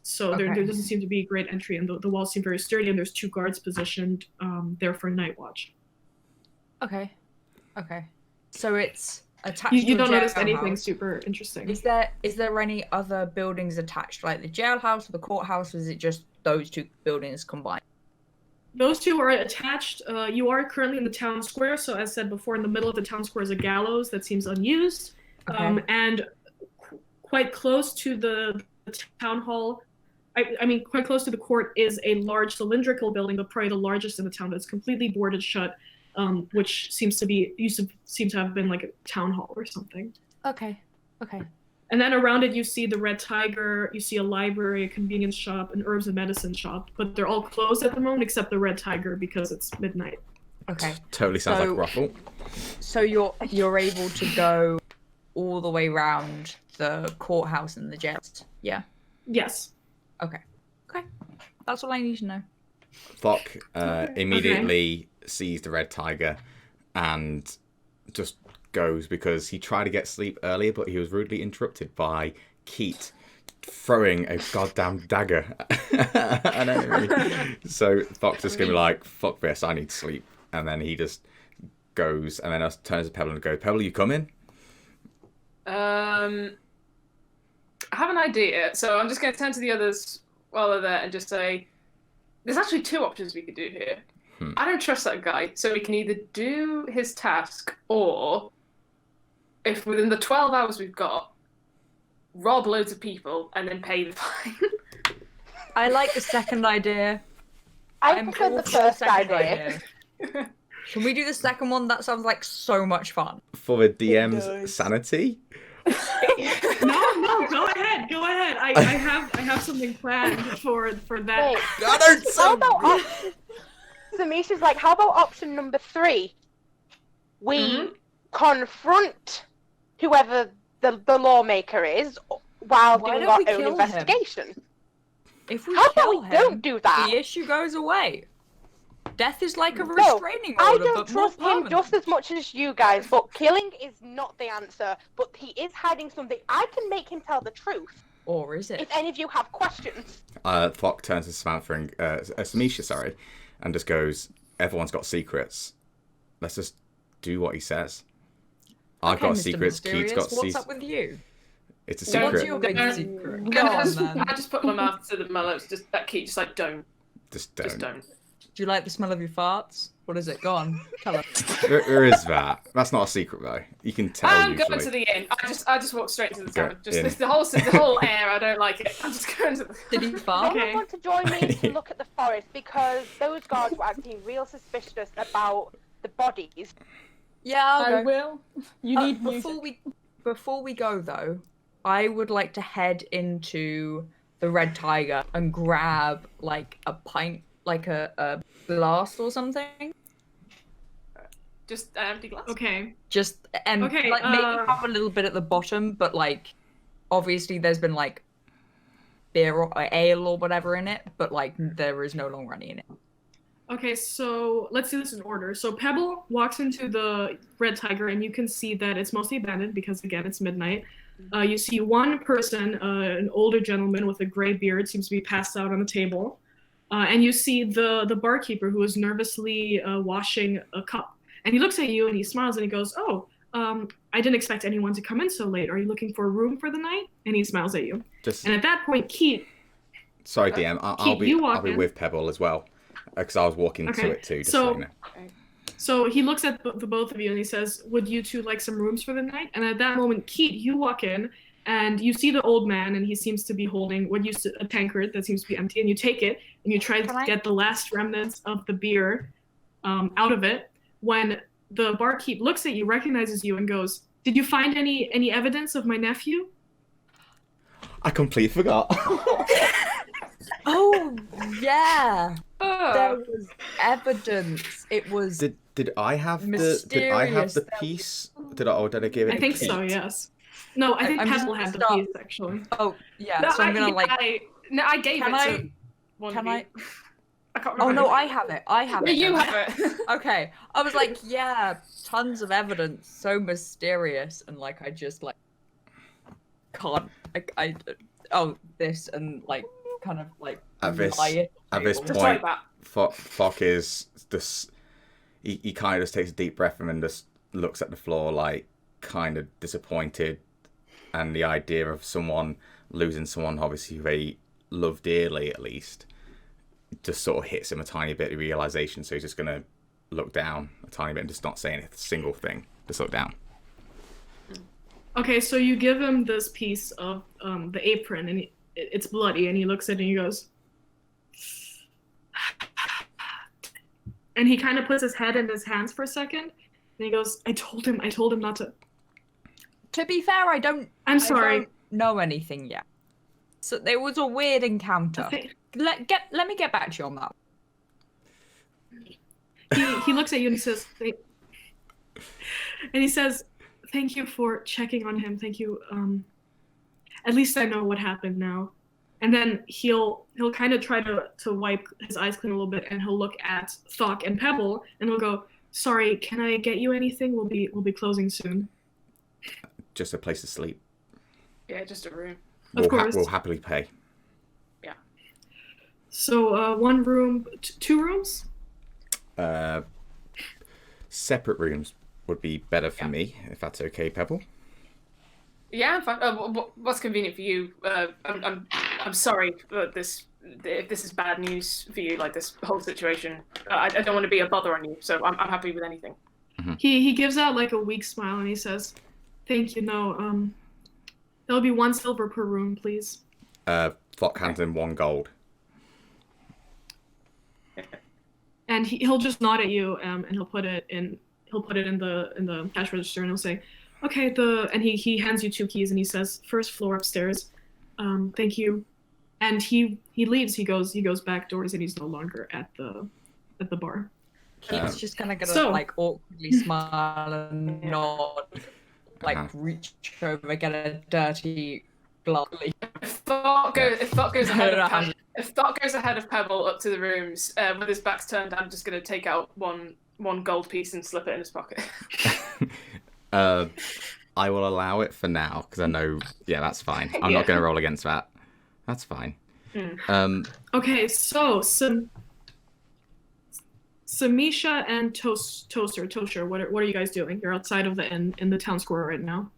So there doesn't seem to be a great entry, and the walls seem very sturdy, and there's 2 guards positioned there for night watch. Okay. So it's attached You to don't a notice jailhouse. anything super interesting. Is there any other buildings attached, like the jailhouse or the courthouse, or is it just those 2 buildings combined? Those 2 are attached. You are currently in the town square, so as said before, in the middle of the town square is a gallows that seems unused. Okay. And quite close to the town hall, quite close to the court is a large cylindrical building, but probably the largest in the town that's completely boarded shut, which used to have been like a town hall or something. Okay. And then around it, you see the Red Tiger, you see a library, a convenience shop, an herbs and medicine shop, but they're all closed at the moment except the Red Tiger because it's midnight. Okay. Totally sounds like a ruffle. So you're able to go all the way around the courthouse and the jail. Yeah. Yes. Okay. That's all I need to know. Thokk immediately sees the Red Tiger and just goes, because he tried to get sleep earlier, but he was rudely interrupted by Ceat throwing a goddamn dagger at an enemy. So Thokk's just gonna be like, fuck this, I need sleep. And then he just goes, and then turns to Pebble and goes, Pebble, you come in? I have an idea, so I'm just going to turn to the others while they're there and just say, there's actually 2 options we could do here. I don't trust that guy, so we can either do his task, or if within the 12 hours we've got, rob loads of people and then pay the fine. I like the second idea. I prefer the first idea. Can we do the second one? That sounds like so much fun. For the DM's sanity? No, go ahead. I have something planned for that. Wait, how about Samisha's like, how about option number 3? We confront whoever the lawmaker is while doing our own investigation. If we How kill about we him, don't do that? the issue goes away. Death is like a restraining I order, don't but more trust him permanent. just as much as you guys, but killing is not the answer. But he is hiding something. I can make him tell the truth. Or is it? If any of you have questions. Thokk turns to Samantha and Samisha, and just goes, everyone's got secrets. Let's just do what he says. I've got Mr. secrets. Mysterious, Keith's got what's secrets. up with you? It's a Don't What's secret. your big Don't- secret? Go on, then. I just put my mouth to my lips, just that Keat, just like, don't. Just Just don't. don't. Do you like the smell of your farts? What is it? Go on, tell us. There is that. That's not a secret though. You can tell I'm usually. going to the inn. I just walked straight to the Go tavern. Just in. the whole air, I don't like it. I'm just going to the... Did he fart? Anyone want to join me to look at the forest? Because those guards were acting real suspicious about the bodies. Yeah, I I'll go. will. You need Before we go though, I would like to head into the Red Tiger and grab like a pint, like a glass or something. Just an empty glass. Okay. Just and Okay, like maybe have a little bit at the bottom, but like obviously there's been like beer or ale or whatever in it, but like there is no longer any in it. Okay, so let's do this in order. So Pebble walks into the Red Tiger, and you can see that it's mostly abandoned because, again, it's midnight. You see one person, an older gentleman with a gray beard, seems to be passed out on the table. And you see the barkeeper who is nervously washing a cup. And he looks at you and he smiles and he goes, "Oh, I didn't expect anyone to come in so late. Are you looking for a room for the night? And he smiles at you. Just And at that point, Keat, sorry, DM. I'll Keat, be you walk I'll be in. with Pebble as well, because I was walking to Okay, it too. Just so- so you know. So he looks at the both of you and he says, would you two like some rooms for the night? And at that moment, Keat, you walk in and you see the old man and he seems to be holding what used to a tankard that seems to be empty, and you take it and you try to get the last remnants of the beer out of it. When the barkeep looks at you, recognizes you, and goes, did you find any evidence of my nephew? I completely forgot. Oh yeah, there was evidence. It was. Did I have the piece? Did I give it? I think so. Keat? Yes. No, I think I'm just Pebble had the stop. piece actually. Oh yeah, No, so I'm gonna I gave Can it I- to one Can of I? you. I can't Oh remember. no, I have it. I have Yeah, it. you have it. Okay, I was like, yeah, tons of evidence, so mysterious, and like I just like can't. I this and like kind of like At this lie at this table. Just point, like that. Thokk is just he kind of just takes a deep breath and then just looks at the floor like kind of disappointed, and the idea of someone losing someone obviously who they love dearly at least just sort of hits him a tiny bit of realization. So he's just gonna look down a tiny bit and just not say a single thing. Just look down. Okay, so you give him this piece of the apron, and it's bloody, and he looks at it and he goes, and he kind of puts his head in his hands for a second, and he goes, I told him not to. To be fair, I don't sorry. know anything yet. So there was a weird encounter. Okay. Let me get back to you on that. He looks at you and he says, thank you for checking on him. Thank you. At least I know what happened now. And then he'll kind of try to wipe his eyes clean a little bit, and he'll look at Thokk and Pebble, and he'll go, sorry, can I get you anything? We'll be closing soon. Just a place to sleep. Yeah, just a room. Of course. We'll happily pay. Yeah. So one room, two rooms? Separate rooms would be better for me, if that's okay, Pebble. Yeah, I'm fine. What's convenient for you? I'm sorry, but if this is bad news for you, like this whole situation, I don't want to be a bother on you, so I'm happy with anything. Mm-hmm. He gives out like a weak smile and he says, thank you, no, there'll be 1 silver per room, please. Thokk hands in 1 gold. And he'll just nod at you, and he'll put it in the cash register, and he'll say, okay, and he hands you 2 keys and he says, first floor upstairs. Thank you. And he leaves. He goes back doors, and he's no longer at the bar. Keith's just kind of gonna so- like awkwardly smile and nod, like reach over, get a dirty glass. If Thokk goes ahead No, of no, Pebble, if Thokk goes ahead of Pebble up to the rooms with his back's turned, I'm just gonna take out one gold piece and slip it in his pocket. I will allow it for now because I know. Yeah, that's fine. I'm not going to roll against that. That's fine. Okay, so Samisha and Toser, what are you guys doing? You're outside of the inn in the town square right now.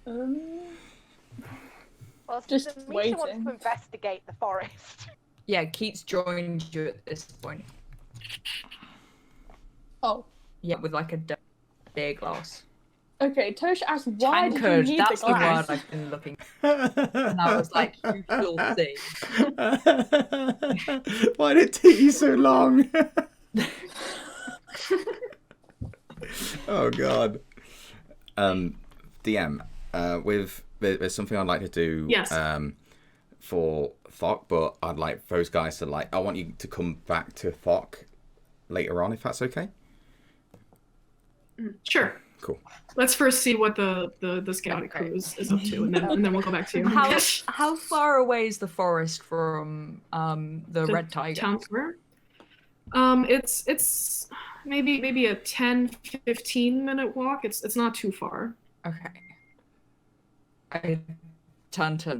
Well, Just Samisha waiting. wants to investigate the forest. Yeah, Keith's joined you at this point. Oh, Yeah, with like a beer glass. okay. Tosh asked, why Tankard, did you need that's the the glass? word I've been looking for. And I was like, you will see. Why did it take you so long? Oh god. DM, there's something I'd like to do. Yes. For Thokk, but I'd like those guys to I want you to come back to Thokk later on, if that's okay. Sure. Cool. Let's first see what the scouting crew is up to, and then we'll go back to you. How far away is the forest from the Red Tiger? Town square. It's maybe a 10-15 minute walk. It's not too far. Okay. I turn to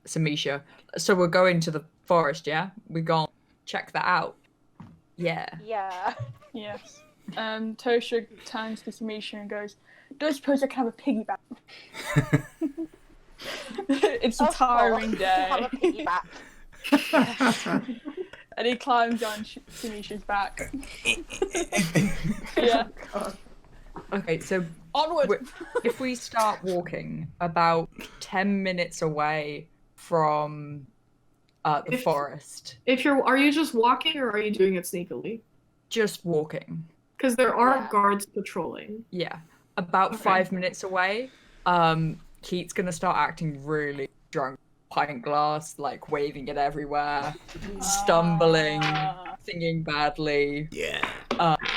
Samisha. So we're going to the forest, yeah? We're going to check that out. Yeah. Yeah. Yes. Toser turns to Samisha and goes, "Don't suppose I can have a piggyback?" It's a Of tiring course, day. Have a piggyback. And he climbs on Samisha's back. Yeah. Okay, so Onward. if we start walking about 10 minutes away from the forest, Are you just walking or are you doing it sneakily? just walking. Because there are Yeah. guards patrolling. Yeah, about Okay. 5 minutes away, Keith's gonna start acting really drunk. Pint glass, like waving it everywhere, stumbling, singing badly,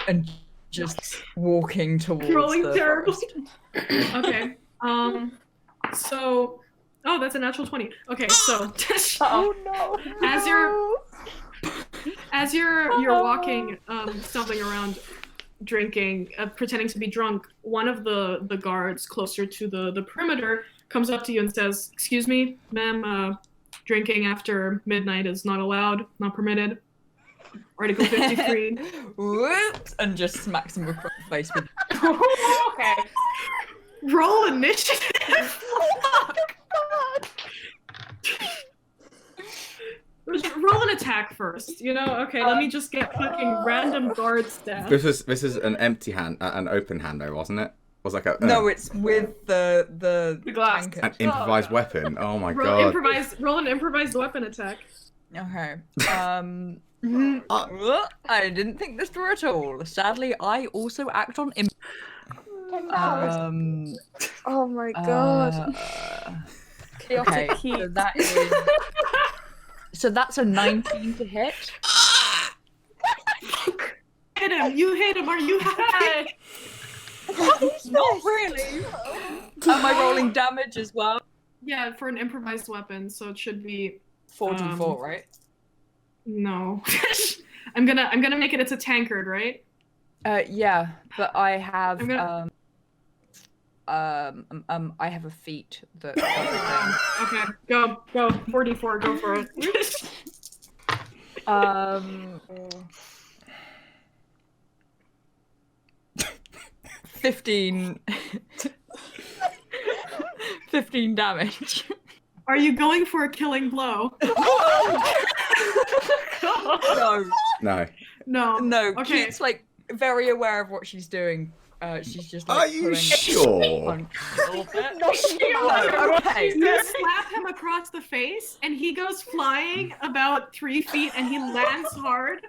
and just walking towards Rolling the terrible. forest. Okay. So, oh, that's a natural 20. Okay, so Oh no. as you're walking, stumbling around, drinking, pretending to be drunk, one of the guards closer to the perimeter comes up to you and says, "Excuse me, ma'am, drinking after midnight is not allowed, not permitted. Article 53." Whoops! And just smacks him across the face with. Okay. Roll initiative. Roll an attack first, you know? Okay, let me just get fucking random guard stats. This is an empty hand, an open hand though, wasn't it? Was like a No, it's with the glass. tankard. an improvised weapon. Oh my Roll god. roll an improvised weapon attack. Okay. I didn't think this through at all. Sadly, I also act on Oh my god. Chaotic okay, heat. so that is. So that's a 19 to hit. Hit him! You hit him! Are you happy? Not really. Am I rolling damage as well? Yeah, for an improvised weapon, so it should be 44, right? no. I'm gonna make it. It's a tankard, right? Yeah, but I have I'm I have a feat that does it. Okay, go 44. Go for it. 15 15 damage. Are you going for a killing blow? No, No. no. Okay. Keith's like very aware of what she's doing. She's just like Are you pulling sure? on a little bit. No, Okay. You slap him across the face, and he goes flying about 3 feet, and he lands hard,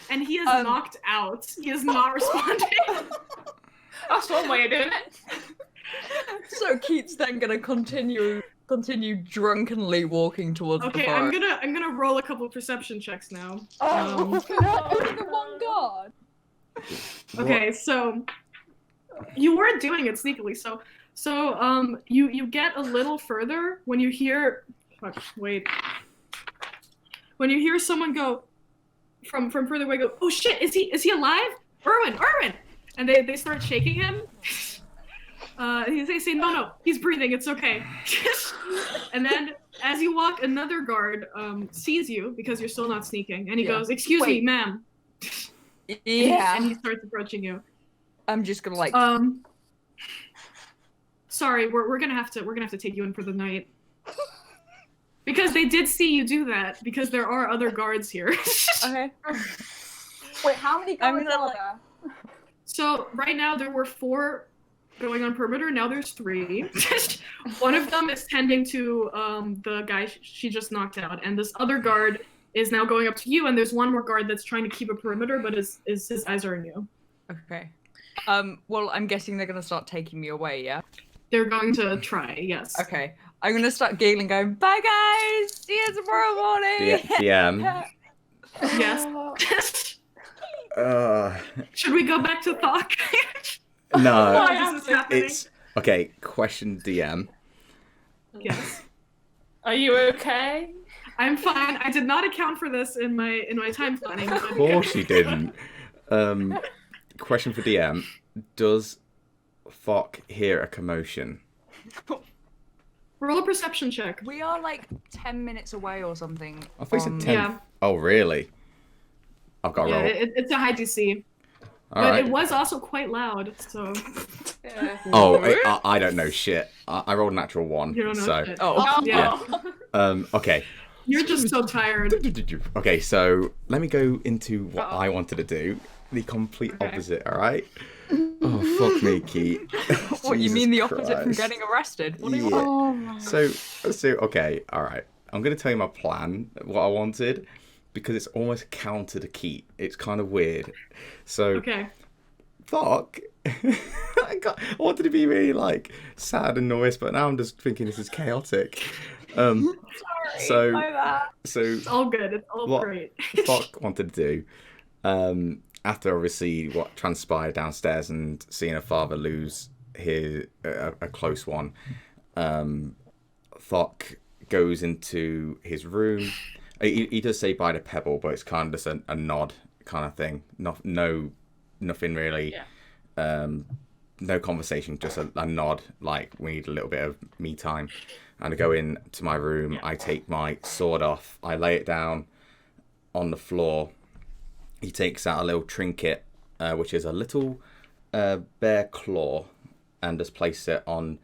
and he is knocked out. He is not responding. That's one way of doing it. So Keith's then gonna continue drunkenly walking towards the Okay, forest. I'm gonna roll a couple of perception checks now. Only the one guard. Okay, so you were doing it sneakily. So you get a little further when you hear. Wait. When you hear someone go from further away, go, "Oh shit! Is he alive? Erwin! And they start shaking him. They say, "No, he's breathing. It's okay." And then, as you walk, another guard sees you because you're still not sneaking, and he goes, "Excuse me, ma'am." Yeah. And he starts approaching you. I'm just gonna like. Sorry, we're gonna have to take you in for the night. Because they did see you do that. Because there are other guards here. Okay. Wait, how many guards gonna, are like- there? So right now there were 4 going on perimeter. Now there's 3. One of them is tending to the guy she just knocked out, and this other guard is now going up to you. And there's one more guard that's trying to keep a perimeter, but his eyes are on you. Okay. Well, I'm guessing they're gonna start taking me away. Yeah. They're going to try. Yes. Okay. I'm gonna start giggling, going, "Bye, guys. See you tomorrow morning." DM. Yes. Uh, Should we go back to Thokk? no. Why is this happening? It's okay. Question DM. Yes. Are you okay? I'm fine. I did not account for this in my time planning. Of course you didn't. Question for DM. Does Thokk hear a commotion? Roll a perception check. We are like 10 minutes away or something. I thought you said 10. Yeah. Oh, really? I've got to Yeah, roll. it's a high DC. All but right. it was also quite loud, so Yeah. Oh, I don't know shit. I rolled a natural 1. you don't know so, shit. Oh. Yeah. Okay. You're just so tired. Okay, so let me go into what Uh-oh. I wanted to do. The complete Okay. opposite, alright? Oh, fuck me, Keith. What, you Jesus mean the opposite from Christ. getting arrested? What do you Yeah. want? Oh my. So, okay, alright. I'm going to tell you my plan, what I wanted, because it's almost counter to Keith. It's kind of weird. So, Okay. Thokk, I wanted to be really, like, sad and noise, but now I'm just thinking this is chaotic. So, My bad. so It's all good. It's all What? great. Thokk wanted to do, after obviously what transpired downstairs and seeing her father lose a close one, Thokk goes into his room. He does say bye to Pebble, but it's kind of just a nod kind of thing. Nothing really. Yeah. No conversation, just a nod. Like, we need a little bit of me time. And I go into my room. Yeah. I take my sword off. I lay it down on the floor. He takes out a little trinket, which is a little bear claw, and just places it on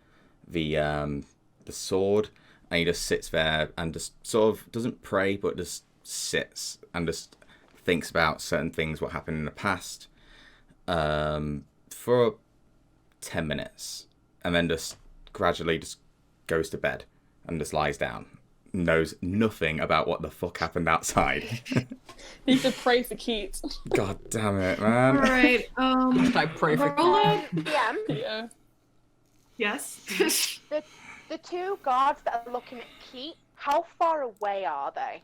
the sword. And he just sits there and just sort of doesn't pray, but just sits and just thinks about certain things, what happened in the past, for 10 minutes, and then just gradually just goes to bed and just lies down. Knows nothing about what the fuck happened outside. Need to pray for Keats. God damn it, All man. right. I pray for roll a- DM, Yeah. Yes. the two guards that are looking at Keat, how far away are they?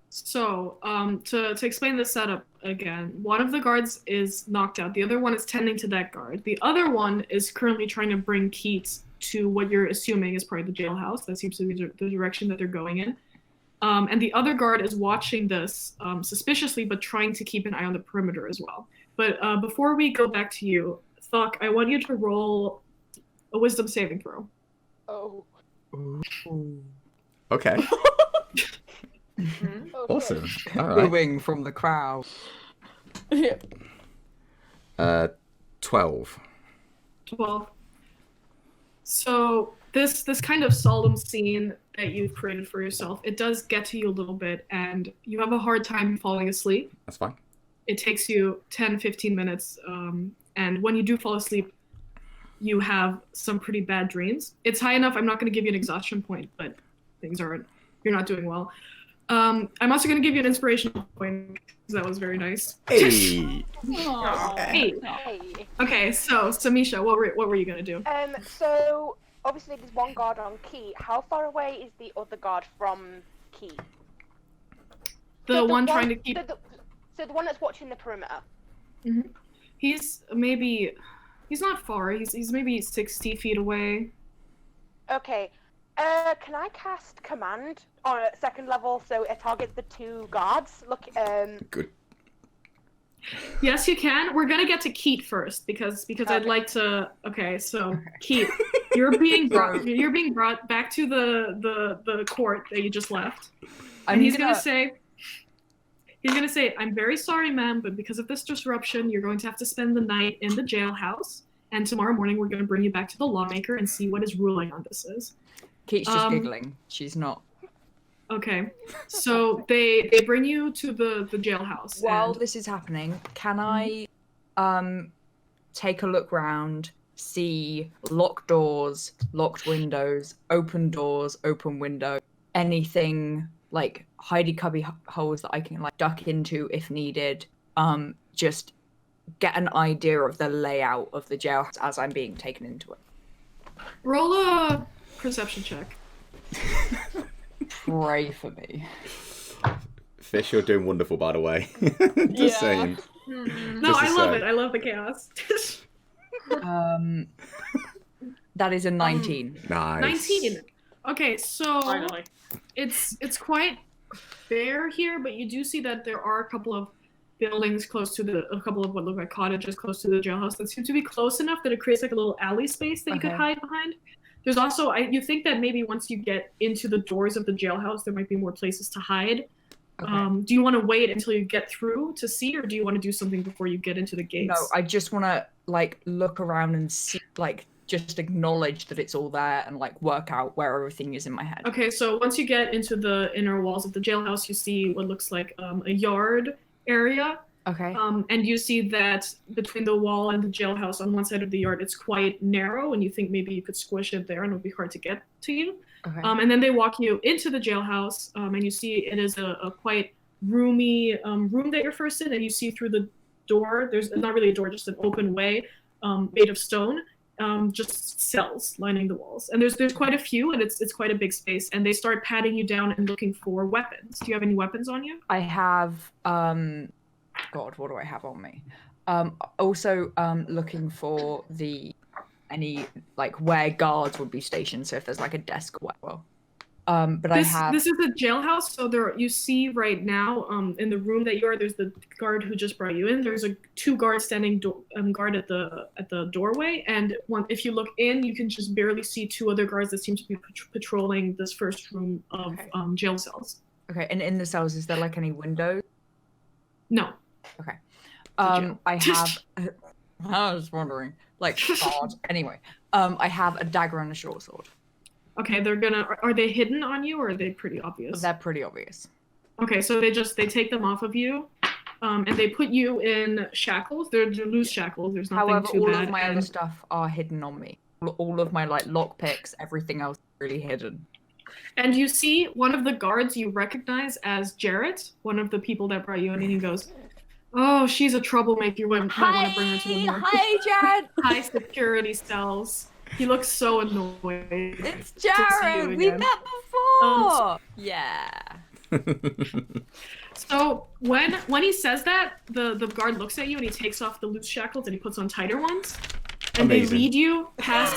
So, to explain the setup again, one of the guards is knocked out. The other one is tending to that guard. The other one is currently trying to bring Keats to what you're assuming is probably the jailhouse. That seems to be the direction that they're going in. And the other guard is watching this suspiciously, but trying to keep an eye on the perimeter as well. But before we go back to you, Thokk, I want you to roll a wisdom saving throw. Oh. Okay, Okay. awesome. All right. Moving from the crowd. Yeah. 12. 12. So this kind of solemn scene that you've created for yourself, it does get to you a little bit, and you have a hard time falling asleep. That's fine. It takes you 10-15 minutes, and when you do fall asleep, you have some pretty bad dreams. It's high enough, I'm not going to give you an exhaustion point, but you're not doing well. I'm also going to give you an inspiration point, because that was very nice. Hey. Aw. Hey. Hey. Okay, so Samisha, what were you going to do? So obviously there's one guard on Keat. How far away is the other guard from Keat? The one trying to keep... So the one that's watching the perimeter. He's not far. He's maybe 60 feet away. Okay. Can I cast command on a second level so it targets the two guards? Look, Good. Yes, you can. We're gonna get to Keat first because I'd like to. Okay, so Keat, you're being brought back to the court that you just left, and he's gonna say, "I'm very sorry, ma'am, but because of this disruption, you're going to have to spend the night in the jailhouse, and tomorrow morning we're going to bring you back to the lawmaker and see what his ruling on this is." Keat's just giggling. She's not. Okay, so they bring you to the jailhouse. While and- this is happening, can I take a look round, see locked doors, locked windows, open doors, open window, anything like hidey cubby holes that I can like duck into if needed? Just get an idea of the layout of the jailhouse as I'm being taken into it. Roll a perception check. Pray for me. Fish, you're doing wonderful, by the way. Yeah. Just saying. No, Just to I love say. it. I love the chaos. That is a 19. Nice. 19. Okay, so Finally. it's quite fair here, but you do see that there are a couple of buildings close to a couple of what look like cottages close to the jailhouse that seem to be close enough that it creates like a little alley space that you could Okay. hide behind. There's also, you think that maybe once you get into the doors of the jailhouse, there might be more places to hide. Okay. Do you want to wait until you get through to see, or do you want to do something before you get into the gates? No, I just want to like look around and see, like just acknowledge that it's all there and like work out where everything is in my head. Okay, so once you get into the inner walls of the jailhouse, you see what looks like a yard area. Okay. And you see that between the wall and the jailhouse on one side of the yard, it's quite narrow, and you think maybe you could squish it there and it would be hard to get to you. Okay. And then they walk you into the jailhouse, and you see it is a quite roomy room that you're first in, and you see through the door, there's not really a door, just an open way made of stone, just cells lining the walls. And there's quite a few, and it's quite a big space, and they start patting you down and looking for weapons. Do you have any weapons on you? I have, God, what do I have on me? Also, looking for any like where guards would be stationed. So if there's like a desk or whatever. But this is a jailhouse, so there you see right now in the room that you are, there's the guard who just brought you in. There's two guards standing guard at the doorway, and if you look in, you can just barely see two other guards that seem to be patrolling this first room of jail cells. Okay, and in the cells, is there like any windows? No. Okay. I have. I was wondering, like, God. Anyway, I have a dagger and a short sword. Okay, are they hidden on you, or are they pretty obvious? They're pretty obvious. Okay, so they take them off of you, and they put you in shackles. They're loose shackles. There's nothing However, too all bad. of my other stuff are hidden on me. All of my like lockpicks, everything else is really hidden. And you see one of the guards you recognize as Jarrett, one of the people that brought you in, and he goes, "Oh, she's a troublemaker. You might want to bring her to the more Jared. high security cells." He looks so annoyed. It's Jared. We met before. Yeah. So when he says that, the guard looks at you and he takes off the loose shackles and he puts on tighter ones, and Amazing. they lead you past.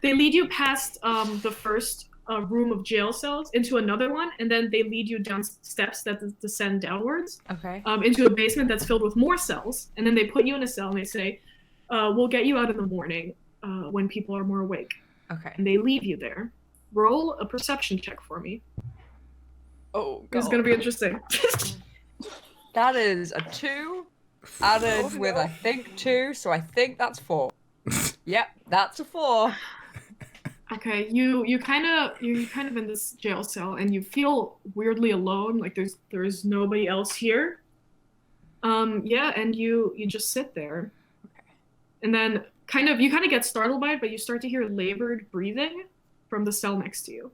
They lead you past the first room of jail cells into another one, and then they lead you down steps that descend downwards. Okay. Into a basement that's filled with more cells, and then they put you in a cell and they say, "We'll get you out in the morning when people are more awake." Okay. And they leave you there. Roll a perception check for me. Oh, God. This is gonna be interesting. That is a 2 added with I think 2, so I think that's 4. Yep, that's a 4. Okay, you're kind of in this jail cell, and you feel weirdly alone. Like there's nobody else here. Yeah, and you just sit there. Okay. And then you kind of get startled by it, but you start to hear labored breathing from the cell next to you.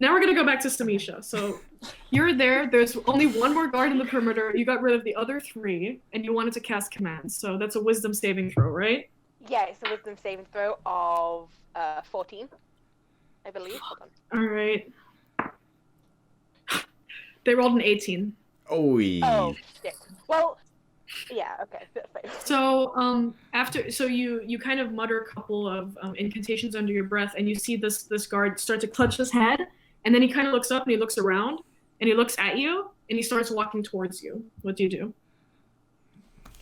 Now we're gonna go back to Samisha. So you're there. There's only one more guard in the perimeter. You got rid of the other 3, and you wanted to cast commands. So that's a wisdom saving throw, right? Yeah, it's a wisdom saving throw of 14, I believe. Hold on. All right. They rolled an 18. Oh, shit. Well, yeah, okay. So you kind of mutter a couple of incantations under your breath, and you see this guard start to clutch his head, and then he kind of looks up and he looks around and he looks at you and he starts walking towards you. What do you do?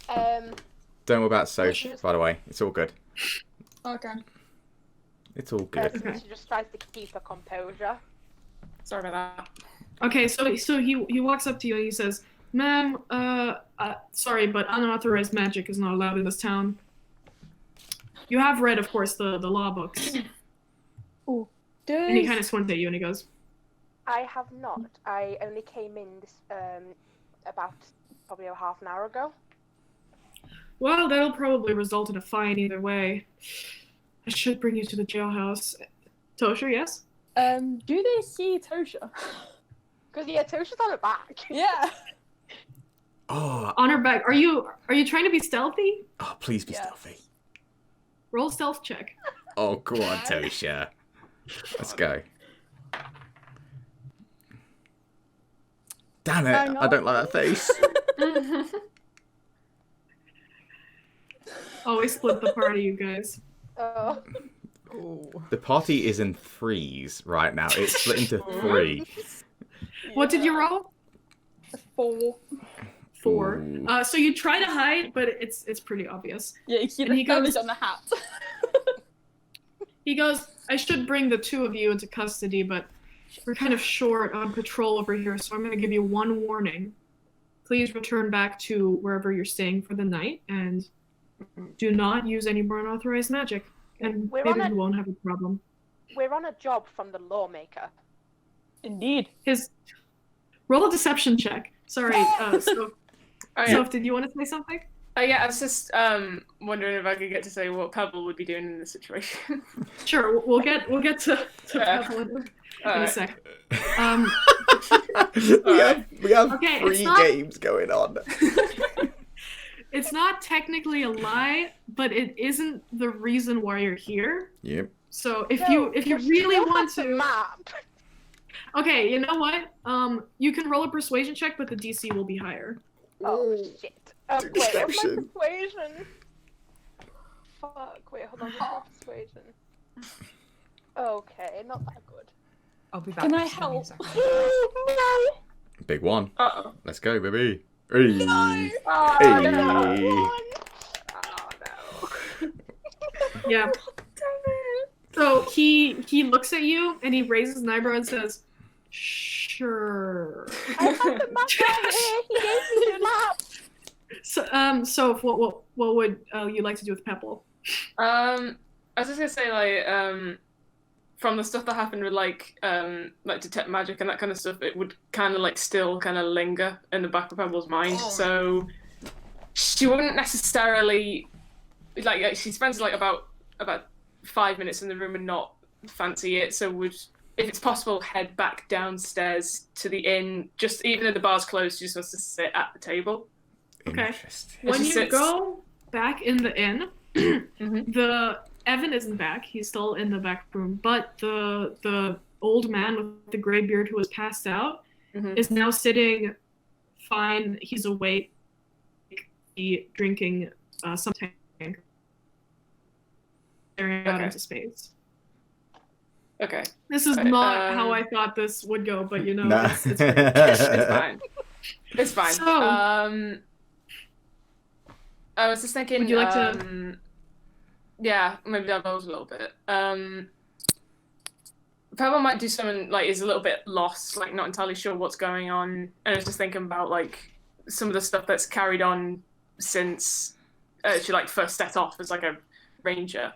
Don't worry about Soch, by the way. It's all good. Okay. It's all good. She just tries to keep her composure. Sorry about that. Okay, so he walks up to you and he says, "Ma'am, sorry, but unauthorized magic is not allowed in this town." You have read, of course, the law books. Ooh. And he kind of squints at you and he goes, I have not. I only came in this about probably a half an hour ago. "Well, that'll probably result in a fine either way. I should bring you to the jailhouse." Toser, yes? Do they see Tosha? Because yeah, Tosha's on her back. Yeah. Oh, On her back. Are you trying to be stealthy? oh, please be Yeah. stealthy. Roll stealth check. Oh, go on, Tosha. Let's go. Damn it! Hang I don't like that face. Always split the party, you guys. Oh. Ooh. The party is in 3s right now. It's split into 3. What did you roll? 4. 4. Ooh. So you try to hide, but it's pretty obvious. Yeah, you see And the he goes- feathers on the hat. He goes, "I should bring the 2 of you into custody, but we're kind of short on patrol over here, so I'm going to give you one warning. Please return back to wherever you're staying for the night, and do not use any more unauthorized magic, and maybe you won't have a problem. We're on a job from the lawmaker. Indeed. Roll a deception check. Sorry, so did you want to say something? Yeah, I was just wondering if I could get to say what Pebble would be doing in this situation. Sure, we'll get to Pebble in a sec. We have Okay, 3 games going on. It's not technically a lie, but it isn't the reason why you're here. Yep. So if you really want to, map. okay, you know what? You can roll a persuasion check, but the DC will be higher. Oh shit. Wait, what's my Deception. persuasion? Fuck, wait, hold on, what's my persuasion? Okay, not that good. I'll be back. Can I just give me a help? second. No! Big one. Uh-oh. Let's go, baby. Hey. No! Oh, Hey. no. Oh, no. Yeah. So he looks at you and he raises an eyebrow and says, "Sure." I have the map right here, he gave me the map! So what would you like to do with Pebble? I was just gonna say, like, from the stuff that happened with like detect magic and that kind of stuff, it would kind of like still kind of linger in the back of Pebble's mind. So she wouldn't necessarily like she spends like about 5 minutes in the room and not fancy it. So would, if it's possible, head back downstairs to the inn. Just even if the bar's closed, she just wants to sit at the table. Okay. Interesting. When She you sits- go back in the inn, Mhm. the Evan isn't back. He's still in the back room, but the old man with the gray beard who was passed out Mhm. is now sitting fine. He's awake, drinking some tank, staring out Okay. into space. Okay, This is Okay, not how I thought this would go, but you know, Nah. it's great. it's fine. It's fine. So- I was just thinking. Would you like to- Yeah, maybe I'll vote a little bit. Pebble might do something like is a little bit lost, like not entirely sure what's going on, and I was just thinking about like some of the stuff that's carried on since she like first set off as like a ranger,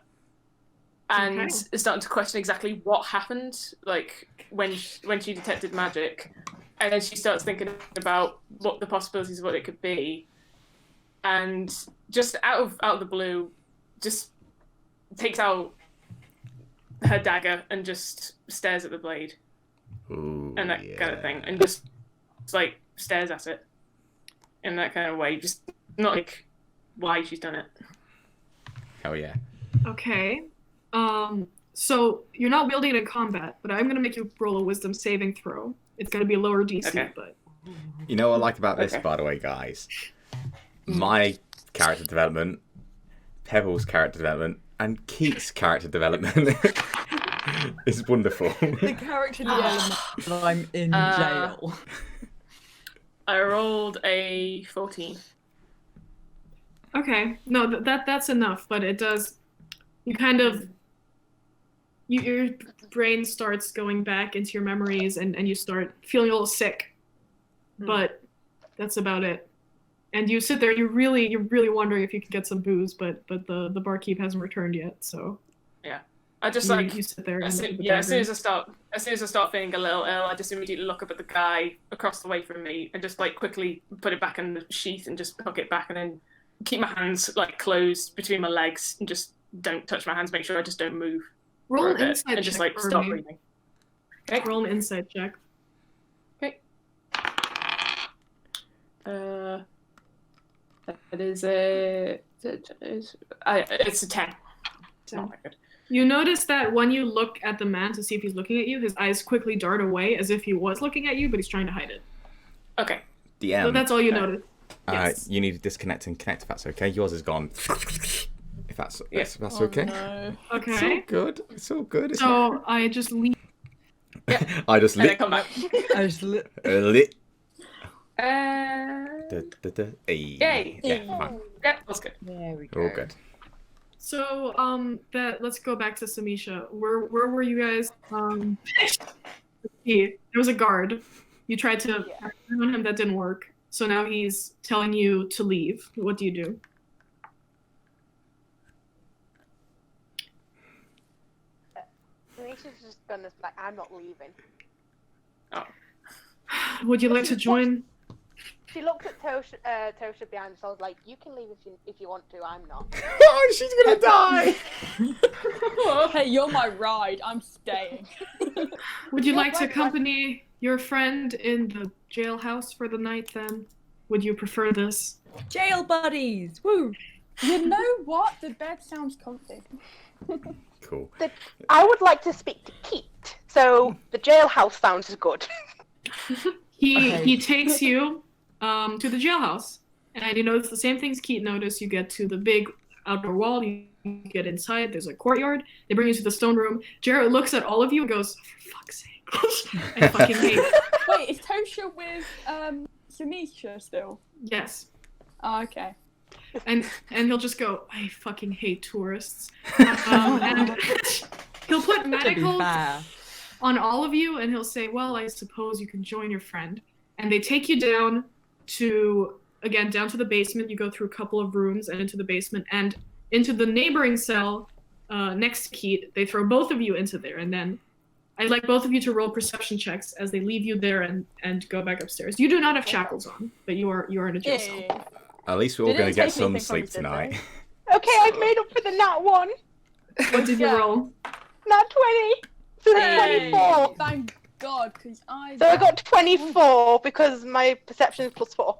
and Okay. is starting to question exactly what happened, like when she detected magic, and then she starts thinking about what the possibilities of what it could be, and just out of the blue, just takes out her dagger and just stares at the blade Ooh, and that yeah. kind of thing, and just like stares at it in that kind of way, just not like why she's done it. Hell yeah. Okay. So you're not wielding it in combat, but I'm gonna make you roll a wisdom saving throw. It's gonna be a lower DC, Okay. but You know what I like about this, Okay. by the way, guys? My character development, Pebble's character development, and Keith's character development is wonderful. The character development that I'm in jail. I rolled a 14. okay. No, that's enough. But it does. You kind of. Your brain starts going back into your memories, and you start feeling a little sick. But that's about it. And you sit there. You're really wondering if you can get some booze, but the barkeep hasn't returned yet. So I just you, like you sit there. as and soon, the yeah, as soon dagger. as I start feeling a little ill, I just immediately look up at the guy across the way from me and just like quickly put it back in the sheath and just hook it back, and then keep my hands like closed between my legs and just don't touch my hands. Make sure I just don't move Roll for a an bit, insight and just check like for stop me. breathing. Okay. Roll an insight check. Okay. That is a. It's a 10. It's not that good. You notice that when you look at the man to see if he's looking at you, his eyes quickly dart away as if he was looking at you, but he's trying to hide it. Okay. DM. So that's all you okay. notice. Yes. You need to disconnect and connect if that's okay. Yours is gone. If that's Yes. that's Oh, okay. no. It's all Okay. good. It's all good. So I just leave. I just And then lit. come back. I just lit. Lit. Hey. Yay. Yeah, fine. Yeah, that's good. There we go. All good. So let's go back to Samisha. Where were you guys? There was a guard. You tried to Yeah. on him, that didn't work. So now he's telling you to leave. What do you do? Samisha's just gonna like, I'm not leaving. Would you like to join? She looked at Tosha behind us. I was like, "You can leave if you want to. I'm not." Oh, she's gonna die! Hey, you're my ride. I'm staying. Would you like to What? accompany your friend in the jailhouse for the night then? Would you prefer this? Jail buddies! Woo! You know what? The bed sounds comfy. Cool. I would like to speak to Keat. So the jailhouse sounds good. He takes you to the jailhouse, and you notice the same things Keat noticed. You get to the big outdoor wall. You get inside. There's a courtyard. They bring you to the stone room. Jared looks at all of you and goes, "For fuck's sake!" I fucking hate. Wait, is Tosha with Samisha still? Yes. Oh, okay. And he'll just go, "I fucking hate tourists," and he'll put To be medicals fair. on all of you, and he'll say, "Well, I suppose you can join your friend." And they take you down to the basement. You go through a couple of rooms and into the basement and into the neighboring cell next to Keat. They throw both of you into there, and then I'd like both of you to roll perception checks as they leave you there and go back upstairs. You do not have shackles on, but you are in a jail cell. Yeah. At least we're all They gonna didn't get take some anything from sleep us, did tonight. Okay, I've made up for the nat 1. What did you Yeah. roll? Nat 20. So Hey, 24. thank God, because I So I got 24 because my perception is +4.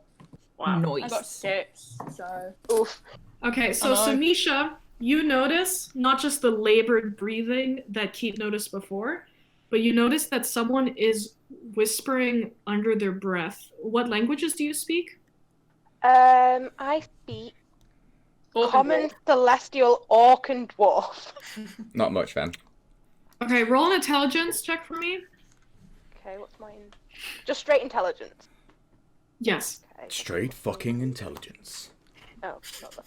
Wow. Noise. I got 6, so... Oof. Okay, so Hello. Samisha, you notice not just the labored breathing that Keat noticed before, but you notice that someone is whispering under their breath. What languages do you speak? I speak Common, Celestial, Orc, and Dwarf. Not much, then. Okay, roll an intelligence check for me. Okay, what's mine? Just straight intelligence. Yes. Okay. Straight fucking intelligence. Oh, not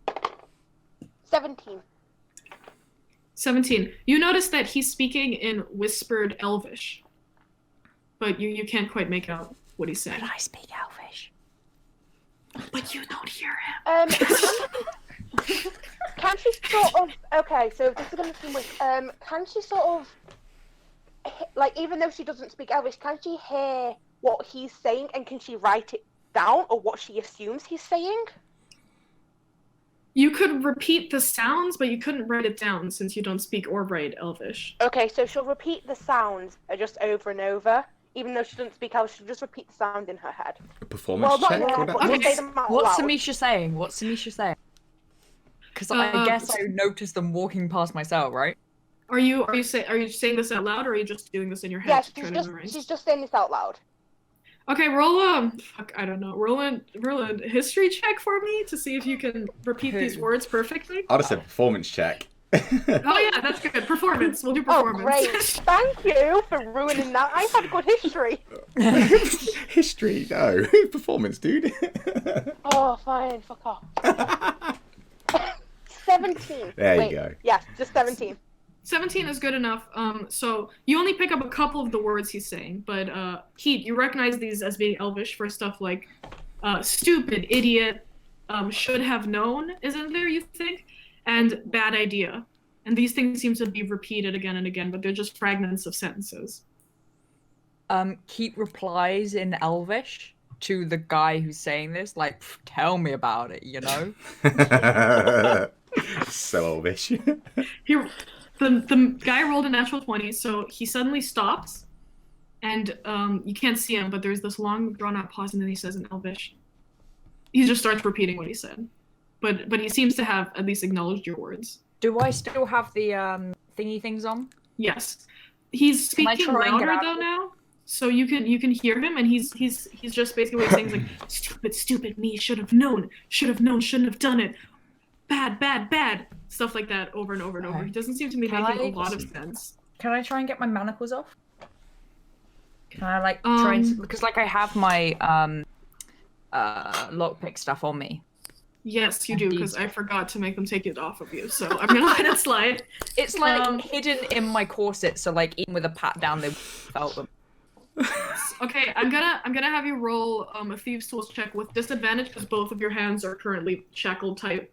that. 17. 17. You notice that he's speaking in whispered Elvish, but you can't quite make out what he's saying. I speak Elvish? But you don't hear him. Can she sort of? Okay, so this is gonna seem weird. Can she sort of, like, even though she doesn't speak Elvish, can she hear what he's saying and can she write it down or what she assumes he's saying? You could repeat the sounds, but you couldn't write it down since you don't speak or write Elvish. Okay, so she'll repeat the sounds just over and over, even though she doesn't speak Elvish. She'll just repeat the sound in her head. A performance Well, not check? in her Would head, that but be? she'll say them out What's loud. Samisha saying? What's Samisha saying? Because I guess I noticed them walking past my cell, right? Are you saying this out loud, or are you just doing this in your head Yeah, to try to memorize? she's just saying this out loud. Okay, roll a I don't know. Roll a history check for me to see if you can repeat these words perfectly. I'd have said performance check. Oh yeah, that's good. Performance. We'll do Oh, performance. great. Thank you for ruining that. I've had good history. History, no. Performance, dude. Oh, fine. Fuck off. 17. There you Wait, go. Yeah, just 17. 17 is good enough. So you only pick up a couple of the words he's saying, but Keat, you recognize these as being Elvish for stuff like stupid, idiot, should have known, isn't there, you think? And bad idea. And these things seem to be repeated again and again, but they're just fragments of sentences. Keat replies in Elvish to the guy who's saying this, like, tell me about it, you know? So elvish. The guy rolled a natural 20, so he suddenly stops, and you can't see him, but there's this long, drawn-out pause, and then he says in Elvish. He just starts repeating what he said. But he seems to have at least acknowledged your words. Do I still have the thingy things on? Yes. He's Can I speaking try and get louder out though of it? now, so you can hear him, and he's just basically what he's saying is like, stupid me, should have known, shouldn't have done it, bad, stuff like that over and over and over. Okay. He doesn't seem to be Can making I- a lot of sense. Can I try and get my manacles off? Can I, like, try and... Because, like, I have my, lockpick stuff on me. Yes, you do, because I forgot to make them take it off of you, so I'm gonna let it slide. It's like hidden in my corset, so like even with a pat down, they felt them. Okay, I'm gonna have you roll a Thieves' Tools check with disadvantage because both of your hands are currently shackled tight.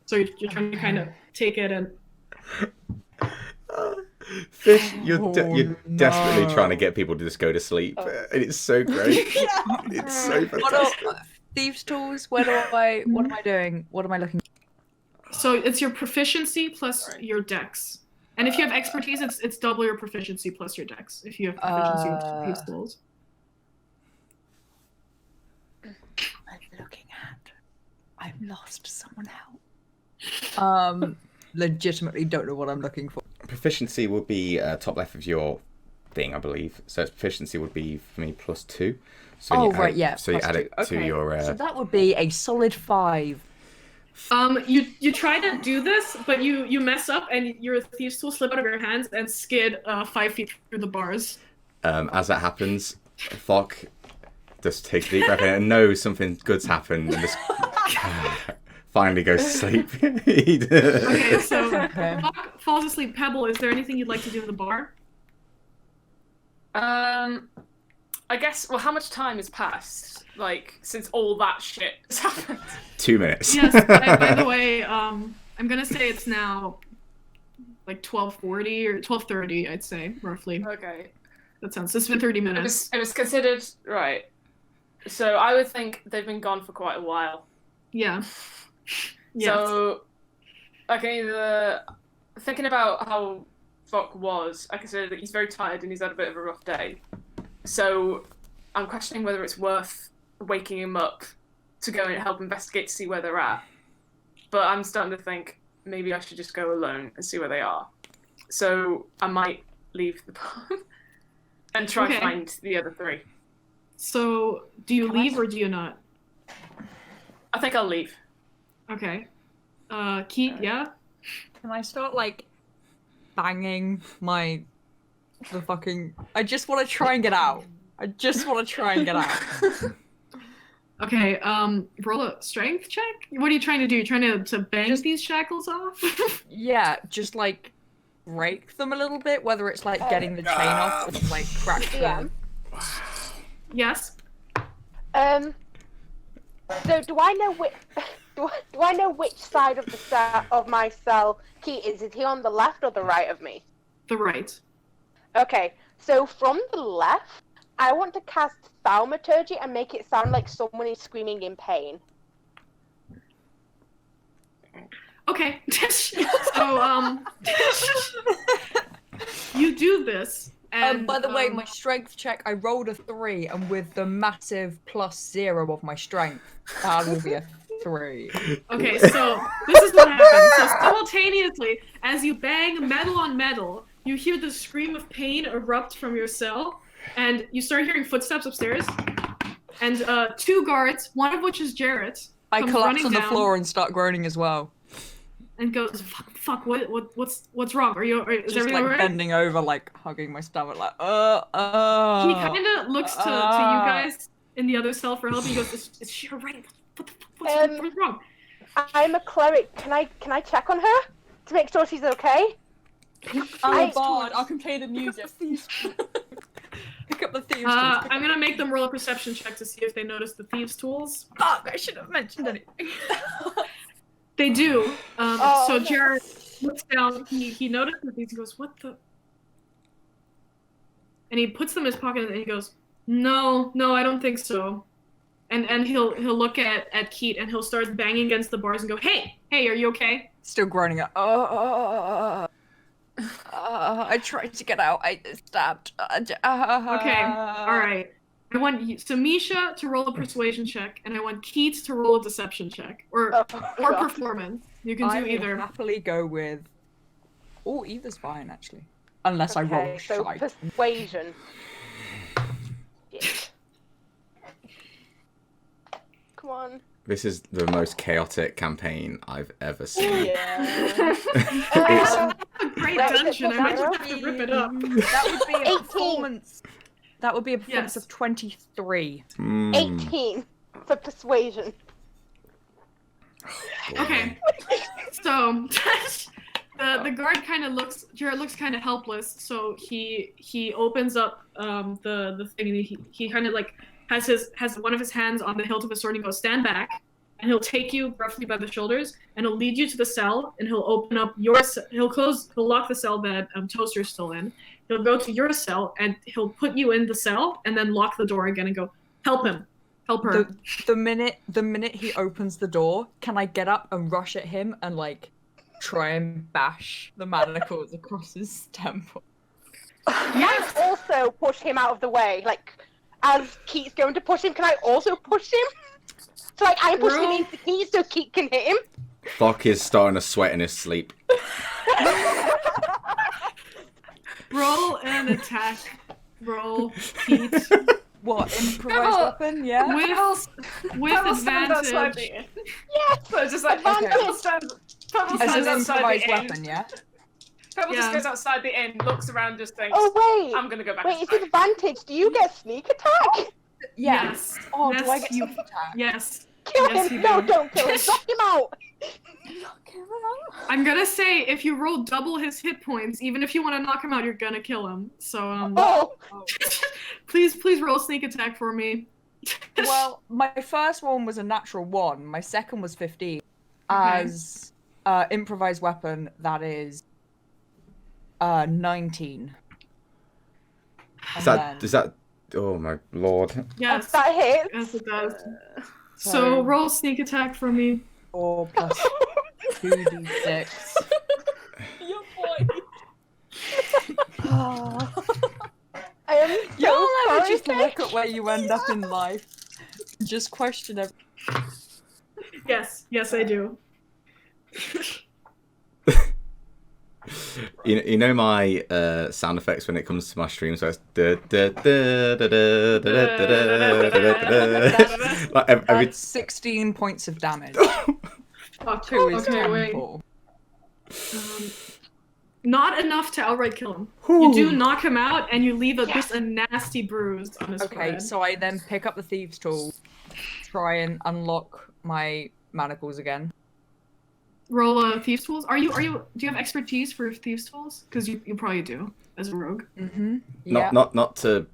So you're trying to kind of take it and. Fish, you're desperately trying to get people to just go to sleep, and it's so great. It's so fantastic. Thieves' Tools. What am I doing? What am I looking? So it's your proficiency plus your dex, and if you have expertise, it's double your proficiency plus your dex. If you have proficiency with Thieves' Tools. I'm looking at. I've lost someone help. Legitimately don't know what I'm looking for. Proficiency would be top left of your thing, I believe. So its proficiency would be for me +2. So So you add it to your. So that would be a solid 5. You try to do this, but you mess up, and your Thieves' Tool slip out of your hands and skid 5 feet through the bars. As that happens, Thokk just takes a deep breath in and knows something good's happened, and just finally goes to sleep. Okay, so Thokk falls asleep. Pebble, is there anything you'd like to do in the bar? I guess. Well, how much time has passed? Like since all that shit has happened. 2 minutes. Yes. By the way, I'm gonna say it's now like 12:40 or 12:30. I'd say roughly. Okay. That sounds. It's been 30 minutes. It was considered right. So I would think they've been gone for quite a while. Yeah. Yes. So I can either thinking about how Thokk was, I consider that he's very tired and he's had a bit of a rough day. So I'm questioning whether it's worth waking him up to go and help investigate to see where they're at. But I'm starting to think maybe I should just go alone and see where they are. So I might leave the pub and try to find the other 3. So do you leave or do you not? I think I'll leave. Okay. Keith, yeah? Can I start like banging the fucking... I just want to try and get out. Okay, roll a strength check? What are you trying to do? You're trying to bang these shackles off? Yeah, just like break them a little bit, whether it's like getting the chain off or like crack them. Yes? So do I know which do I know which side of my cell Keat is? Is he on the left or the right of me? The right. Okay, so from the left, I want to cast Thaumaturgy and make it sound like someone is screaming in pain. Okay. So, you do this, and... by the way, my strength check, I rolled a 3, and with the massive +0 of my strength, that will be a 3. Okay, so this is what happens. So simultaneously, as you bang metal on metal, you hear the scream of pain erupt from your cell, and you start hearing footsteps upstairs, and 2 guards, one of which is Jarrett, I collapse on the floor and start groaning as well. And goes, fuck, what's wrong? Is just everything like alright? bending over, like hugging my stomach, like, He kind of looks to you guys in the other cell for help. He goes, is she alright? What the fuck? What's wrong? I'm a cleric. Can I check on her to make sure she's okay? Oh God, I can play the music. Pick up the thieves' tools. I'm gonna make them roll a perception check to see if they notice the thieves' tools. Fuck, I should have mentioned anything. They do. So Jared looks down. He notices these. He goes, "What the?" And he puts them in his pocket, and he goes, "No, I don't think so." And he'll look at Keat, and he'll start banging against the bars and go, "Hey, are you okay?" Still groaning. I tried to get out. I stabbed. Okay, all right. I want Samisha to roll a persuasion check, and I want Keat to roll a deception check, or performance. You can do either. I will happily go with. Oh, either's fine actually, unless I roll so shite. Persuasion. Yeah. Come on. This is the most chaotic campaign I've ever seen. Yeah. It's A great dungeon. I might just have to rip it up. That would be a 18. performance. That would be a performance Yes. of 23. 18 for persuasion. Okay. So the guard kind of Jared looks kind of helpless. So he opens up the thing, and he kind of like has one of his hands on the hilt of his sword and goes, stand back. And he'll take you roughly by the shoulders, and he'll lead you to the cell, and he'll open up he'll lock the cell that Toaster's still in. He'll go to your cell, and he'll put you in the cell, and then lock the door again and go, help him, help her. The minute he opens the door, can I get up and rush at him and like try and bash the manacles across his temple? Yes. Can I also push him out of the way? Like, as Keith's going to push him, can I also push him? So like I'm pushing him into Keith so Keith can hit him. Thokk is starting to sweat in his sleep. Roll an attack. Roll, Keith. What, improvised weapon? Yeah. With advantage. Yes. So it's just like Advantage. Pebble stands As an outside improvised the inn. weapon, yeah. Pebble Yeah. just goes outside the inn, looks around, just thinks, Oh wait. I'm gonna go back. Wait, it's advantage. Do you get sneak attack? Yes. Oh, yes, do I get you, sneak attack? Yes. Kill Yes, him. you No, do. don't kill him. Knock him out. I'm gonna say if you roll double his hit points, even if you want to knock him out, you're gonna kill him. So Oh. please roll sneak attack for me. Well, my first one was a natural 1. My second was 15. Okay. As improvised weapon, that is 19. Is that? Oh my lord! Yes. That hits. Yes, it does. So So- roll sneak attack for me. 4 plus 2d6. Your boy. I am so You'll never sorry. just look at where you end up in life. Just question everything. Yes, I do. You know my sound effects when it comes to my streams, so it's like every. That's 16 points of damage. Fuck. 2 is Okay, wait. 10. Not enough to outright kill him. You do knock him out, and you leave just a nasty bruise on his Okay, forehead. so I then pick up the thieves' tool, try and unlock my manacles again. Roll thieves tools. Do you have expertise for thieves tools? Because you probably do as a rogue. Mm-hmm. Yeah. Not to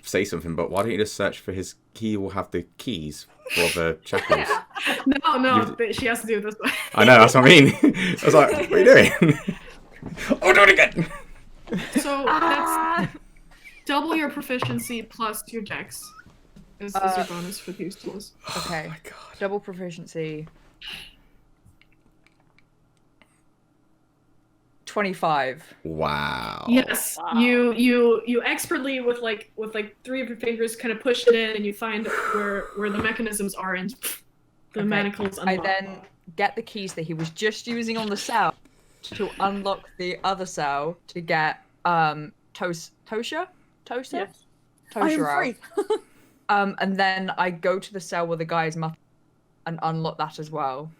say something, but why don't you just search for his? He will have the keys for the shackles. No, she has to do it this way. I know, that's what I mean. I was like, what are you doing? Oh, do it again. So that's double your proficiency plus your dex is your bonus for thieves tools. Okay. Oh my god. Double proficiency. 25. Wow. Yes, Wow. you expertly with like 3 of your fingers kind of push it in, and you find where the mechanisms are, and the Okay. manacles I unlock. then get the keys that he was just using on the cell to unlock the other cell to get Toser? Yes. Toser I am out. And then I go to the cell where the guy is muffled and unlock that as well.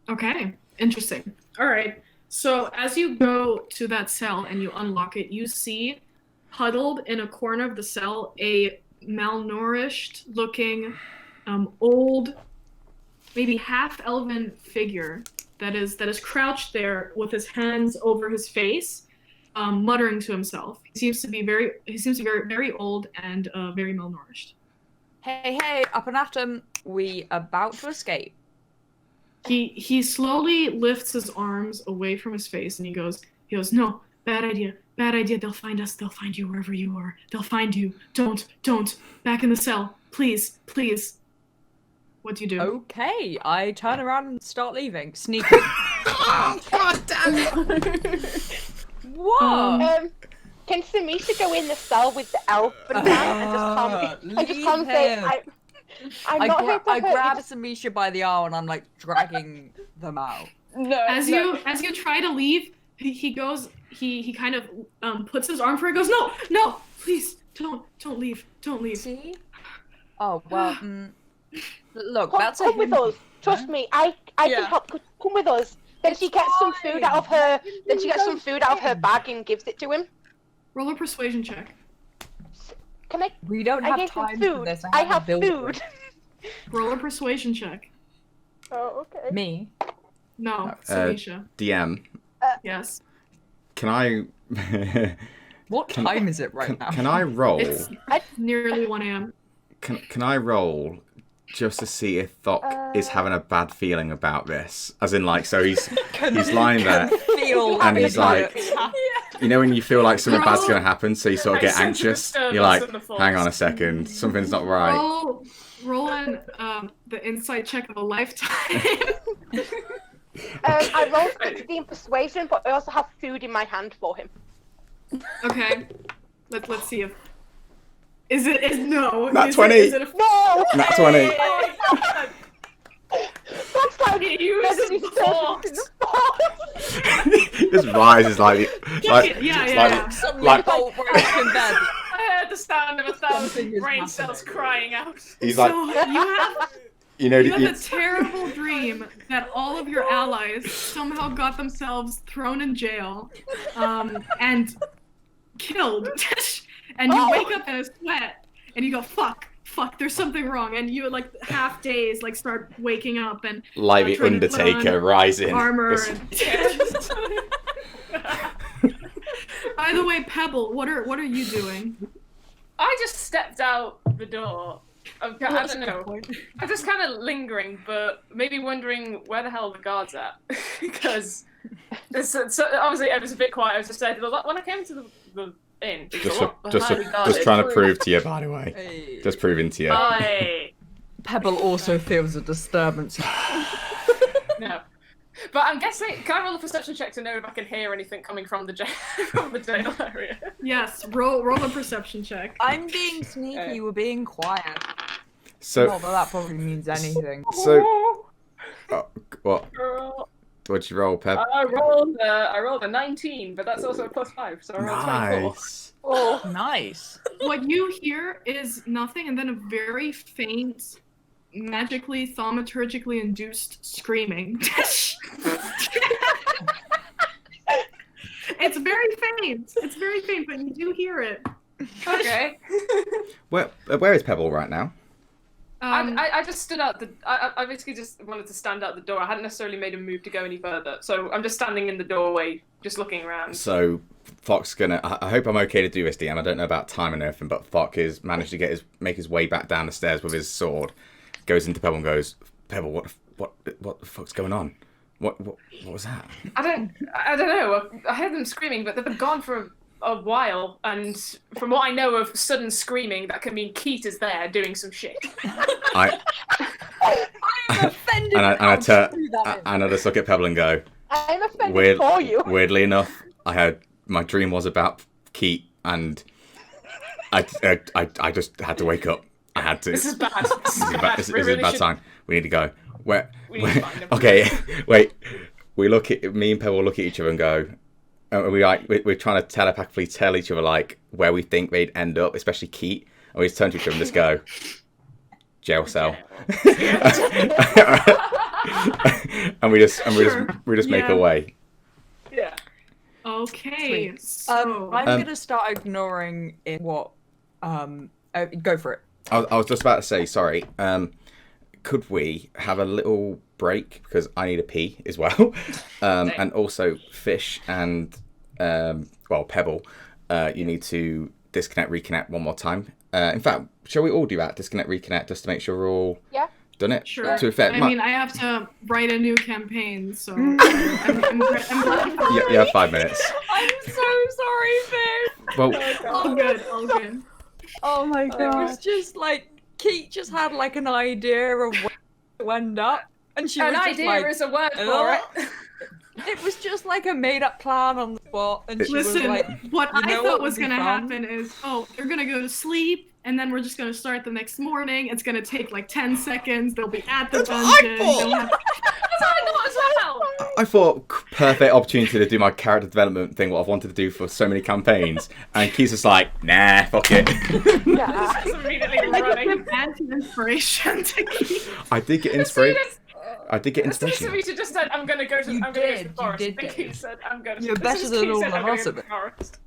Okay, interesting. All right. So as you go to that cell and you unlock it, you see huddled in a corner of the cell a malnourished-looking, old, maybe half-elven figure that is crouched there with his hands over his face, muttering to himself. He seems to be very old and very malnourished. Hey, up and at 'em. We about to escape. He slowly lifts his arms away from his face and he goes, no, bad idea, they'll find us, they'll find you wherever you are, they'll find you, don't, back in the cell, please. What do you do? Okay, I turn around and start leaving. Sneaking. God damn it. What? Can Samisha go in the cell with the elf and just come say, I'm not here to I hurt grab you. Samisha by the arm and I'm like dragging them out. No. As you try to leave, he goes, he kind of puts his arm for it, goes, no, please, don't leave. See? Oh, well, look, Come, that's come with us. Trust me, I can help. Come with us. Then she gets some food out of her. Then she gets some food out of her bag and gives it to him. Roll a persuasion check. Can I? We don't I have gave him time for food. this. I have a build food. Roll a persuasion check. Oh, okay. Me? No, Samisha. DM. Yes. Can I? What time is it right now? Can I roll? It's nearly 1 a.m. Can I roll just to see if Thokk is having a bad feeling about this? As in, like, so he's lying there, and he's like, you know, when you feel like something bad's gonna happen, so you sort of get anxious. You're like, hang on a second, something's not right. Roll on the insight check of a lifetime. I rolled 16 persuasion, but I also have food in my hand for him. Okay, let's see if no. Nat 20. Is it No. Nat 20. That's like Use the force. This rises like Suddenly bolt breaks in bed. I heard the sound of 1,000 brain cells crying out. he's like, so you have a terrible dream that all of your allies somehow got themselves thrown in jail, and killed, and you wake up in a sweat, and you go, fuck, there's something wrong, and you like half days like start waking up and like the trying to put Undertaker on rising. armor. This- By the way, Pebble, what are you doing? I just stepped out the door. I don't know. I'm just kind of lingering, but maybe wondering where the hell the guard's at. Because obviously it was a bit quiet. I was just saying, when I came to the inn, just trying to prove to you, by the way. Hey. Just proving to you. Aye. Pebble also feels a disturbance. No. But I'm guessing, can I roll a perception check to know if I can hear anything coming from the jail area? Yes, roll a perception check. I'm being sneaky, we're being quiet. So, Not that probably means anything. what? What'd you roll, Peb? I rolled a 19, but that's also a +5, so I rolled 24. Nice. Oh, Nice. What you hear is nothing, and then a very faint, magically, thaumaturgically induced screaming. It's very faint. It's very faint, but you do hear it. Okay. Where is Pebble right now? I just stood out I basically just wanted to stand out the door. I hadn't necessarily made a move to go any further, so I'm just standing in the doorway, just looking around. So, Thokk's gonna. I hope I'm okay to do this, DM. I don't know about time and everything, but Thokk has managed to make his way back down the stairs with his sword. Goes into Pebble and goes, Pebble, what the fuck's going on? What was that? I don't know. I heard them screaming, but they've been gone for a while, and from what I know of sudden screaming, that can mean Ceat is there doing some shit. I'm offended. And I just look at Pebble and go, I'm offended for you. Weirdly enough, my dream was about Ceat, and I just had to wake up. I had to. This is bad. This is a bad sign. We need to go. We need to find him. Okay, wait. Me and Pebble look at each other and go. We're trying to telepathically tell each other like where we think they'd end up, especially Ceat. And we just turn to each other and just go, jail cell. and we just make our way. Yeah. Okay. So I'm gonna start ignoring what. Go for it. I was just about to say, sorry. Could we have a little break because I need a pee as well, and also Fish and Pebble. You need to disconnect, reconnect one more time. In fact, shall we all do that? Disconnect, reconnect, just to make sure we're all done it. Sure. To effect. I mean, I have to write a new campaign, so I'm glad for You have 5 minutes. I'm so sorry, Fish. Well, all good. Oh my It god. was just like Ceat just had like an idea of where to end up, and she An was just idea like, is a word for it. It was just like a made-up plan on the spot, and she was Listen, like, what "You I know thought what was would be gonna fun?" happen is, they're gonna go to sleep, and then we're just gonna start the next morning. It's gonna take like 10 seconds. They'll be at the That's what dungeon. I thought. They'll have- That's what I thought as well. I thought perfect opportunity to do my character development thing, what I've wanted to do for so many campaigns, and Keith's just like, nah, fuck it. Yeah. Just immediately running. Add some inspiration to keep. I did get inspiration. I did get As soon as inspiration. Samisha just said, I'm gonna go to You the did, forest. you did And get Keith said, I'm gonna. You're as better soon as than Keith all said, the I'm going rest to of the it. forest.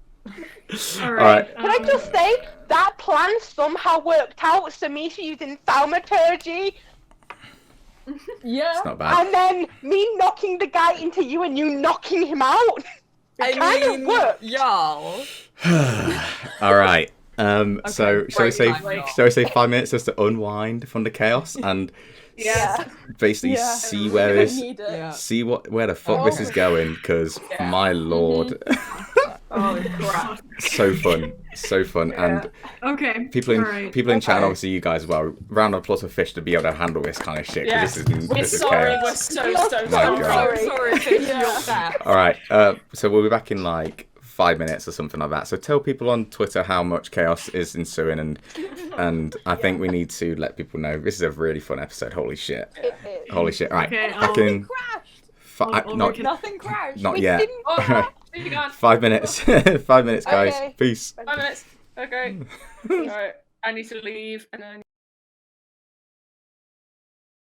All right. Can I just say that plan somehow worked out? Samisha using thaumaturgy. Yeah. It's not bad. And then me knocking the guy into you and you knocking him out. It kind of worked. y'all. All right. So shall we say break time. shall we say 5 minutes just to unwind from the chaos and Yeah. basically Yeah. see where this Need it. Yeah. see where the fuck this is going? Because my lord, Oh crap. so fun, and Okay. people in Alright. people in chat, and obviously you guys as well. Round of applause for Fish to be able to handle this kind of shit. 'Cause Yes. this We're is sorry. chaos. We're so My God. Sorry, Fish, you're sad. All right, so we'll be back in like 5 minutes or something like that. So tell people on Twitter how much chaos is ensuing, and I think we need to let people know this is a really fun episode. Holy shit! It is. Holy shit! All right, Okay, back in I'll not make it- Nothing crashed. not We yet. didn't All crash. right, Where you going? 5 minutes. 5 minutes, guys. Okay. Peace. 5 minutes. Okay. Alright. I need to leave and then